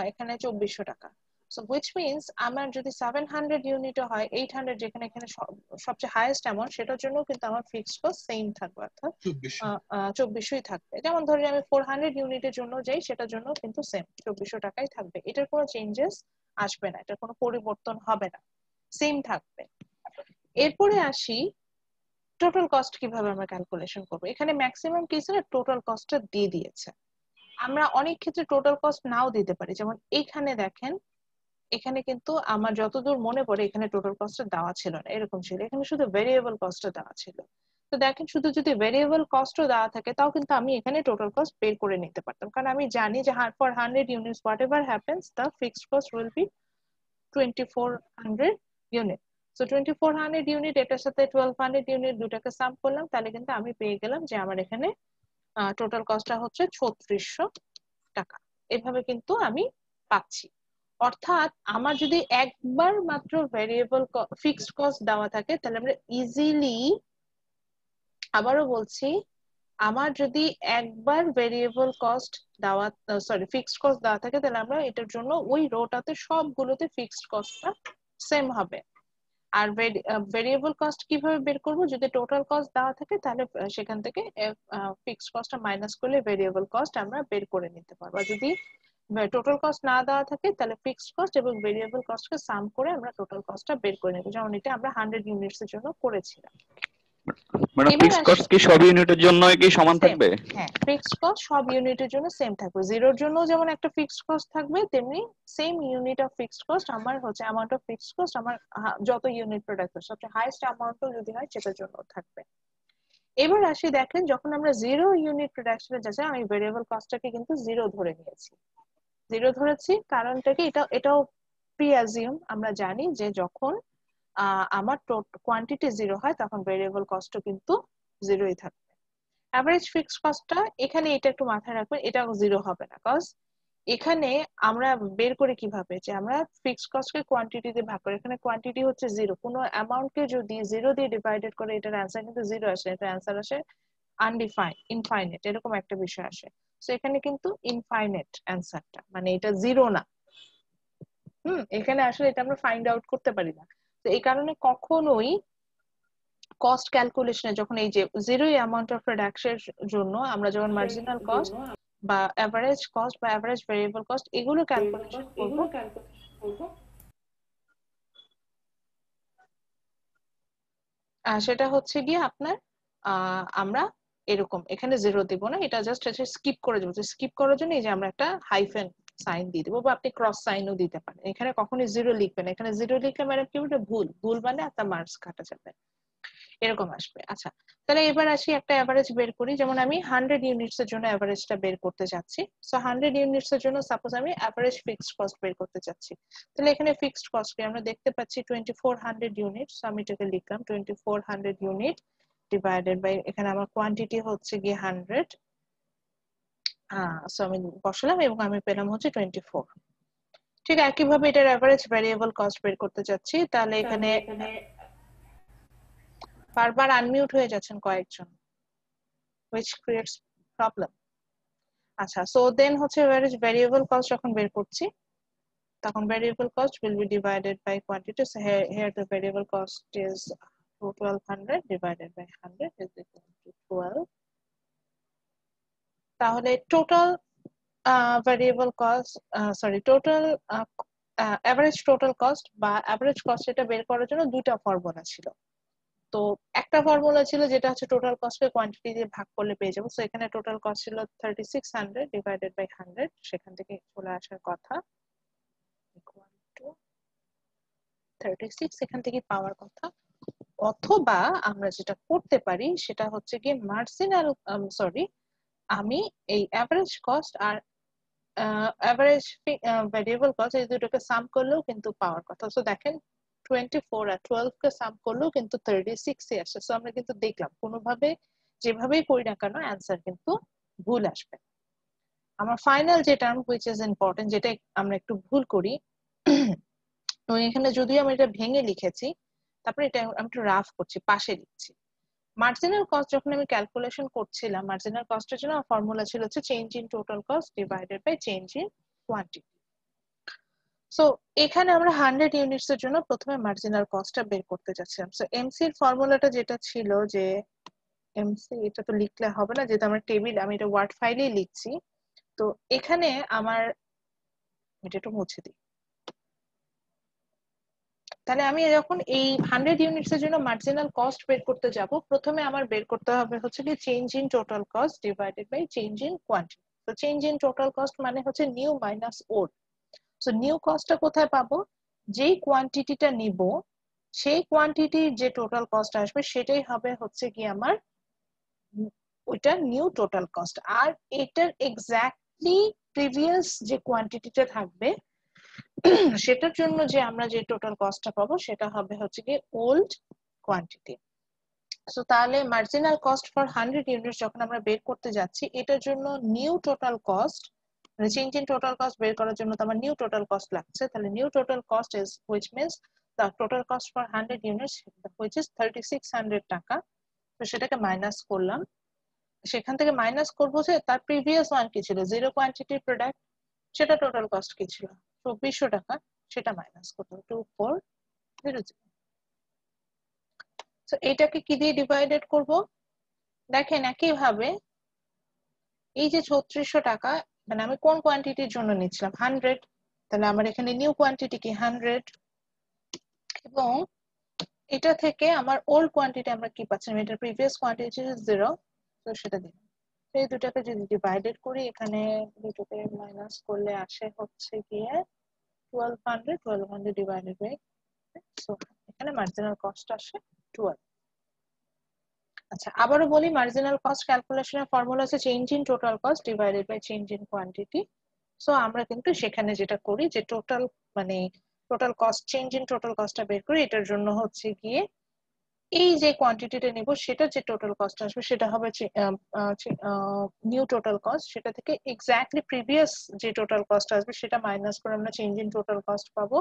এখানে 2400 টাকা। সো হুইচ মিনস আমার যদি 700 ইউনিটও হয়, 800 যেখানে এখানে সবচেয়ে হাইয়েস্ট অ্যামাউন্ট, সেটার জন্য কিন্তু আমার ফিক্সড কস্ট সেম থাকবে, অর্থাৎ 2400ই থাকবে। যেমন ধরি আমি 400 ইউনিটের জন্য যাই, সেটার জন্য কিন্তু সেম 2400 টাকাই থাকবে। এটার কোনো চেঞ্জেস আসবে না, এটার কোনো পরিবর্তন হবে না, সেম থাকবে। এরপরে আসি টোটাল কস্ট কিভাবে আমরা ক্যালকুলেশন করব। এখানে ম্যাক্সিমাম কেসে টোটাল কস্টটা দিয়ে দিয়েছে। আমরা অনেক ক্ষেত্রে টোটাল কস্ট নাও দিতে পারি, যেমন এখানে দেখেন, এখানে কিন্তু আমার যতদূর মনে পড়ে এখানে টোটাল কস্টটা দেওয়া ছিল না, এরকম ছিল, এখানে শুধু ভেরিয়েবল কস্টটা দেওয়া ছিল। তো দেখেন শুধু যদি ভেরিয়েবল কস্টও দেওয়া থাকে তাও কিন্তু আমি এখানে টোটাল কস্ট বের করে নিতে পারতাম, কারণ আমি জানি যে for 100 units what ever happens the fixed cost will B 2400 unit. So 2400 unit এটার সাথে 1200 ইউনিট দুটাকে সাম করলাম, তাহলে কিন্তু আমি পেয়ে গেলাম যে আমার এখানে টোটাল কস্টটা হচ্ছে 3600 টাকা। এভাবে কিন্তু আমি পাচ্ছি। অর্থাৎ আমার যদি একবার মাত্র ভেরিয়েবল ফিক্সড কস্ট দেওয়া থাকে তাহলে আমরা ইজিলি, আবারও বলছি, আমার যদি একবার ভেরিয়েবল কস্ট দেওয়া ফিক্সড কস্ট দেওয়া থাকে তাহলে আমরা এটার জন্য ওই রোটাতে সবগুলোতে ফিক্সড কস্টটা সেম হবে। আর ভেরিয়েবল কস্ট কিভাবে বের করব, যদি টোটাল কস্ট দেওয়া থাকে তাহলে সেখান থেকে ফিক্সড কস্টটা মাইনাস করলে ভেরিয়েবল কস্ট আমরা বের করে নিতে পারবো। যদি টোটাল কস্ট না দেওয়া থাকে তাহলে ফিক্সড কস্ট এবং ভেরিয়েবল কস্টকে সাম করে আমরা টোটাল কস্টটা বের করে নেব, যেমন এটা আমরা 100 ইউনিটস এর জন্য করেছিলাম। মানে ফিক্সড কস্ট কি সব ইউনিটের জন্য কি সমান থাকবে? হ্যাঁ, ফিক্সড কস্ট সব ইউনিটের জন্য সেম থাকবে। জিরোর জন্য যেমন একটা ফিক্সড কস্ট থাকবে, তেমনি same unit of fixed cost আমার হচ্ছে অ্যামাউন্ট অফ ফিক্সড কস্ট আমার যত ইউনিট প্রোডাক্ট সবচেয়ে হাইয়েস্ট অ্যামাউন্টও যদি হয় সেটার জন্য থাকবে। এবার আসি দেখেন যখন আমরা 0 ইউনিট প্রোডাকশনে যাচ্ছি আমি ভেরিয়েবল কস্টটাকে কিন্তু 0 ধরে নিয়েছি। 0 ধরেছি কারণটাকে এটাও প্রি অ্যাজিউম আমরা জানি যে যখন আমার কোয়ান্টিটি 0 হয় তখন ভেরিয়েবল কস্টও কিন্তু 0ই থাকবে। অ্যাভারেজ ফিক্সড কস্টটা এখানে এটা একটু মাথায় রাখবেন, এটাও 0 হবে না, কজ এখানে আমরা বের করি কিভাবে যে আমরা ফিক্সড কস্টকে কোয়ান্টিটি দিয়ে ভাগ করি। এখানে কোয়ান্টিটি হচ্ছে 0, কোনো অ্যামাউন্টকে যদি 0 দিয়ে ডিভাইডেড করে এটার অ্যান্সার কিন্তু 0 আসে, এটার অ্যান্সার আসে ইনফাইনাইট, এরকম একটা বিষয় আসে। সো এখানে কিন্তু ইনফাইনাইট অ্যান্সারটা, মানে এটা 0 না। এখানে আসলে এটা আমরা ফাইন্ড আউট করতে পারি না। তো এই কারণে কখনোই কস্ট ক্যালকুলেশনে যখন এই যে 0 অ্যামাউন্ট অফ প্রোডাকশনের জন্য আমরা যখন মার্জিনাল কস্ট বা এভারেজ কস্ট বা এভারেজ ভেরিয়েবল কস্ট এগুলো ক্যালকুলেশন করব, সেটা হচ্ছে গিয়ে আপনার আমরা এরকম এখানে 0 দিব না, এটা জাস্ট স্কিপ করে দেবো। স্কিপ করার জন্য এই যে আমরা একটা হাইফেন সাইন দিয়ে দেবো, বা আপনি ক্রস সাইনও দিতে পারেন। এখানে কখনোই 0 লিখবেন, এখানে 0 লিখলে মানে কি বলতে ভুল মানে আপনার মার্কস কাটা যাবে, এরকম আসবে। আচ্ছা, তাহলে এবার আসি একটা এভারেজ বের করি। যেমন আমি 100 ইউনিটস এর জন্য এভারেজটা বের করতে যাচ্ছি। সো 100 ইউনিটস এর জন্য সাপোজ আমি এভারেজ ফিক্সড কস্ট বের করতে যাচ্ছি। তাহলে এখানে ফিক্সড কস্ট কি আমরা দেখতে পাচ্ছি 2400 ইউনিট। সো আমি এটাকে লিখলাম 2400 ইউনিট ডিভাইডেড বাই, এখানে আমার কোয়ান্টিটি হচ্ছে গিয়ে 100। সো আমি বসালাম এবং আমি পেলাম হচ্ছে 24। ঠিক একইভাবে এটার এভারেজ ভ্যারিয়েবল কস্ট বের করতে যাচ্ছি। তাহলে এখানে বারবার আনমিউট হয়ে যাচ্ছেন কয়েকজন, which creates problem. আচ্ছা, so then হচ্ছে variable cost যখন বের করছি তখন variable cost will be divided by quantity. So here the variable cost is 1200 divided by 100 is equal to 12. তাহলে total variable cost, total average total cost বা average cost এটা বের করার জন্য দুইটা ফর্মুলা ছিল। তো একটা ফর্মুলা ছিল যেটা হচ্ছে টোটাল কস্টকে কোয়ান্টিটি দিয়ে ভাগ করলে পেয়ে যাবো। সো এখানে টোটাল কস্ট ছিল 3600 ডিভাইডেড বাই 100, সেখান থেকে চলে আসার কথা ইকুয়াল টু 36, এখান থেকে পাওয়ার কথা। অথবা আমরা যেটা করতে পারি সেটা হচ্ছে কি মার্জিনাল আমি এই এভারেজ কস্ট আর এভারেজ ভ্যারিয়েবল কস্ট এই দুটোকে সাম করলেও কিন্তু পাওয়ার কথা। সো দেখেন 24 আর 12 কে সাম করলেও কিন্তু 36 এ আসে। সো আমরা কিন্তু দেখলাম কোনোভাবে যেভাবেই করি না কেন অ্যান্সার কিন্তু ভুল আসবে। আমার ফাইনাল যে টার্ম হুইচ ইজ ইম্পর্টেন্ট, যেটা আমরা একটু ভুল করি, তো এখানে যদিও আমি এটা ভেঙে লিখেছি, তারপরে এটা আমি একটু রাফ করছি, পাশে লিখছি। মার্জিনাল কস্ট যখন আমি ক্যালকুলেশন করছিলাম, মার্জিনাল কস্টের জন্য ফর্মুলা ছিল হচ্ছে change in total cost divided by change in quantity. So এখানে আমরা 100 ইউনিটস এর জন্য প্রথমে মার্জিনাল কস্টটা বের করতে যাচ্ছিলাম। সো এমসি এর ফর্মুলাটা যেটা ছিল যে এমসি, এটা তো লিখলে হবে না যেহেতু আমার টেবিল, আমি এটা ওয়ার্ড ফাইলেই লিখছি। তো এখানে আমার এটা একটু মুছে দিই। তাহলে আমি যখন এই 100 ইউনিটস এর জন্য মার্জিনাল কস্ট বের করতে যাব, প্রথমে আমার বের করতে হবে হচ্ছে কি change in total cost divided by change in quantity. তো চেঞ্জ ইন টোটাল কস্ট মানে হচ্ছে new minus old. So new কস্টটা কোথায় পাবো? যেই কোয়ান্টিটিটা নিব সেই কোয়ান্টিটির যে টোটাল কস্ট আসবে সেটাই হবে হচ্ছে কি আমার ওইটা নিউ টোটাল কস্ট। আর এটার এক্স্যাক্টলি প্রিভিয়াস যে কোয়ান্টিটিটা থাকবে সেটার জন্য যে আমরা যে টোটাল কস্টটা পাবো সেটা হবে হচ্ছে কি ওল্ড কোয়ান্টিটি। সো তাহলে মার্জিনাল কস্ট ফর 100 ইউনিটস যখন আমরা বের করতে যাচ্ছি, এটার জন্য নিউ টোটাল কস্ট মানে চেঞ্জ ইন টোটাল কস্ট বের করার জন্য তো আমার নিউ টোটাল কস্ট লাগছে। তাহলে new total cost is which means the total cost for 100 units which is 3600 টাকা। তো সেটাকে মাইনাস করলাম, সেখান থেকে মাইনাস করবো যে তার প্রিভিয়াস ওয়ান কি ছিল, জিরো কোয়ান্টিটির প্রোডাক্ট, সেটা টোটাল কস্ট কি ছিল 2400 টাকা, সেটা মাইনাস করলাম 2400। তো এটাকে কি দিয়ে ডিভাইডেড করব? দেখেন একইভাবে এই যে 3600 টাকা মানে আমি কোন কোয়ান্টিটির জন্য নিচ্ছিলাম 100, তাহলে আমার এখানে নিউ কোয়ান্টিটি কি 100, এবং এটা থেকে আমার ওল্ড কোয়ান্টিটি আমরা কি পাচ্ছি, এটার প্রিভিয়াস কোয়ান্টিটি 0, তো সেটা দিলাম। এই দুটাকে যদি ডিভাইডেড করি, এখানে দুটোকে মাইনাস করলে আসে হচ্ছে গিয়ে 1200 ডিভাইডেড বাই, সো এখানে মার্জিনাল কস্ট আসে 12। আচ্ছা আবারও বলি, মার্জিনাল কস্ট ক্যালকুলেশনের ফর্মুলা আছে change in total cost divided by change in quantity. So আমরা কিন্তু সেখানে যেটা করি যে টোটাল মানে total cost change in total কস্টটা বের করি, এটার জন্য হচ্ছে গিয়ে এই যে কোয়ান্টিটিটা নেব সেটা যে টোটাল কস্ট আসবে সেটা হবে নিউ টোটাল কস্ট, সেটা থেকে এক্স্যাক্টলি প্রিভিয়াস যে টোটাল কস্ট আসবে সেটা মাইনাস করে আমরা চেঞ্জ ইন টোটাল কস্ট পাবো।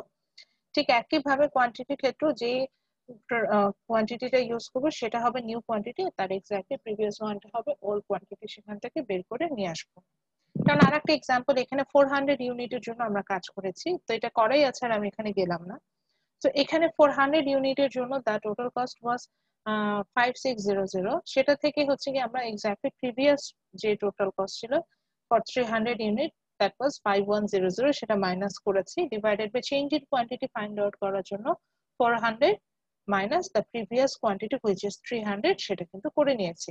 ঠিক একইভাবে কোয়ান্টিটির ক্ষেত্রেও যে কোয়ান্টিটিটা ইউজ করবো সেটা হবে নিউ কোয়ান্টিটি, তার এক্স্যাক্টলি প্রিভিয়াস ওয়ানটা হবে ওল্ড কোয়ান্টিটি, সেখান থেকে বের করে নিয়ে আসবো। কারণ আর একটা এক্সাম্পল, এখানে 400 ইউনিটের জন্য আমরা কাজ করেছি, তো এটা করাই আছে আর আমি এখানে গেলাম না। তো এখানে 400 ইউনিটের জন্য দা টোটাল কস্ট ওয়াজ 5600, সেটা থেকে হচ্ছে কি আমরা এক্স্যাক্টলি প্রিভিয়াস যে টোটাল কস্ট ছিল ফর 300 ইউনিট দ্যাট ওয়াজ 5100, সেটা মাইনাস করেছি divided by change in quantity find out করার জন্য 400 minus the previous quantity which is 300, সেটা কিন্তু করে নিয়েছি।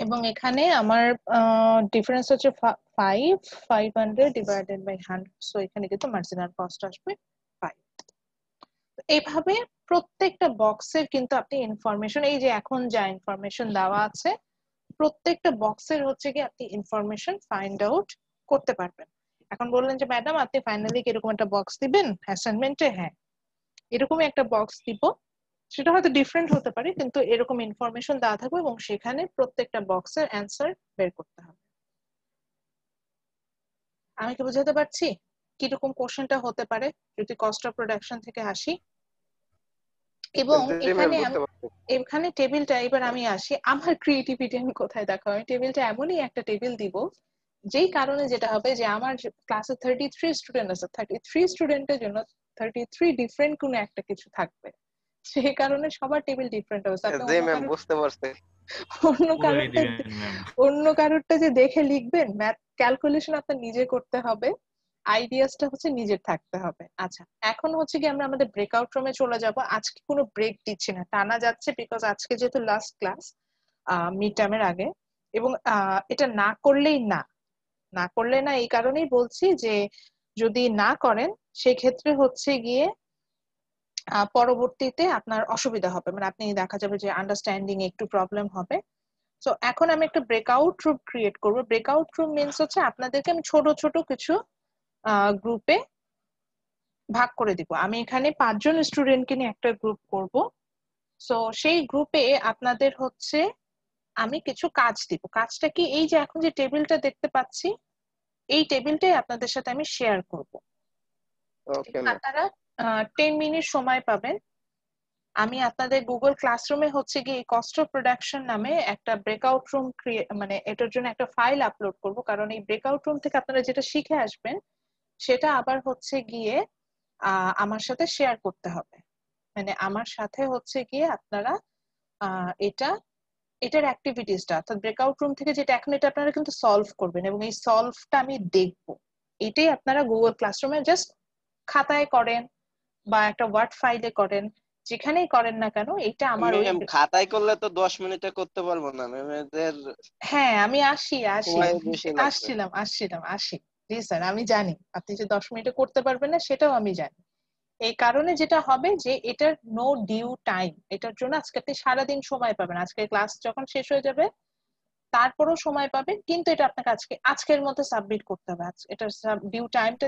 এবং এখানে আমার ডিফারেন্স হচ্ছে 500 ডিভাইডেড বাই 100, সো এখানে কিন্তু মার্জিনাল কস্ট আসবে 5। এইভাবে প্রত্যেকটা বক্সের কিন্তু আপনি ইনফরমেশন, এই যে এখন যা ইনফরমেশন দেওয়া আছে প্রত্যেকটা বক্সের হচ্ছে কি আপনি ইনফরমেশন ফাইন্ড আউট করতে পারবেন। এখন বললেন যে ম্যাডাম আপনি ফাইনালি এরকম একটা বক্স দিবেন অ্যাসাইনমেন্টে? হ্যাঁ, এরকমই একটা বক্স দিব, সেটা হয়তো ডিফারেন্ট হতে পারে কিন্তু এরকম ইনফরমেশন দেওয়া থাকবে এবং সেখানে প্রত্যেকটা বক্সের অ্যান্সার বের করতে হবে। আমি কি বুঝাতে পারছি কিরকম কোশ্চেনটা হতে পারে যদি কস্ট অফ প্রোডাকশন থেকে আসি? এবং এখানে টেবিলটা, এবার আমি আসি আমার ক্রিয়েটিভিটি আমি কোথায় দেখাবো। আমি টেবিলটা এমনই একটা টেবিল দিব যেই কারণে যেটা হবে যে আমার ক্লাসে 33 স্টুডেন্ট আছে, 33 স্টুডেন্টের জন্য 33 ডিফারেন্ট কোনো একটা কিছু থাকবে, সেই কারণে সবার টেবিল ডিফারেন্ট হবে। বুঝতে পারছি। অন্য কারোরটা যে দেখে লিখবেন, ম্যাথ ক্যালকুলেশন আপনার নিজে করতে হবে, আইডিয়াসটা হচ্ছে নিজের থাকতে হবে। আচ্ছা এখন হচ্ছে কি আমরা আমাদের ব্রেকআউট রুমে চলে যাব। আজকে কোনো ব্রেক দিচ্ছি না, টানা যাচ্ছে, বিকজ আজকে যেহেতু লাস্ট ক্লাস মিড টার্মের আগে, এবং এটা না করলেই না করলে না এই কারণেই বলছি যে যদি না করেন সেই ক্ষেত্রে হচ্ছে গিয়ে পরবর্তীতে আপনার অসুবিধা হবে, মানে আপনি দেখা যাবে যে আন্ডারস্ট্যান্ডিং একটু প্রবলেম হবে। সো এখন আমি একটা ব্রেকআউট রুম ক্রিয়েট করব। ব্রেকআউট রুম মিন্স হচ্ছে আপনাদেরকে আমি ছোট ছোট কিছু গ্রুপে ভাগ করে দিব। আমি এখানে 5 জন স্টুডেন্টকে নিয়ে একটা গ্রুপ করব। সো সেই গ্রুপে আপনাদের হচ্ছে আমি কিছু কাজ দিব। কাজটা কি, এই যে এখন যে টেবিলটা দেখতে পাচ্ছি এই টেবিলটাই আপনাদের সাথে আমি শেয়ার করব। আপনারা 10 মিনিট সময় পাবেন। আমি আপনাদের গুগল ক্লাসরুমে হচ্ছে গিয়ে কস্ট অফ প্রোডাকশন নামে একটা ব্রেকআউট রুম মানে এটার জন্য একটা ফাইল আপলোড করব, কারণ এই ব্রেকআউট রুম থেকে আপনারা যেটা শিখে আসবেন সেটা আবার হচ্ছে গিয়ে আমার সাথে শেয়ার করতে হবে। মানে আমার সাথে হচ্ছে গিয়ে আপনারা এটার অ্যাক্টিভিটিসটা, অর্থাৎ ব্রেকআউট রুম থেকে যেটা এখন এটা আপনারা কিন্তু সলভ করবেন এবং এই সলভটা আমি দেখবো। এটাই আপনারা গুগল ক্লাসরুমে জাস্ট খাতায় করেন বা একটা ওয়ার্ড ফাইলে করেন, যেখানেই করেন না কেন এটা আমার ওই খাতায় করলে তো 10 মিনিটে করতে পারবো না ম্যামেদের। হ্যাঁ আমি আসছিলাম জি স্যার, আমি জানি আপনি যে 10 মিনিটে করতে পারবেন না সেটাও আমি জানি। এই কারণে যেটা হবে যে এটার নো ডিউ টাইম, এটার জন্য আজকে আপনি সারাদিন সময় পাবেন, আজকে ক্লাস যখন শেষ হয়ে যাবে তারপরও সময় পাবেন, কিন্তু এটা আপনাকে আজকের মধ্যে সাবমিট করতে হবে। এটার ডিউ টাইমটা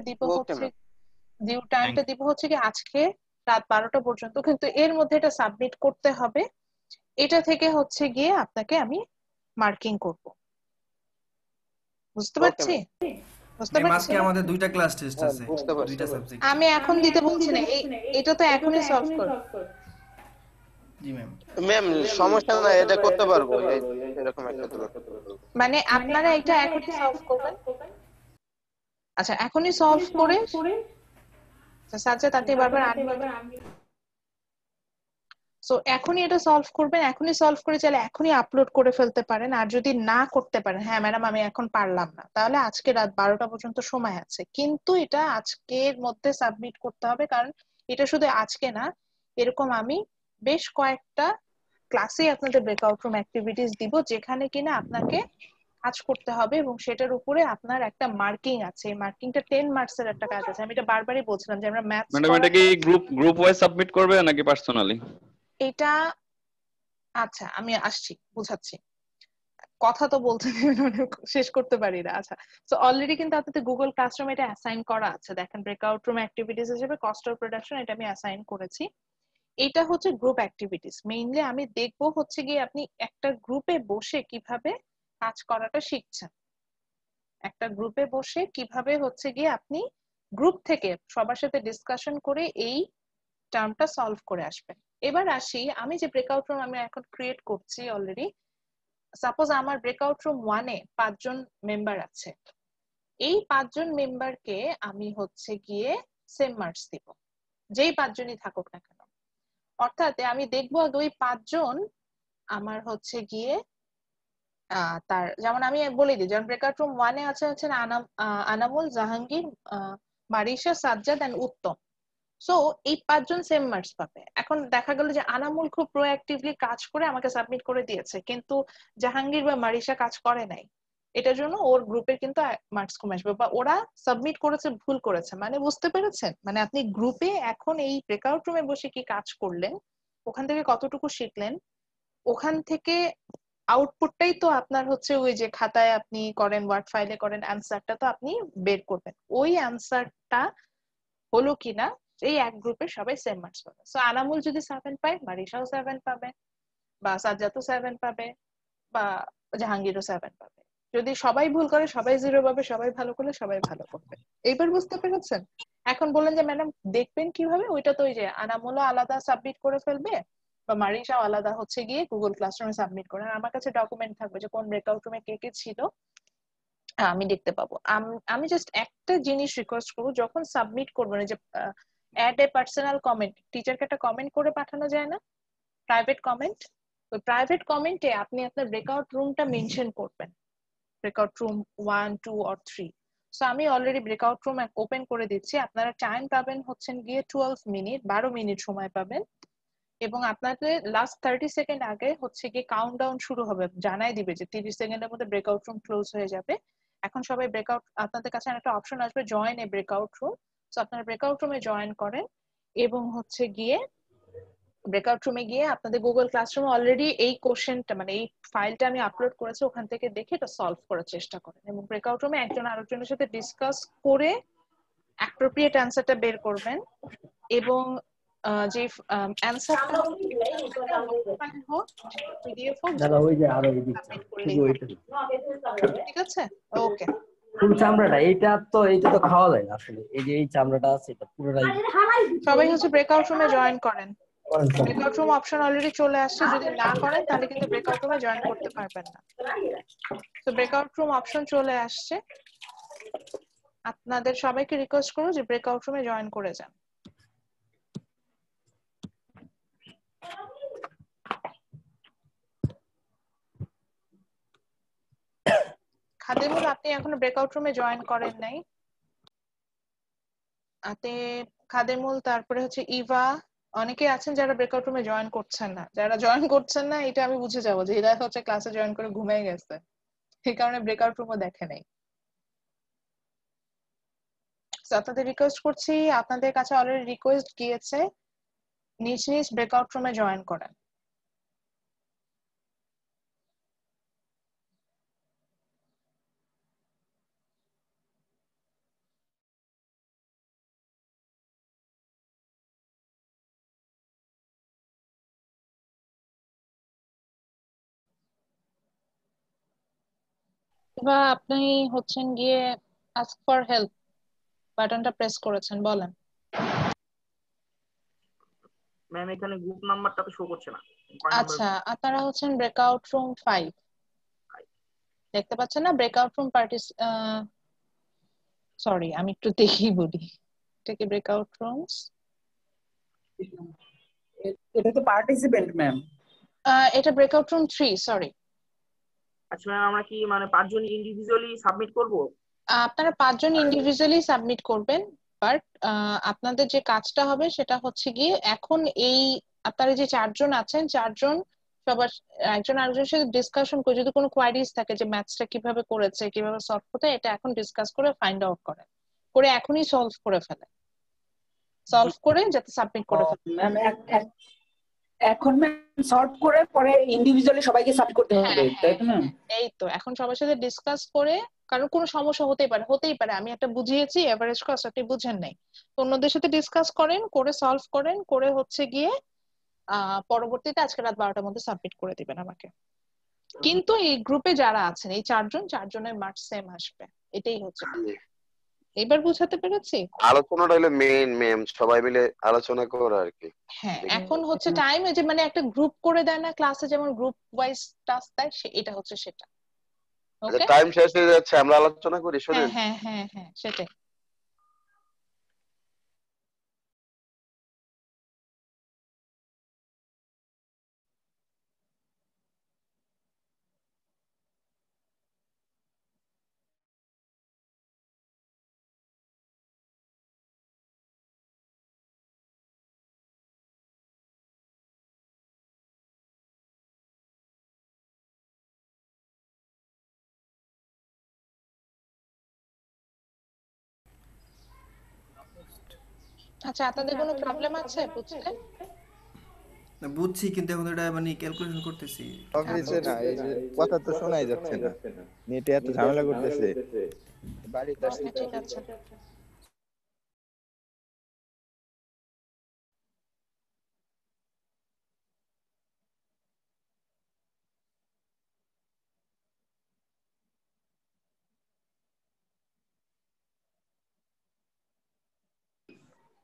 দিব হচ্ছে কি আজকে রাত 12টা পর্যন্ত, কিন্তু এর মধ্যে এটা সাবমিট করতে হবে। এটা থেকে হচ্ছে গিয়ে আপনাকে আমি মার্কিং করব। বুঝতে পারছি? আজকে আমাদের 2টা ক্লাস টেস্ট আছে, 2টা সাবজেক্ট। আমি এখন দিতে বলছি না, এটা তো এখনই সলভ করব। জি ম্যাম। ম্যাম সমস্যা না, এটা করতে পারবো এরকম একটা তো। মানে আপনারা এটা এখনই সলভ করবেন? আচ্ছা এখনই সলভ করে সাজ্জাদ আপনি বারবার সো এখনই এটা সলভ করবেন, এখনই সলভ করে চাইলে এখনই আপলোড করে ফেলতে পারেন। আর যদি না করতে পারেন, হ্যাঁ ম্যাডাম আমি এখন পারলাম না, তাহলে আজকে রাত 12টা পর্যন্ত সময় আছে, কিন্তু এটা আজকের মধ্যে সাবমিট করতে হবে। কারণ এটা শুধু আজকে না, এরকম আমি বেশ কয়েকটা ক্লাসে আপনাদের ব্রেকআউট রুম অ্যাক্টিভিটিস দিব যেখানে কিনা আপনাকে কাজ করতে হবে এবং সেটার উপরে আপনার একটা মার্কিং আছে। এই মার্কিংটা 10 মার্কসের একটা কাজ আছে। আমি এটা বারবারই বলছিলাম যে আমরা ম্যাথস ম্যাডাম এটা কি গ্রুপ ওয়াইজ সাবমিট করবে নাকি পার্সোনালি? এটা আচ্ছা আমি আসছি, বুঝাচ্ছি, কথা তো বলতে শেষ করতে পারি না। আচ্ছা, তো অলরেডি কিন্তু আপনাদের গুগল ক্লাসরুম এটা অ্যাসাইন করা আছে। দেখেন ব্রেকআউট রুম অ্যাক্টিভিটিস হিসেবে কস্ট অফ প্রোডাকশন এটা আমি অ্যাসাইন করেছি। এটা হচ্ছে গ্রুপ অ্যাক্টিভিটিস। মেইনলি আমি দেখবো হচ্ছে গিয়ে আপনি একটা গ্রুপে বসে কিভাবে কাজ করাটা শিখছেন, একটা গ্রুপে বসে কিভাবে হচ্ছে গিয়ে আপনি গ্রুপ থেকে সবার সাথে ডিসকাশন করে এই টার্মটা সলভ করে আসবেন। এবার আসি, আমি যে ব্রেকআউট রুম আমি এখন ক্রিয়েট করছি অলরেডি, সাপোজ আমার ব্রেকআউট রুম 1-এ 5 জন মেম্বার আছে। এই 5 জন মেম্বারকে আমি হচ্ছে গিয়ে সেম মার্কস দিব, যেই 5 জনই থাকুক না কেন। অর্থাৎ আমি দেখবো ওই 5 জন আমার হচ্ছে গিয়ে তার, যেমন আমি বলে দিই, যেমন ব্রেকআউট রুম 1-এ আছে হচ্ছে আনামুল, জাহাঙ্গীর, মারিশা, সাজ্জাদ এন্ড উত্তম। সো এই 5 জন সেম মার্কস পাবে। এখন দেখা গেল যে আনামুল খুব প্রোঅ্যাক্টিভলি কাজ করে আমাকে সাবমিট করে দিয়েছে, কিন্তু জাহাঙ্গীর বা মারিশা কাজ করে নাই, এটার জন্য ওর গ্রুপের কিন্তু মার্কস কমে আসবে, বা ওরা সাবমিট করেছে ভুল করেছে। মানে বুঝতে পেরেছেন? মানে আপনি গ্রুপে এখন এই ব্রেকআউট রুমে বসে কি কাজ করলেন, ওখান থেকে কতটুকু শিখলেন, ওখান থেকে আউটপুটটাই তো আপনার হচ্ছে ওই যে খাতায় আপনি করেন, ওয়ার্ড ফাইলে করেন, অ্যান্সারটা তো আপনি বের করবেন। ওই অ্যান্সারটা হলো কিনা এই এক গ্রুপে সবাই সেম মার্কস পাবে। সো আনামুল যদি 7 পায়, মারিশাও 7 পাবে, বা সাজ্জাদও 7 পাবে, বা জাহাঙ্গীরও 7 পাবে। যদি সবাই ভুল করে সবাই 0 পাবে, সবাই ভালো করলে সবাই ভালো করবে। এইবার বুঝতে পেরেছেন? এখন বললেন যে ম্যাডাম দেখবেন কিভাবে, ওইটা তো ওই যে আনামুলও আলাদা সাবমিট করে ফেলবে বা মারিশাও আলাদা হচ্ছে গিয়ে গুগল ক্লাসরুমে সাবমিট করে, আর আমার কাছে ডকুমেন্ট থাকবে যে কোন ব্রেকআউট রুমে কে কে ছিল, আমি দেখতে পাবো। আমি জাস্ট একটা জিনিস রিকোয়েস্ট করবো, যখন সাবমিট করবেন যে অ্যাড এ পার্সোনাল কমেন্ট, টিচারকে একটা কমেন্ট করে পাঠানো যায় না, প্রাইভেট কমেন্ট, ওই প্রাইভেট কমেন্টে আপনি আপনার ব্রেকআউট রুমটা মেনশন করবেন, ব্রেকআউট রুম 1, 2 অর 3। সো আমি অলরেডি ব্রেকআউট রুম ওপেন করে দিচ্ছি। আপনারা টাইম পাবেন হচ্ছেন গিয়ে 12 মিনিট, 12 মিনিট সময় পাবেন, এবং আপনাদের লাস্ট 30 সেকেন্ড আগে হচ্ছে গিয়ে কাউন্টডাউন শুরু হবে, জানাই দিবে যে 30 সেকেন্ডের মধ্যে ব্রেকআউট রুম ক্লোজ হয়ে যাবে। এখন সবাই ব্রেকআউট, আপনাদের কাছে একটা অপশন আসবে জয়েন এ ব্রেকআউট রুম। সো আপনারা ব্রেকআউট রুমে জয়েন করেন, এবং হচ্ছে গিয়ে ব্রেকআউট রুমে গিয়ে আপনাদের গুগল ক্লাসরুমে অলরেডি এই কোশ্চেনটা মানে এই ফাইলটা আমি আপলোড করেছি, ওখান থেকে দেখে এটা সলভ করার চেষ্টা করেন, এবং ব্রেকআউট রুমে একজন আরেকজনের সাথে ডিসকাস করে অ্যাপ্রোপ্রিয়েট অ্যান্সারটা বের করবেন, এবং যে অ্যান্সারটা ফাইল হোক পিডিএফ হোক দাদা ওই যে আরো এই দিকটা সাবমিট করলেই হবে। ঠিক আছে, ওকে। ফুল চামড়াটা এইটা তো খাওয়া যায় না আসলে, এই যে এই চামড়াটা আছে এটা পুরোটাই। সবাই হচ্ছে ব্রেকআউট রুমে জয়েন করেন, ব্রেকআউট রুম অপশন অলরেডি চলে আসছে, যদি না করেন তাহলে কিন্তু ব্রেকআউট রুমে জয়েন করতে পারবেন না। তো ব্রেকআউট রুম অপশন চলে আসছে, আপনাদের সবাইকে রিকোয়েস্ট করব যে ব্রেকআউট রুমে জয়েন করে যান। খাদেমুল, আপনি এখনো ব্রেকআউট রুমে জয়েন করেন নাই। খাদেমুল, তারপরে হচ্ছে ইভা, অনেকে আছেন যারা ব্রেকআউট রুমে জয়েন করছেন না। যারা জয়েন করছেন না এটা আমি বুঝে যাবো যে এরা হচ্ছে ক্লাসে জয়েন করে ঘুমিয়ে গেছে, এই কারণে ব্রেকআউট রুমও দেখে নাই। আপনাদের রিকোয়েস্ট করছি, আপনাদের কাছে অলরেডি রিকোয়েস্ট গিয়েছে, নিজ নিজ ব্রেকআউট রুমে জয়েন করেন। বা আপনি হচ্ছেন গিয়ে আস্ক ফর হেল্প বাটনটা প্রেস করেছেন, বলেন। ম্যাম এখানে গ্রুপ নাম্বারটা তো শো করছে না। আচ্ছা, আপনারা হচ্ছেন ব্রেকআউট রুম 5 দেখতে পাচ্ছেন না? ব্রেকআউট রুম সরি আমি একটু দেখি বলি, এটা কি ব্রেকআউট রুমস? এটা তো পার্টিসিপেন্ট ম্যাম। এটা ব্রেকআউট রুম 3, সরি। আচ্ছা ম্যাম, আমরা কি মানে 5 জন ইন্ডিভিজুয়ালি সাবমিট করব? আপনারা 5 জন ইন্ডিভিজুয়ালি সাবমিট করবেন, বাট আপনাদের যে কাজটা হবে সেটা হচ্ছে গিয়ে এখন এই আপনারা যে 4 জন আছেন, 4 জন সবার একজন আরেকজনের সাথে ডিসকাশন করে, যদি কোনো কোয়ারিজ থাকে যে ম্যাথসটা কিভাবে করেছে, কিভাবে সলভ করতে, এটা এখন ডিসকাস করে ফাইন্ড আউট করেন, করে এখনই সলভ করে ফেলেন, সলভ করে যাতে সাবমিট করে ফেলেন। ম্যাম এখন ম্যাম সলভ করে পরে ইন্ডিভিজুয়ালি সবাইকে সাবমিট করতে হবে, তাই তো ম্যাম? এই তো এখন সবার সাথে ডিসকাস করে, কারণ কোনো সমস্যা হতেই পারে আমি একটা বুঝিয়েছি এভারেজ কস্ট আপনি বুঝেন নাই, অন্যদের সাথে ডিসকাস করেন, করে সলভ করেন, করে হচ্ছে গিয়ে পরবর্তীতে আজকে রাত 12টার মধ্যে সাবমিট করে দিবেন আমাকে। কিন্তু এই গ্রুপে যারা আছেন এই চারজনের মার্ক সেম আসবে, এটাই হচ্ছে। এবার বুঝাতে পেরেছি? আলোচনাটা হলো মেইন ম্যাম, সবাই মিলে আলোচনা করা আর কি। হ্যাঁ, এখন হচ্ছে টাইম যে মানে একটা গ্রুপ করে দেয় না ক্লাসে, যেমন গ্রুপ ওয়াইজ টাস্ক দেয়, এটা হচ্ছে সেটা। ওকে, টাইম শেষ হয়ে যাচ্ছে, আমরা আলোচনা করি শুনুন। হ্যাঁ হ্যাঁ হ্যাঁ সেটাই। আচ্ছা, আপনাদের কোনো প্রবলেম আছে বুঝতে? বুঝছি, কিন্তু এখন এটা মানে ক্যালকুলেশন করতেছি। অফিসে না, এই যে কথা তো শোনাই যাচ্ছে না, নেটে এত ঝামেলা করতেছে বাড়িতে আসতে। ঠিক আছে।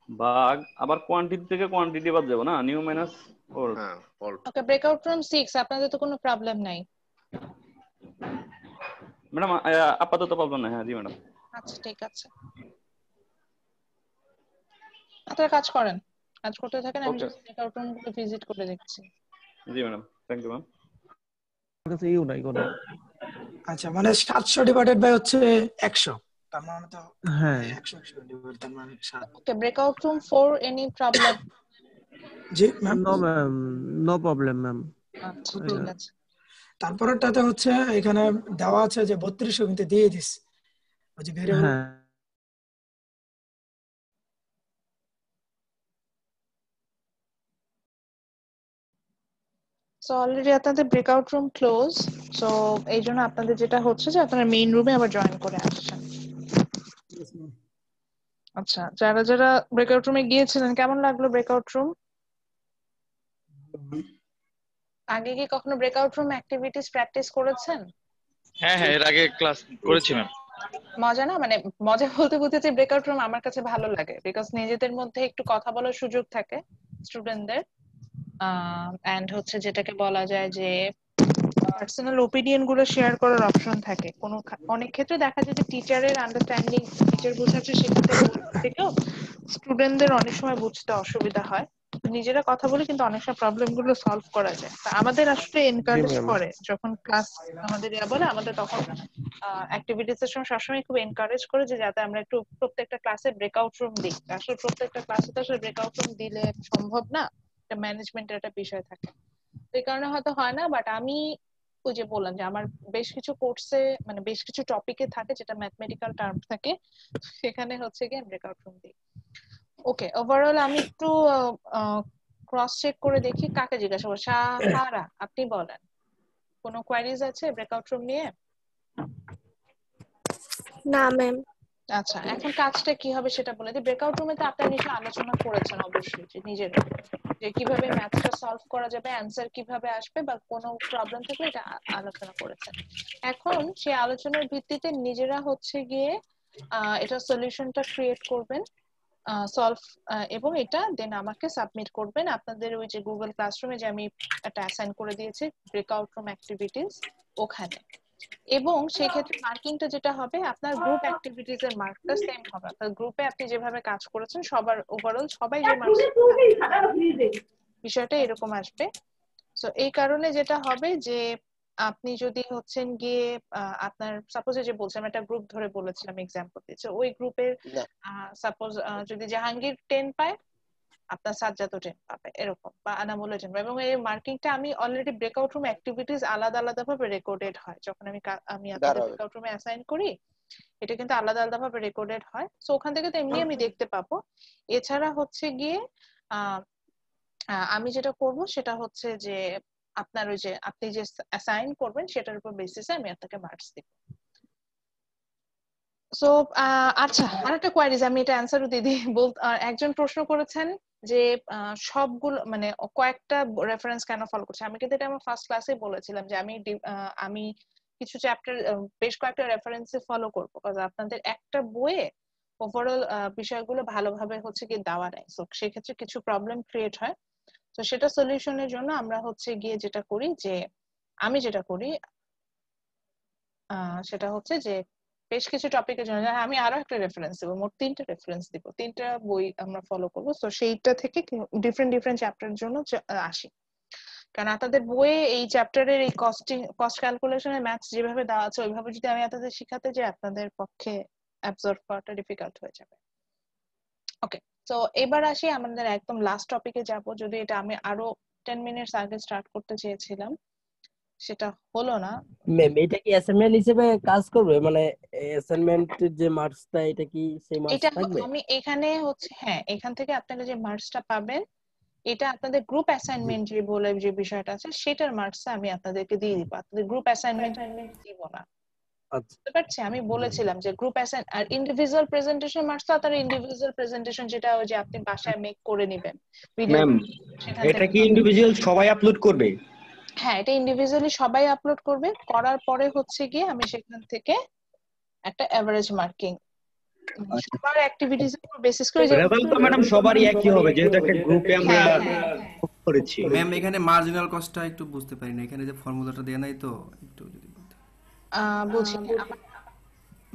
ভাগ আবার কোয়ান্টিটি থেকে কোয়ান্টিটি বাদ যাবে না, নিউ মাইনাস ওর। ওকে, ব্রেকআউট রুম 6 আপনাদের তো কোনো প্রবলেম নাই? ম্যাডাম আপাতত প্রবলেম নাই। হ্যাঁ জি ম্যাডাম। আচ্ছা ঠিক আছে, আপনারা কাজ করেন, কাজ করতে থাকেন, আমি জাস্ট ব্রেকআউট রুম গুলো ভিজিট করে দেখছি। জি ম্যাডাম, থ্যাংক ইউ ম্যাম। কাছে ইউ নাই কোনো। আচ্ছা, মানে 700 ডিভাইডেড বাই হচ্ছে 100, তার মানে তো হ্যাঁ 100 ডিভাইড, তার মানে 7। Okay, breakout room 4 any problem? জি ma'am, no ma'am, no problem ma'am. আচ্ছা ঠিক আছে। তারপরেরটাতে হচ্ছে এখানে দেওয়া আছে যে 3200 কিন্তু দিয়ে দিস ওই যে ভেরিয়েবল। হ্যাঁ সো অলরেডি আপনাদের ব্রেকআউট রুম ক্লোজ, সো এই জন্য আপনাদের যেটা হচ্ছে যে আপনারা মেইন রুমে আবার জয়েন করে আসছেন। আচ্ছা, যারা যারা ব্রেকআউট রুমে গিয়েছিলেন কেমন লাগলো ব্রেকআউট রুম? আগে কি কখনো ব্রেকআউট রুম অ্যাক্টিভিটিস প্র্যাকটিস করেছেন? হ্যাঁ হ্যাঁ, এর আগে ক্লাস করেছি ম্যাম। মজা না, মানে মজা বলতে বুঝেছি ব্রেকআউট রুম আমার কাছে ভালো লাগে, বিকজ নিজেদের মধ্যে একটু কথা বলার সুযোগ থাকে স্টুডেন্টদের, এন্ড হচ্ছে যেটাকে বলা যায় যে পার্সোনাল ওপিনিয়ন গুলো শেয়ার করার অপশন থাকে। অনেক ক্ষেত্রে দেখা যায় যে টিচারের আন্ডারস্ট্যান্ডিং, টিচার বোঝাচ্ছে সেক্ষেত্রে থেকেও স্টুডেন্টদের অনেক সময় বুঝতে অসুবিধা হয়, নিজেরা কথা বলে কিন্তু অনেক সময় প্রবলেম গুলো সলভ করা যায়। আমাদের আসলে এনকারেজ করে যখন ক্লাস আমাদের বলে, আমাদের তখন অ্যাক্টিভিটিস এর সময় সবসময় খুব এনকারেজ করে যে যাতে আমরা একটু প্রত্যেকটা ক্লাসে ব্রেকআউট রুম দিই। আসলে প্রত্যেকটা ক্লাসে তো আসলে ব্রেকআউট রুম দিলে সম্ভব না, এটা ম্যানেজমেন্টের একটা বিষয় থাকে, এই কারণে হয়তো হয় না। বাট আমি ওই যে বললাম যে আমার বেশ কিছু কোর্সে মানে বেশ কিছু টপিকে থাকে যেটা ম্যাথমেটিক্যাল টার্ম থাকে, সেখানে হচ্ছে গিয়ে ব্রেকআউট রুম দিই। ওকে, ওভারঅল আমি একটু ক্রস চেক করে দেখি কাকে জিজ্ঞাসা করব। সাহারা, আপনি বলেন, কোনো কোয়ারিজ আছে ব্রেকআউট রুম নিয়ে? না ম্যাম। আচ্ছা, এখন কাজটা কি হবে সেটা বলে দিই। ব্রেকআউট রুমে তো আপনারা নিশ্চয়ই আলোচনা করেছেন অবশ্যই যে নিজের যে কিভাবে ম্যাথটা সলভ করা যাবে, অ্যানসার কিভাবে আসবে, বা কোনো প্রবলেম থাকলে এটা আলোচনা করেছেন। এখন সেই আলোচনার ভিত্তিতে নিজেরা হচ্ছে গিয়ে এটা সলিউশনটা ক্রিয়েট করবেন, সলভ, এবং এটা দেন আমাকে সাবমিট করবেন আপনাদের ওই যে গুগল ক্লাসরুমে যে আমি একটা অ্যাসাইন করে দিয়েছি ব্রেকআউট রুম অ্যাক্টিভিটিস ওখানে। এবং সেই ক্ষেত্রে মার্কিংটা যেটা হবে আপনার গ্রুপ অ্যাক্টিভিটিস এর মার্কটা সেম হবে, আপনার গ্রুপে আপনি যেভাবে কাজ করেছেন সবার ওভারঅল সবাই যে মার্কস বিষয়টা এরকম আসবে। সো এই কারণে যেটা হবে যে আপনি যদি হচ্ছেন গিয়ে আপনার সাপোজ যে বলছিলাম একটা গ্রুপ ধরে বলেছিলাম এক্সাম্পল দিচ্ছে, ওই গ্রুপের সাপোজ যদি জাহাঙ্গীর 10 পায় আপনার সাজ্জাদও 10 পাবে এরকম, বা আনামুলও 10 পাবে। এবং এই মার্কিংটা আমি অলরেডি ব্রেকআউট রুম অ্যাক্টিভিটিস আলাদা আলাদা ভাবে রেকর্ডেড হয়, যখন আমি আপনাদের ব্রেকআউট রুমে অ্যাসাইন করি এটা কিন্তু আলাদা আলাদা ভাবে রেকর্ডেড হয়। সো ওখান থেকে তো এমনি আমি দেখতে পাবো। এছাড়া হচ্ছে গিয়ে আমি যেটা করব সেটা হচ্ছে যে আপনার ওই যে আপনি যে অ্যাসাইন করবেন সেটার উপর বেসিসে আমি আপনাকে মার্কস দিব। সো আচ্ছা, আরেকটা কোয়ারিজ আমি এটা অ্যান্সারও দিদি একজন প্রশ্ন করেছেন যে সবগুলো মানে কয়েকটা রেফারেন্স কেন ফলো করছে। আমি কিন্তু এটা আমার ফার্স্ট ক্লাসে বলেছিলাম যে আমি কিছু চ্যাপ্টার বেশ কয়েকটা রেফারেন্সে ফলো করবো, কারণ আপনাদের একটা বইয়ে ওভারঅল বিষয়গুলো ভালোভাবে হচ্ছে কি দেওয়া নাই, সো সেক্ষেত্রে কিছু প্রবলেম ক্রিয়েট হয়। তো সেটা সলিউশনের জন্য আমরা হচ্ছে গিয়ে যেটা করি যে আমি যেটা করি সেটা হচ্ছে যে বেশ কিছু টপিকের জন্য আমি আরো একটা রেফারেন্স দেবো, মোট 3টা রেফারেন্স দিব, 3টা বই আমরা ফলো করবো। তো সেইটা থেকে ডিফারেন্ট ডিফারেন্ট চ্যাপ্টারের জন্য আসি, কারণ আপনাদের বইয়ে এই চ্যাপ্টারের এই কস্ট ক্যালকুলেশনের ম্যাথস যেভাবে দেওয়া আছে ওইভাবে যদি আমি আপনাদের শিখাতে যাই আপনাদের পক্ষে অ্যাবজর্ব করাটা ডিফিকাল্ট হয়ে যাবে। ওকে, তো এবার আসি আমাদের একদম লাস্ট টপিকে যাব, যদি এটা আমি আরো 10 মিনিটস আগে স্টার্ট করতে চেয়েছিলাম, সেটা হলো না। ম্যাম এটা কি অ্যাসাইনমেন্ট হিসেবে কাজ করবে, মানে অ্যাসাইনমেন্টের যে মার্কসটা এটা কি সেই মার্কস এটা থাকবে? আমি এখানে হচ্ছে হ্যাঁ, এখান থেকে আপনারা যে মার্কসটা পাবেন এটা আপনাদের গ্রুপ অ্যাসাইনমেন্ট যে বলে যে বিষয়টা আছে সেটার মার্কস আমি আপনাদেরকে দিয়ে দিব, আপনাদের গ্রুপ অ্যাসাইনমেন্ট দিব না। আচ্ছা, বুঝতে পারছি, আমি বলেছিলাম যে গ্রুপ অ্যাসাইন আর ইন্ডিভিজুয়াল প্রেজেন্টেশন মার্কস তো আপনারা ইন্ডিভিজুয়াল প্রেজেন্টেশন যেটা ওই যে আপনি বাসায় মেক করে নেবেন ভিডিও, ম্যাম সেখান এটা থেকে কি ইন্ডিভিজুয়াল সবাই আপলোড করবে? হ্যাঁ, এটা ইন্ডিভিজুয়ালি সবাই আপলোড করবে, করার পরে হচ্ছে গিয়ে আমি সেখান থেকে একটা এভারেজ মার্কিং সবার অ্যাক্টিভিটিজ এর উপর বেসিস করে যে রেজাল্ট তো ম্যাডাম সবারই একই হবে যেহেতু একটা গ্রুপে আমরা করেছি। ম্যাম এখানে মার্জিনাল কস্টটা একটু বুঝতে পারি না, এখানে যে ফর্মুলাটা দেয়া নাই তো একটু যদি বলতে। বুঝি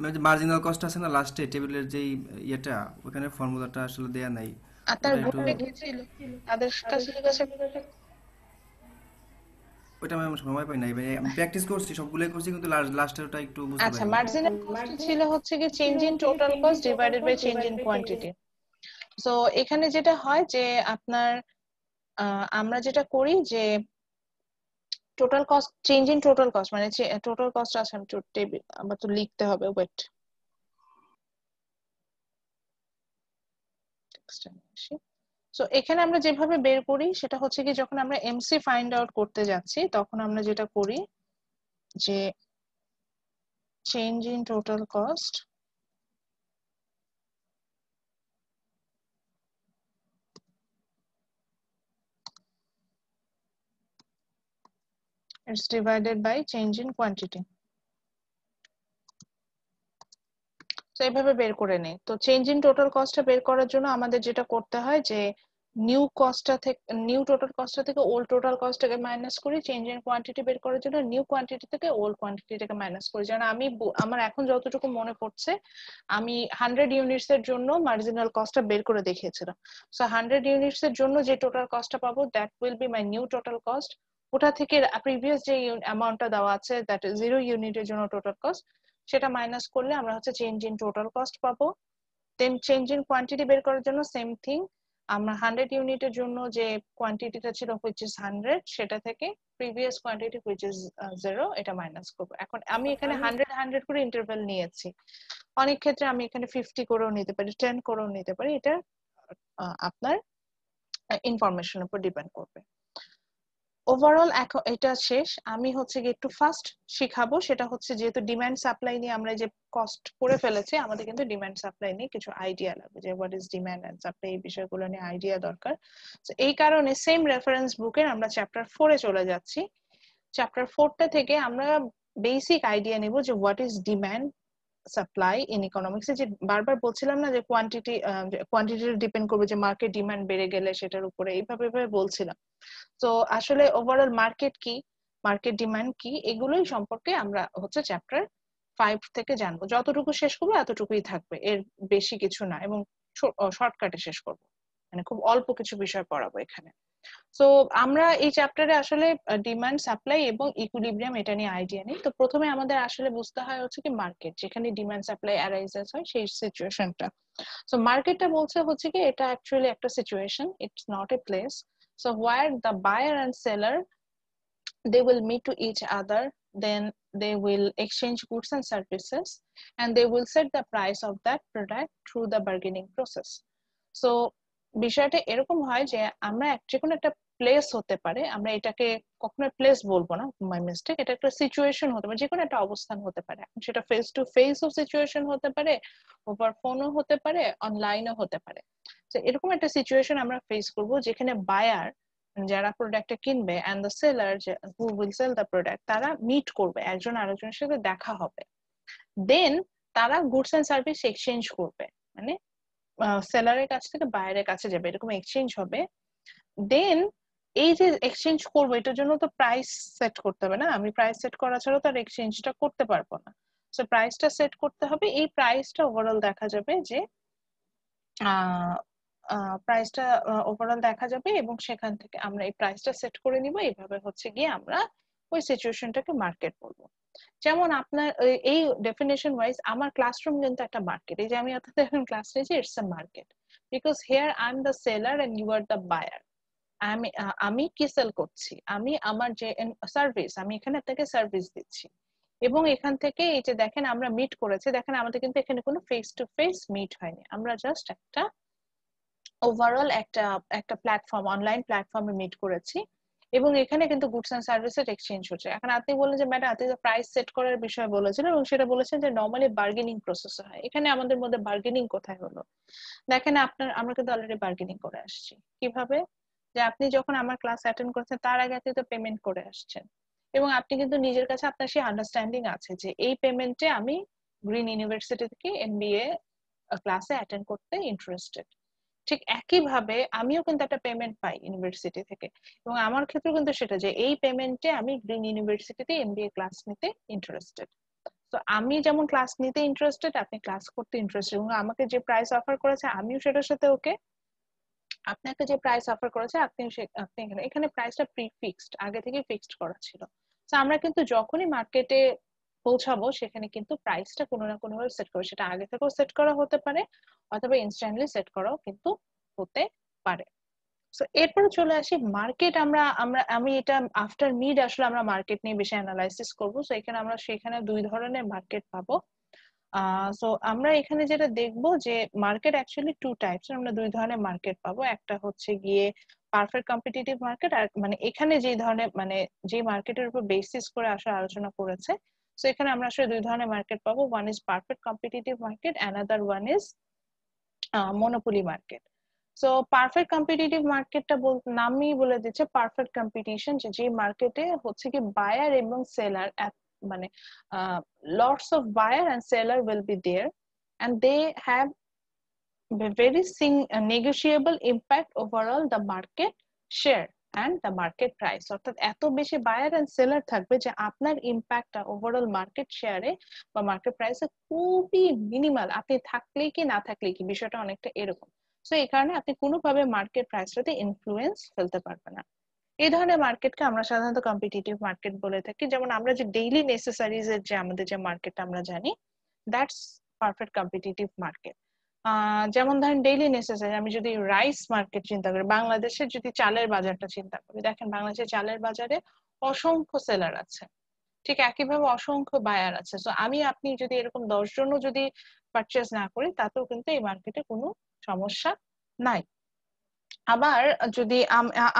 ম্যাম যে মার্জিনাল কস্ট আছে না লাস্টে টেবিলের যেই ইয়েটা ওখানে ফর্মুলাটা আসলে দেয়া নাই। আপনার গ্রুপে গিয়েছিল তাদের কাছে জিজ্ঞাসা ওটা আমি সময় পাই নাই, আমি প্র্যাকটিস করছি সবগুলাই করছি কিন্তু লাস্টের ওটা একটু বুঝতে পারি। আচ্ছা, মার্জিনাল কস্ট ছিল হচ্ছে কি change in total cost divided by change in quantity. So এখানে যেটা হয় যে আপনার আমরা যেটা করি যে total cost change in total cost মানে টোটাল কস্ট আছে আমি টেবিল আমার তো লিখতে হবে, ওয়েট সো এখানে আমরা যেভাবে বের করি সেটা হচ্ছে কি যখন আমরা এমসি ফাইন্ড আউট করতে যাচ্ছি তখন আমরা যেটা করি যে change in total cost it's divided by change in quantity. তো এইভাবে বের করে নেই। তো চেঞ্জ ইন টোটাল কস্টটা বের করার জন্য আমাদের যেটা করতে হয় যে নিউ কস্টটা থেকে নিউ টোটাল কস্টটা থেকে ওল্ড টোটাল কস্টটাকে মাইনাস করি, চেঞ্জ ইন কোয়ান্টিটি বের করার জন্য নিউ কোয়ান্টিটি থেকে ওল্ড কোয়ান্টিটিটাকে মাইনাস করি। যেমন আমার এখন যতটুকু মনে পড়ছে আমি 100 ইউনিটস এর জন্য মার্জিনাল কস্টটা বের করে দেখিয়েছিলাম। সো 100 ইউনিটস এর জন্য যে টোটাল কস্টটা পাবো that will B my new total cost. ওটা থেকে প্রিভিয়াস যে অ্যামাউন্টটা দেওয়া আছে দ্যাট 0 ইউনিটের জন্য টোটাল কস্ট সেটা মাইনাস করলে আমরা হচ্ছে চেঞ্জ ইন টোটাল কস্ট পাবো। দেন চেঞ্জ ইন কোয়ান্টিটি বের করার জন্য সেম থিং, আমরা 100 ইউনিটের জন্য যে কোয়ান্টিটিটা ছিল হুইচ ইজ 100 সেটা থেকে প্রিভিয়াস কোয়ান্টিটি হুইচ ইজ 0 এটা মাইনাস করব। এখন আমি এখানে 100 করে ইন্টারভ্যাল নিয়েছি, অনেক ক্ষেত্রে আমি এখানে 50 করেও নিতে পারি, 10 করেও নিতে পারি, এটা আপনার ইনফরমেশনের উপর ডিপেন্ড করবে। ওভারঅল এটা শেষ, আমি হচ্ছে কি একটু ফার্স্ট শিখাবো, সেটা হচ্ছে যেহেতু ডিমান্ড সাপ্লাই নিয়ে আমরা যে কস্ট করে ফেলেছি আমাদের কিন্তু ডিমান্ড সাপ্লাই নিয়ে কিছু আইডিয়া লাগবে যে what is demand and supply, এই বিষয়গুলো নিয়ে আইডিয়া দরকার। তো এই কারণে সেম রেফারেন্স বুকের আমরা চ্যাপ্টার 4 এ চলে যাচ্ছি। চ্যাপ্টার 4টা থেকে আমরা বেসিক আইডিয়া নিব যে what is demand supply in economics. যে বারবার বলছিলাম না যে কোয়ান্টিটি ডিপেন্ড করবে, যে মার্কেট ডিমান্ড বেড়ে গেলে সেটার উপরে এইভাবে বলছিলাম। তো আসলে ওভারঅল মার্কেট কি, মার্কেট ডিমান্ড কি, এগুলোই সম্পর্কে আমরা হচ্ছে চ্যাপ্টার 5 থেকে জানবো। যতটুকু শেষ করবো এতটুকুই থাকবে, এর বেশি কিছু না, এবং শর্টকাটে শেষ করবো, মানে খুব অল্প কিছু বিষয় পড়াবো এখানে। তো আমরা এই চ্যাপ্টারে আসলে ডিমান্ড সাপ্লাই এবং ইকুইলিব্রিয়াম এটা নিয়ে আইডিয়া নেই। তো প্রথমে আমাদের আসলে বুঝতে হয় হচ্ছে কি মার্কেট, যেখানে ডিমান্ড সাপ্লাই অ্যারাইজেস হয় সেই সিচুয়েশনটা। সো মার্কেটটা বলছে হচ্ছে কি এটা অ্যাকচুয়ালি একটা situation, it's not a place. So where the buyer and seller, they will meet to each other, then they will exchange goods and services, and they will set the price of that product through the bargaining process. So বিষয়টা এরকম হয় যে আমরা যে কোনো একটা place হতে পারে, আমরা এটাকে কখনো প্লেস বলবো না, মাই মিস্টেক, এটা একটা সিচুয়েশন হতে পারে, যে কোনো একটা অবস্থান হতে পারে, সেটা ফেস টু ফেস ও সিচুয়েশন হতে পারে, ওভার ফোনও হতে পারে, অনলাইনও হতে পারে। তো এরকম একটা সিচুয়েশন আমরা ফেস করব যেখানে বায়ার যারা প্রোডাক্টটা কিনবে and the seller who will sell the product, তারা মিট করবে, একজন আরেকজনের সাথে দেখা হবে, দেন তারা গুডস এন্ড সার্ভিস এক্সচেঞ্জ করবে, মানে সেলারের কাছ থেকে বায়ারের কাছে যাবে, এরকম এক্সচেঞ্জ হবে। দেন এই যে এক্সচেঞ্জ করবো এটার জন্য তো প্রাইস সেট করতে হবে না, আমি প্রাইস সেট করা ছাড়া তো আর এক্সচেঞ্জটা করতে পারবো না। সো প্রাইসটা সেট করতে হবে, এই প্রাইসটা ওভারঅল দেখা যাবে যে প্রাইসটা ওভারঅল দেখা যাবে এবং সেখান থেকে আমরা এই প্রাইসটা সেট করে নিব। এইভাবে হচ্ছে গিয়ে আমরা ওই সিচুয়েশনটাকে মার্কেট বলবো। যেমন আপনার এই ডেফিনেশন ওয়াইজ আমার ক্লাসরুম কিন্তু একটা মার্কেট, এই যে আমি আপনাদের এখন ক্লাস নিয়েছি, it's a market, because here I am the seller and you are the buyer. আমি কি সেল করছি, আমি আমার যে সার্ভিস, আমি এখানে থেকে সার্ভিস দিচ্ছি, এবং এখান থেকে এই যে দেখেন আমরা মিট করেছি, দেখেন আমাদের কিন্তু এখানে কোনো ফেস টু ফেস মিট হয়নি, আমরা জাস্ট একটা ওভারঅল একটা প্ল্যাটফর্ম, অনলাইন প্ল্যাটফর্মে মিট করেছি, এবং এখানে কিন্তু গুডস এন্ড সার্ভিসের এক্সচেঞ্জ হচ্ছে। এখন আপনি বললেন যে ম্যাডাম আপনি প্রাইস সেট করার বিষয় বলেছেন এবং সেটা বলেছেন যে নরমালি বার্গেনিং প্রসেস হয়, এখানে আমাদের মধ্যে বার্গেনিং কোথায় হলো? দেখেন আমরা কিন্তু অলরেডি বার্গেনিং করে আসছি। কিভাবে? যে আপনি যখন আমার ক্লাস অ্যাটেন্ড করছেন তার আগে আপনি তো পেমেন্ট করে আসছেন, এবং আপনি কিন্তু নিজের কাছে আপনার সেই আন্ডারস্ট্যান্ডিং আছে যে এই পেমেন্টে আমি গ্রিন ইউনিভার্সিটি থেকে এমবিএ ক্লাসে অ্যাটেন্ড করতে ইন্টারেস্টেড। ঠিক একইভাবে আমিও কিন্তু একটা পেমেন্ট পাই ইউনিভার্সিটি থেকে, এবং আমার ক্ষেত্রে কিন্তু সেটা যে এই পেমেন্টে আমি গ্রিন ইউনিভার্সিটিতে এমবিএ ক্লাস নিতে ইন্টারেস্টেড। তো আমি যেমন ক্লাস নিতে ইন্টারেস্টেড, আপনি ক্লাস করতে ইন্টারেস্টেড, এবং আমাকে যে প্রাইস অফার করেছে আমিও সেটার সাথে ওকে, আপনাকে যে প্রাইস অফার করেছে আপনি এখানে প্রাইসটা প্রি ফিক্সড, আগে থেকে ফিক্সড করা ছিল। তো আমরা কিন্তু যখনই মার্কেটে পৌঁছাবো সেখানে কিন্তু প্রাইসটা কোনো না কোনো ভাবে সেট করবো, সেটা আগে থেকেও সেট করা হতে পারে অথবা ইনস্ট্যান্টলি সেট করাও কিন্তু হতে পারে। সো এরপরে চলে আসি মার্কেট। আমি এটা আফটার মিড আসলে আমরা মার্কেট নিয়ে বেশি অ্যানালাইসিস করবো। সো এখানে আমরা সেখানে দুই ধরনের মার্কেট পাবো। সো আমরা এখানে যেটা দেখবো যে মার্কেট অ্যাকচুয়ালি টু টাইপস, আমরা দুই ধরনের মার্কেট পাবো। একটা হচ্ছে গিয়ে পারফেক্ট কম্পিটিটিভ মার্কেট, আর মানে এখানে যে ধরনের মানে যে মার্কেটের উপর বেসিস করে আসলে আলোচনা করেছে, সো এখানে আমরা আসলে দুই ধরনের মার্কেট পাবো। One is perfect competitive market, another one is monopoly market. So perfect competitive মার্কেটটা নামই বলে দিচ্ছে পারফেক্ট কম্পিটিশন, যে মার্কেটে হচ্ছে কি বায়ার এবং সেলার মানে lots of buyer and seller will be there and they have very negotiable impact overall the market share and the market price। অর্থাৎ এত বেশি বায়ার এন্ড সেলার থাকবে যে আপনার ইম্প্যাক্টটা ওভারঅল মার্কেট শেয়ারে বা মার্কেট প্রাইসে খুবই মিনিমাল, আপনি থাকলেই কি না থাকলেই কি, বিষয়টা অনেকটা এরকম। সো এই কারণে আপনি কোনোভাবে মার্কেট প্রাইসটাতে ইনফ্লুয়েন্স ফেলতে পারবেন না। এই ধরনের মার্কেটকে আমরা সাধারণত কম্পিটিটিভ মার্কেট বলে থাকি। যেমন আমরা যে ডেইলি নেসেসারিজ এর যে আমাদের যে মার্কেট আমরা জানি, দ্যাটস পারফেক্ট কম্পিটিটিভ মার্কেট। যেমন ধরেন ডেইলি নেসেসারি, আমি যদি রাইস মার্কেট চিন্তা করি, বাংলাদেশের যদি চালের বাজারটা চিন্তা করি, দেখেন বাংলাদেশের চালের বাজারে অসংখ্য সেলার আছে, ঠিক একইভাবে অসংখ্য বায়ার আছে। তো আপনি যদি এরকম 10 জনও যদি পারচেজ না করি তাতেও কিন্তু এই মার্কেটে কোনো সমস্যা নাই। আবার যদি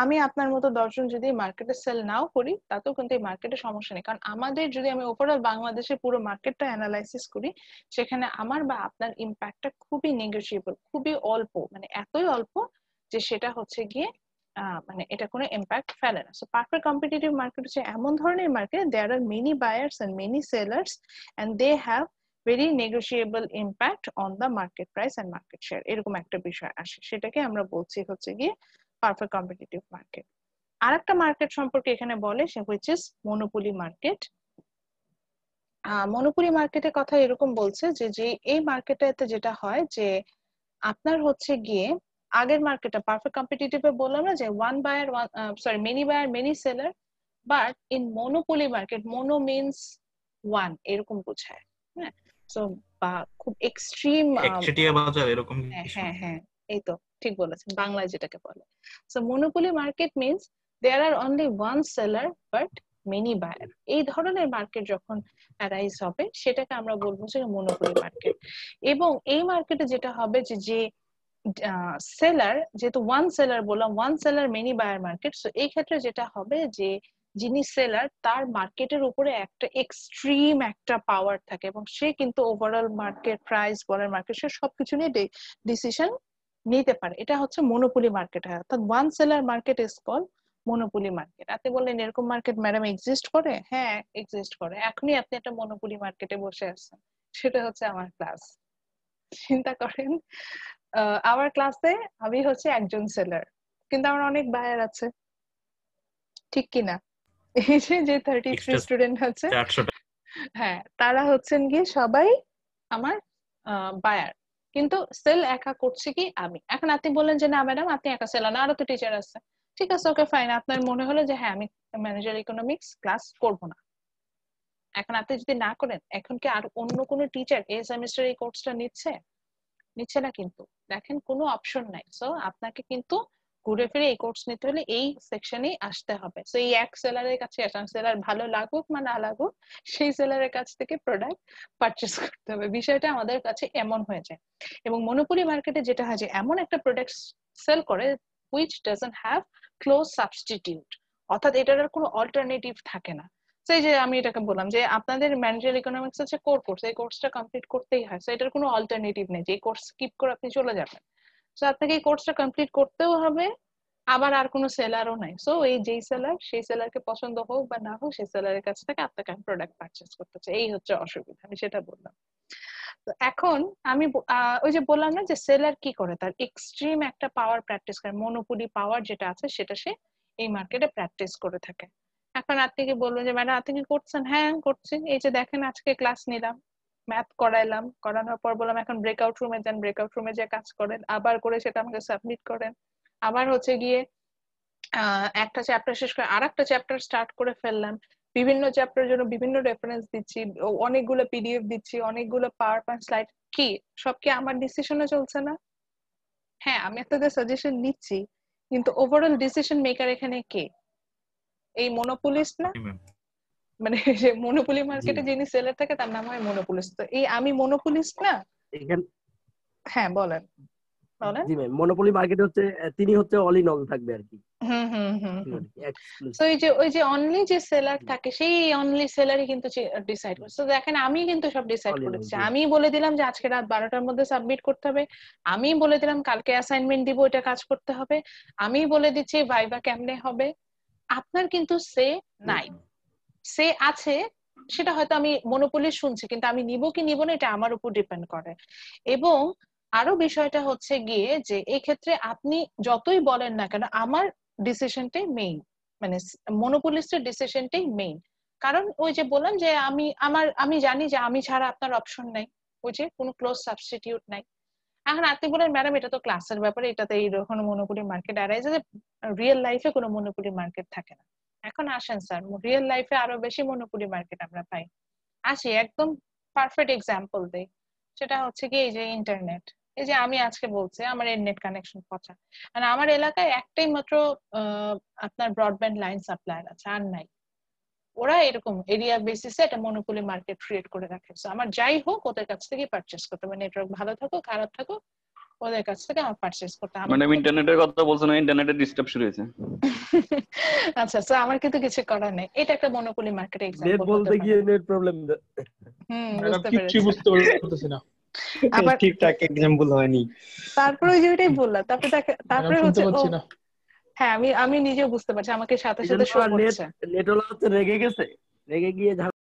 আমি আপনার মতো 10 জন যদি মার্কেটে সেল নাও করি তাতেও কিন্তু এই মার্কেটে সমস্যা নেই, কারণ আমাদের যদি আমি ওভারঅল বাংলাদেশের পুরো মার্কেটটা অ্যানালাইসিস করি সেখানে আমার বা আপনার ইম্প্যাক্টটা খুবই নেগোশিয়েবল, খুবই অল্প, মানে এতই অল্প যে সেটা হচ্ছে গিয়ে মানে এটা কোনো ইম্প্যাক্ট ফেলে না। সো পারফেক্ট কম্পিটিটিভ মার্কেট হচ্ছে এমন ধরনের market there are many buyers and many sellers and they have very negotiable impact on the market price and market share, এরকম একটা বিষয় আসে, সেটাকে আমরা বলছি হচ্ছে গিয়ে পারফেক্ট কম্পিটিটিভ মার্কেট। আরেকটা মার্কেট সম্পর্কে এখানে বলে সে which is monopoly market। Monopoly মার্কেটের কথা এরকম বলছে যে এই মার্কেটে যেটা হয় যে আপনার হচ্ছে গিয়ে আগের মার্কেটটা পারফেক্ট কম্পিটিটিভে বললাম না যে many buyer many seller, but in monopoly market mono means one এরকম বোঝায়। হ্যাঁ, সো বা খুব এক্সট্রিম একচেটিয়া বাজার এরকম কিছু। হ্যাঁ এই তো ঠিক বলেছেন, বাংলায় যেটাকে বলে। So monopoly market means there are only one seller but many buyer. এই ধরনের মার্কেট যখন অ্যারাইজ হবে সেটাকে আমরা বলবো যে মনোপলি মার্কেট। এবং এই মার্কেটে যেটা হবে যে সেলার, যেহেতু ওয়ান সেলার বললাম, one seller many buyer market, so এই ক্ষেত্রে যেটা হবে যে যিনি সেলার তার মার্কেটের উপরে একটা এক্সট্রিম একটা পাওয়ার থাকে এবং সে কিন্তু ওভারঅল মার্কেট প্রাইস বলেন, মার্কেট সে সবকিছু নিয়ে ডিসিশন নিতে পারে। এটা হচ্ছে মনোপলি মার্কেট হয়, অর্থাৎ one seller market is call monopoly market. আপনি বললেন এরকম মার্কেট ম্যাডাম এক্সিস্ট করে? হ্যাঁ এক্সিস্ট করে। এখনই আপনি একটা মনোপলি মার্কেটে বসে আছেন, সেটা হচ্ছে আমার ক্লাস। চিন্তা করেন আমার ক্লাসে আমি হচ্ছে একজন সেলার, কিন্তু আমার অনেক বায়ার আছে, ঠিক কিনা? এই যে 33 স্টুডেন্ট আছে, হ্যাঁ তারা হচ্ছেন গিয়ে সবাই আমার বায়ার, কিন্তু সেল একা করছে কি আমি। এখন আপনি বললেন যে না ম্যাডাম আপনি একা সেলার না, আরো তো টিচার আছে, ঠিক আছে ওকে ফাইন। আপনার মনে হলো যে হ্যাঁ আমি ম্যানেজার ইকোনমিক্স ক্লাস করব না, এখন আপনি যদি না করেন, এখন কি আর অন্য কোনো টিচার এই সেমিস্টার এই কোর্সটা নিচ্ছে না, কিন্তু দেখেন কোনো অপশন নাই। সো আপনাকে কিন্তু ঘুরে ফিরে এই কোর্স নিতে হলে এই সেকশনেই আসতে হবে। সো এই এক সেলারের কাছে আসেন, সেলার ভালো লাগুক বা না লাগুক সেই সেলারের কাছ থেকে প্রোডাক্ট পারচেজ করতে হবে। বিষয়টা আমাদের কাছে এমন হয়ে যায়। এবং মনোপলি মার্কেটে যেটা হয় যে এমন একটা প্রোডাক্ট সেল করে which doesn't have close substitute, অর্থাৎ এটার কোনো অল্টারনেটিভ থাকে না। সেই যে আমি এটাকে বললাম যে আপনাদের ম্যানেজার ইকোনমিক্স হচ্ছে কোর কোর্স, এই কোর্সটা কমপ্লিট করতেই হয়, সো এটার কোনো অল্টারনেটিভ নেই যে এই কোর্স স্কিপ করে আপনি চলে যাবেন। সো আপনাকে এই কোর্সটা কমপ্লিট করতেও হবে, আবার আর কোনো সেলারও নাই। সো এই যেই সেলার, সেই সেলারকে পছন্দ হোক বা না হোক, সেই সেলারের কাছ থেকে আপনাকে প্রোডাক্ট পারচেজ করতে হচ্ছে, এই হচ্ছে অসুবিধা, আমি সেটা বললাম। তো এখন আমি ওই যে বললাম না যে সেলার কি করে, তার এক্সট্রিম একটা পাওয়ার প্র্যাকটিস করে, মনোপলি পাওয়ার যেটা আছে সেটা সে এই মার্কেটে প্র্যাকটিস করে থাকে। এখন আপনি কি বলবেন যে ম্যাডাম আপনি কি করছেন? হ্যাঁ করছি, এই যে দেখেন আজকে ক্লাস নিলাম, ম্যাথ করাইলাম, করানোর পর বললাম এখন ব্রেকআউট রুমে যান, ব্রেকআউট রুমে যে কাজ করেন, আবার করে সেটা আমাকে সাবমিট করেন, আবার হচ্ছে গিয়ে একটা চ্যাপ্টার শেষ করে আরেকটা চ্যাপ্টার স্টার্ট করে ফেললাম, বিভিন্ন চ্যাপ্টারের জন্য বিভিন্ন রেফারেন্স দিচ্ছি, অনেকগুলো পিডিএফ দিচ্ছি, অনেকগুলো পাওয়ার পয়েন্ট স্লাইড, কি সব কি আমার ডিসিশনে চলছে না? হ্যাঁ আমি আপনাদের সাজেশন নিচ্ছি, কিন্তু ওভারঅল ডিসিশন মেকার এখানে কে? এই মনোপলিস্ট না, মানে যে মনোপলি মার্কেটে যিনি সেলার থাকে তার নাম হয় মনোপলিস্ট। তো এই আমি মনোপলিস্ট না এখানে? হ্যাঁ বলেন বলেন। জি ম্যাম, মনোপলি মার্কেটে হচ্ছে তিনি হচ্ছে অল ইন অল থাকবে আর কি। তো ওই যে অনলি যে সেলার থাকে সেই অনলি সেলারই কিন্তু ডিসাইড করছে। তো দেখেন আমি কিন্তু সব ডিসাইড করেছি, আমি বলে দিলাম যে আজকে রাত 12টার মধ্যে সাবমিট করতে হবে, আমি বলে দিলাম কালকে অ্যাসাইনমেন্ট দিব, এটা কাজ করতে হবে, আমি বলে দিচ্ছি ভাইবা কেমনে হবে। আপনার কিন্তু সে নাই, সে আছে সেটা হয়তো আমি মনোপলি শুনছি, কিন্তু আমি নিব কি নিব না এটা আমার উপর ডিপেন্ড করে। এবং আরো বিষয়টা হচ্ছে গিয়ে যে এই ক্ষেত্রে আপনি যতই বলেন না কেন আমার ডিসিশনটাই মেইন, মানে মনোপলিস্টের ডিসিশনটাই মেইন। কারণ ওই যে বললাম যে আমি জানি যে আমি ছাড়া আপনার অপশন নাই, ওই যে কোনো ক্লোজ সাবস্টিটিউট নাই। এখন আপনি বলেন ম্যাডাম এটা তো ক্লাসের ব্যাপারে, এটাতে এইরকম মনোপলি মার্কেট আরাইজ, যে রিয়েল লাইফে কোনো মনোপলি মার্কেট থাকে না। এখন আসেন স্যার রিয়েল লাইফে আরো বেশি মনোপলি মার্কেট আমরা পাই। আসি একদম পারফেক্ট এক্সাম্পল দেই, সেটা হচ্ছে কি এই যে ইন্টারনেট। এই যে আমি আজকে বলছি আমার নেট কানেকশন পচা, মানে আমার এলাকায় একটাই মাত্র আপনার ব্রডব্যান্ড লাইন সাপ্লায়ার আছে, আর নাই। ওরা এরকম এরিয়া বেসিসে একটা মনোপলি মার্কেট ক্রিয়েট করে রাখে। আমার যাই হোক ওদের কাছ থেকে পারচেজ করতে হবে, নেটওয়ার্ক ভালো থাকুক খারাপ থাকুক ওদের কাছ থেকে আমার পারচেজ করতে হবে। ম্যাডাম ইন্টারনেটের কথা বলছেন, ইন্টারনেটের ডিস্টার্ব শুরু হয়েছে। আচ্ছা সো আমার কিন্তু কিছু করার নেই, এটা একটা মনোপলি মার্কেট এক্সাম্পল। নেট বলতে গিয়ে নেট প্রবলেম। বুঝতে পেরেছি, কিছু বুঝতে পারতেছি না, আবার ঠিকঠাক এক্সাম্পল হয়নি। তারপরে ওই যে ওইটাই বললাম, তারপরে হচ্ছে হ্যাঁ আমি নিজেও বুঝতে পারছি, আমাকে সাথে সাথে শো করছে। নেট হলো হচ্ছে রেগে গেছে, রেগে গিয়ে